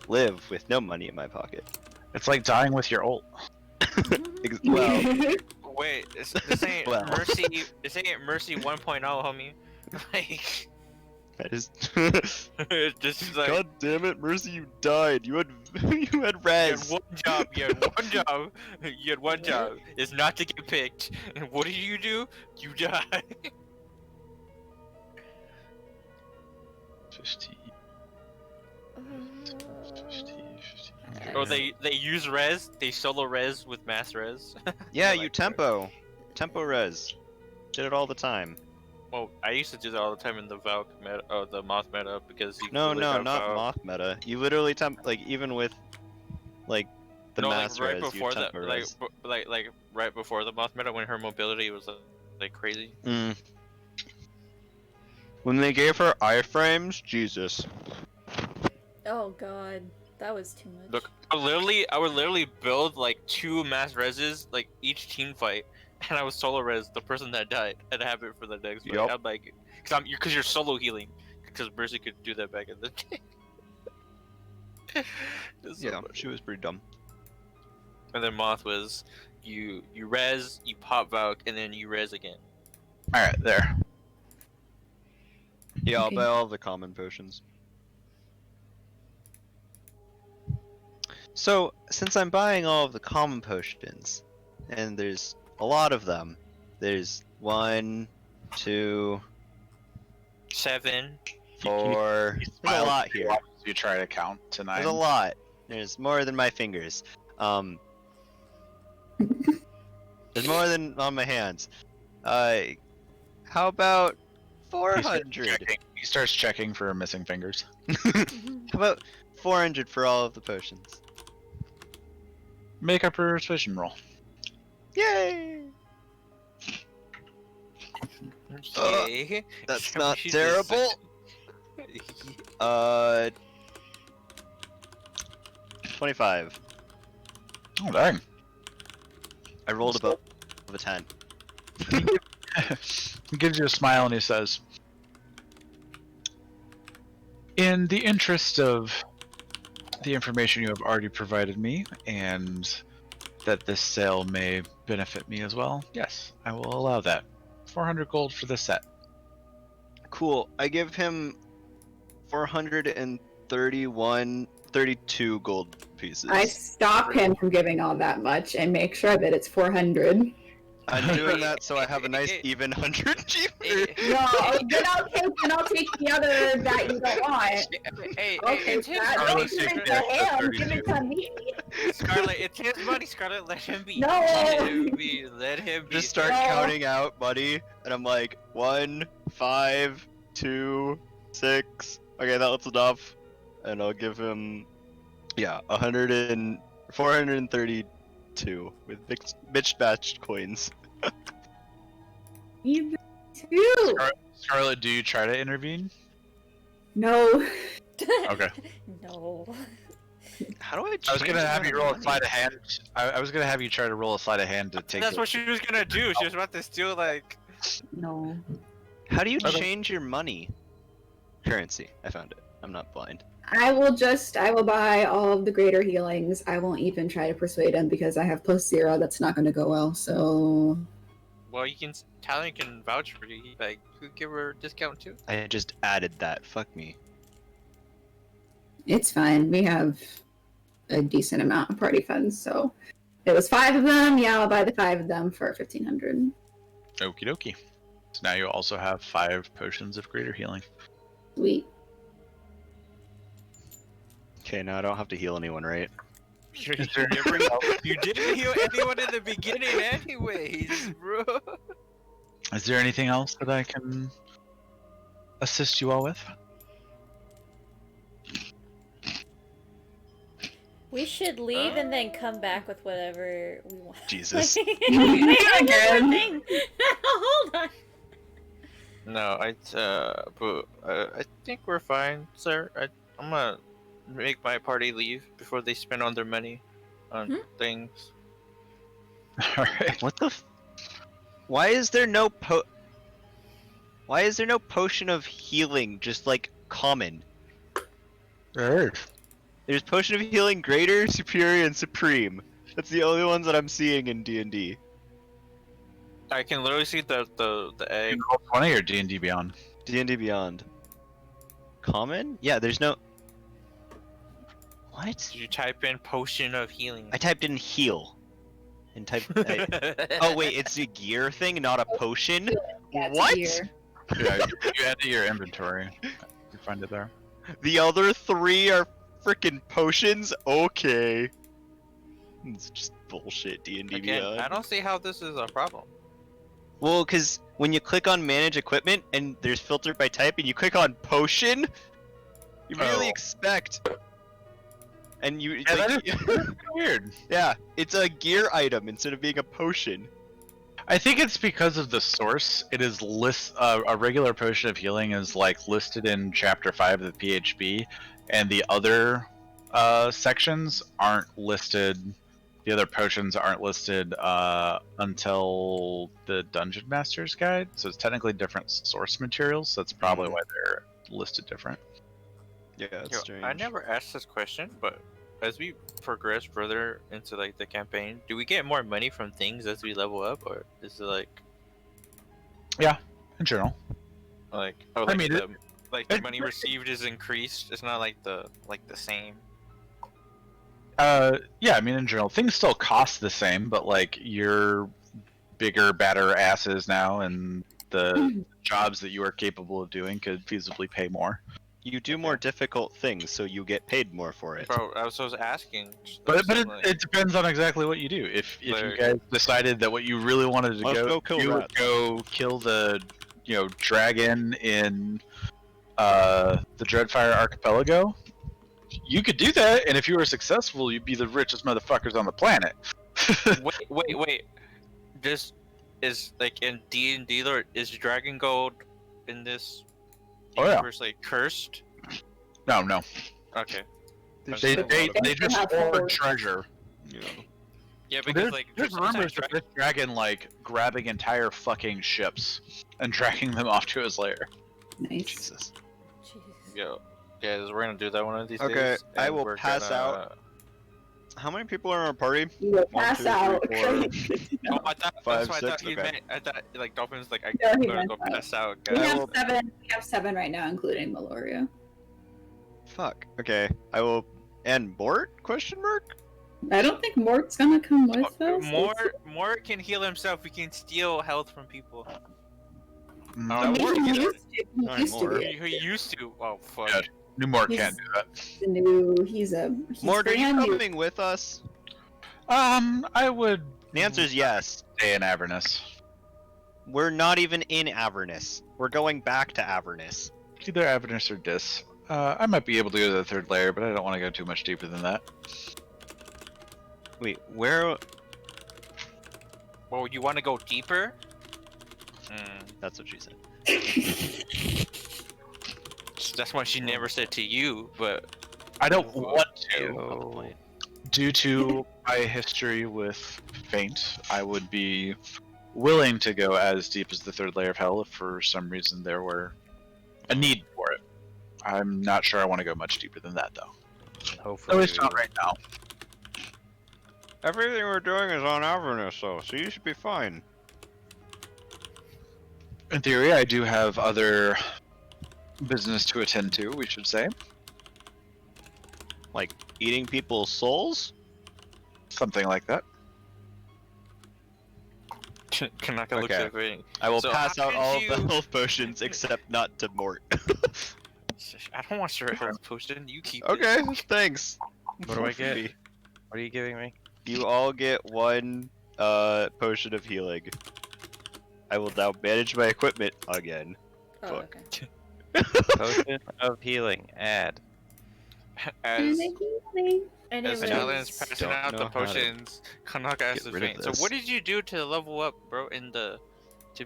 live with no money in my pocket. It's like dying with your ult. Well, Wait, this ain't Well. Mercy. This ain't Mercy 1.0, homie. Like, I just. just like God damn it, Mercy, you died. You had you had you res. had one job. You had one job. You had one job. It's not to get picked. And what do? You die. 50. 50. Or they use res. They solo res with mass res. Yeah, Like, you tempo res. Did it all the time. Well, I used to do that all the time in the Valk meta, the Moth meta, because you No, really no, have not Valk. moth meta. You literally like even with like the No, mass like right res, you before that, tempo like, res. like right before the Moth meta, when her mobility was like crazy. Mm. When they gave her iframes, Jesus. Oh god, that was too much. Look, I would literally build like 2 mass reses, like each team fight, and I was solo res the person that died and have it for the next fight. Yup. I'm like, because you're solo healing, because Mercy could do that back in the day. It's so Yeah, funny. she was pretty dumb. And then Moth was you res, you pop Valk, and then you res again. Alright, there. Yeah, I'll Okay. buy all the common potions. So, since I'm buying all of the common potions, and there's a lot of them, there's 1, 2, 7. 4. There's a Smile lot here. as you try to count to 9. There's a lot. There's more than my fingers. There's more than on my hands. How about 400? He starts checking for missing fingers. How about 400 for all of the potions? Make a persuasion roll. Yay! Okay. That's So not she's terrible. just- 25. Oh, dang. I rolled above a 10. He gives you a smile and he says, in the interest of the information you have already provided me, and that this sale may benefit me as well, yes, I will allow that. 400 gold for this set. Cool. I give him 32 gold pieces. I stop him from giving all that much and make sure that it's 400. I'm doing that so I have a nice even 100 cheaper. No, then I'll take the other that you don't want. Hey, Okay, it's his Scott, money, don't give it Scarlet. to him. Give it to me. Scarlet. It's his money, Scarlet. Let him be. No. Let him be. Let him be. Just start No. counting out, buddy, and I'm like 1, 5, 2, 6. Okay, that's enough, and I'll give him, 432 with bitch batched coins. You too. Scarlet, do you try to intervene? No. Okay. No. How do I? I was change gonna have the you roll a money? sleight of hand. I was gonna have you try to roll a sleight of hand to take. That's it. what she was gonna do. She was about to steal like. No. How do you Okay. change your money? Currency. I found it. I'm not blind. I will buy all of the greater healings. I won't even try to persuade him because I have +0. That's not going to go well. So Well, you can. Talon can vouch for you. Like, you give her a discount too. I just added that. Fuck me. it's fine. We have a decent amount of party funds. So it was 5 of them. Yeah, I'll buy the 5 of them for 1,500. Okie dokie. So now you also have 5 potions of greater healing. Sweet. Okay, now I don't have to heal anyone, right? You didn't heal anyone in the beginning, anyways, bro. Is there anything else that I can assist you all with? We should leave and then come back with whatever we want. Jesus. Wait, one more thing. Hold on. No, I think we're fine, sir. I'm gonna make my party leave before they spend all their money on things. Alright. What the? Why is there no Why is there no potion of healing? Just like common. Alright. There's potion of healing greater, superior, and supreme. That's the only ones that I'm seeing in D&D. I can literally see the egg. Roll 20 or D&D Beyond? D&D Beyond. Common? Yeah, there's no. What? Did you type in potion of healing? I typed in heal. And typed. Oh wait, it's a gear thing, not a potion. Yeah, it's a What? gear. Yeah, you add to your inventory. You find it there. The other 3 are freaking potions. Okay. It's just bullshit. D&D Again, Beyond. I don't see how this is a problem. Well, because when you click on manage equipment and there's filtered by type, and you click on potion, you really Oh. expect. And you. Yeah, like, that's weird. yeah, it's a gear item instead of being a potion. I think it's because of the source. It is a regular potion of healing is like listed in chapter 5 of the PHB, and the other sections aren't listed. The other potions aren't listed until the Dungeon Master's Guide, so it's technically different source materials. So that's probably why they're listed different. Yeah, it's Yo, strange. I never asked this question, but as we progress further into like the campaign, do we get more money from things as we level up, or is it like In general, oh, I like mean, the money received is increased? It's not like the same. yeah, I mean, in general, things still cost the same, but like you're bigger, badder asses now, and the jobs that you are capable of doing could feasibly pay more. You do more difficult things, so you get paid more for it. Bro, I was asking. But like, it depends on exactly what you do. If you Like- guys decided that what you really wanted to Let's go kill you would rats. go kill the dragon in the Dreadfire Archipelago, you could do that, and if you were successful, you'd be the richest motherfuckers on the planet. wait. This is like in D&D Lord, is Dragon Gold in this Oh, yeah. universe like cursed? No. Okay. There's They, a lot they, of- they just have hoard hoard. treasure. Yeah. Yeah, because There's rumors of this dragon like grabbing entire fucking ships and dragging them off to his lair. Nice. Jesus. Jesus. Yo, guys, we're gonna do that one of these Okay, days. I and will we're pass gonna- out. How many people are in our party? You will 1, pass 2, 3, out. 4. Oh, I thought, 5, that's why I 6, thought you okay. meant. I thought like Dolphin's like No, I'm he gonna meant go that. pass out, We guys. have 7. We have 7 right now, including Meloria. Fuck. Okay, I will. And Mort? Question mark? I don't think Mort's gonna come with us. More can heal himself. We can steal health from people. No, Oh, He Mort used can- to- he Alright, used to Mort. be. He used to. Oh fuck. Yeah. Newmort He's- can't do that. The new. He's Mort, are you brand new. coming with us? I would The answer is yes. stay in Avernus. We're not even in Avernus. We're going back to Avernus. Either Avernus or Dis. I might be able to go to the third layer, but I don't want to go too much deeper than that. Wait, where? Well, you want to go deeper? That's what she said. That's why she never said to you, but I don't want to. Oh, Due to my history with Faint, I would be willing to go as deep as the third layer of hell if for some reason there were a need for it. I'm not sure I want to go much deeper than that, though. At hopefully, least not right now. Everything we're doing is on Avernus, though, so you should be fine. In theory, I do have other business to attend to, we should say. Like eating people's souls? Something like that. Kanaka looks Okay. like waiting. I will So pass how out did all of you- the health potions except not to Mort. I don't want your health potion. You keep it. Okay, thanks. What do I get? What are you giving me? You all get 1 potion of healing. I will now manage my equipment again. Oh, Fuck. okay. Potion of healing. Add. As And as it Talon's was passing Don't out know the how to potions, Kanaka has to get rid of faint. So this. what did you do to level up, bro? To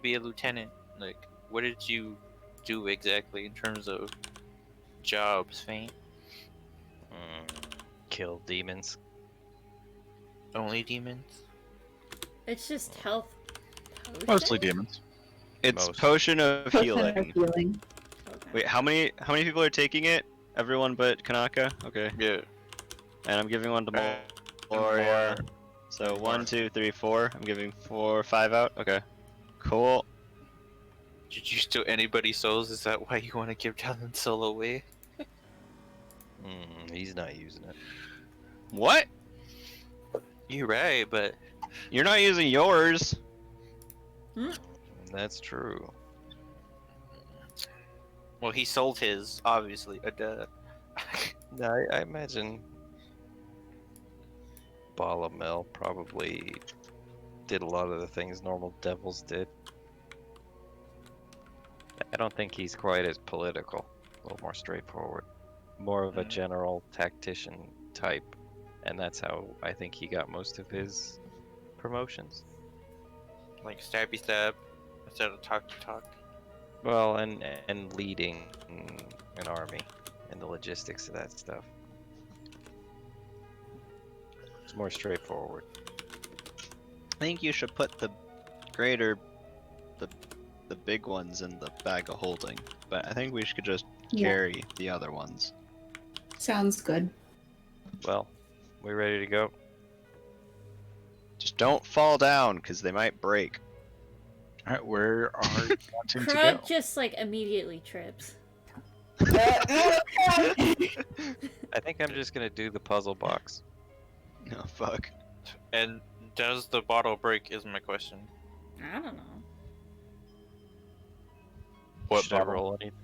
be a lieutenant? Like, what did you do exactly in terms of jobs, faint? Kill demons. Only demons? It's just health. Mostly potion? demons. It's Most. potion of Potion healing. of healing. Okay. Wait, how many people are taking it? Everyone but Kanaka? Okay. Yeah. And I'm giving 1 to Uh, Moria. So 1, 2, 3, 4. I'm giving 4, 5 out. Okay. Cool. Did you steal anybody's souls? Is that why you want to give Talon Soul away? He's not using it. What? You're right, but You're not using yours. That's true. well, he sold his, obviously. No, I imagine Balamel probably did a lot of the things normal devils did. I don't think he's quite as political. A little more straightforward. More of a general tactician type. And that's how I think he got most of his promotions. Like stabby stab instead of talk to talk. Well, and leading an army and the logistics of that stuff. It's more straightforward. I think you should put the greater, the big ones in the bag of holding. But I think we should just carry the other ones. Sounds good. Well, we ready to go? Just don't fall down, because they might break. All right, where are you wanting to Krug go? just like immediately trips. I think I'm just gonna do the puzzle box. Oh, fuck. And does the bottle break? Is my question. I don't know. What Should I bottle? roll anything?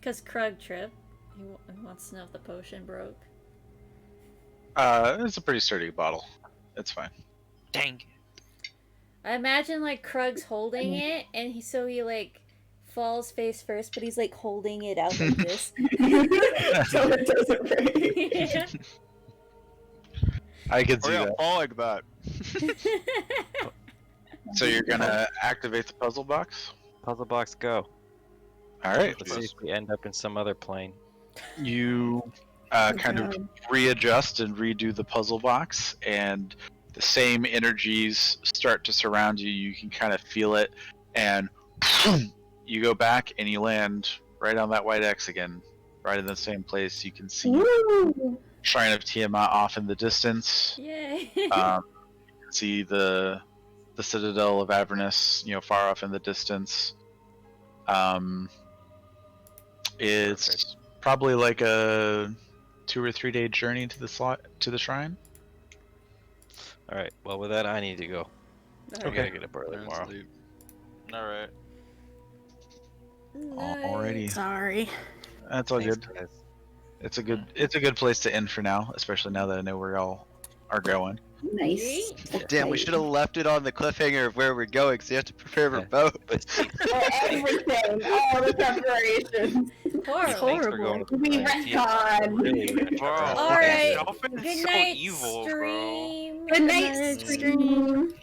Cause Krug tripped. He wants to know if the potion broke. It's a pretty sturdy bottle. It's fine. Dang. I imagine like Krug's holding it, and he like falls face first, but he's like holding it out like this. So it doesn't break. Yeah. I can see Or that. fall like that. So you're gonna activate the puzzle box? Puzzle box, go. All right. Let's see if we end up in some other plane. You kind of readjust and redo the puzzle box, and the same energies start to surround you. You can kind of feel it, and you go back and you land right on that white X again, right in the same place. You can see Woo! Shrine of Tiamat off in the distance. Yay. You can see the Citadel of Avernus, far off in the distance. It's probably like a 2 or 3 day journey to the shrine. All right. Well, with that, I need to go. I gotta get up early tomorrow. Alright. Alrighty, Sorry. that's all Thanks, good. guys. It's a good place to end for now, especially now that I know where y'all are going. Nice. Damn, we should have left it on the cliffhanger of where we're going, so you have to prepare for Yeah. both. But see, Everything, all the preparations. Horrible. thanks for going to We the retcon. Really Bro, Alright. Dolphin's Good so night, evil, bro. stream. Good night, stream.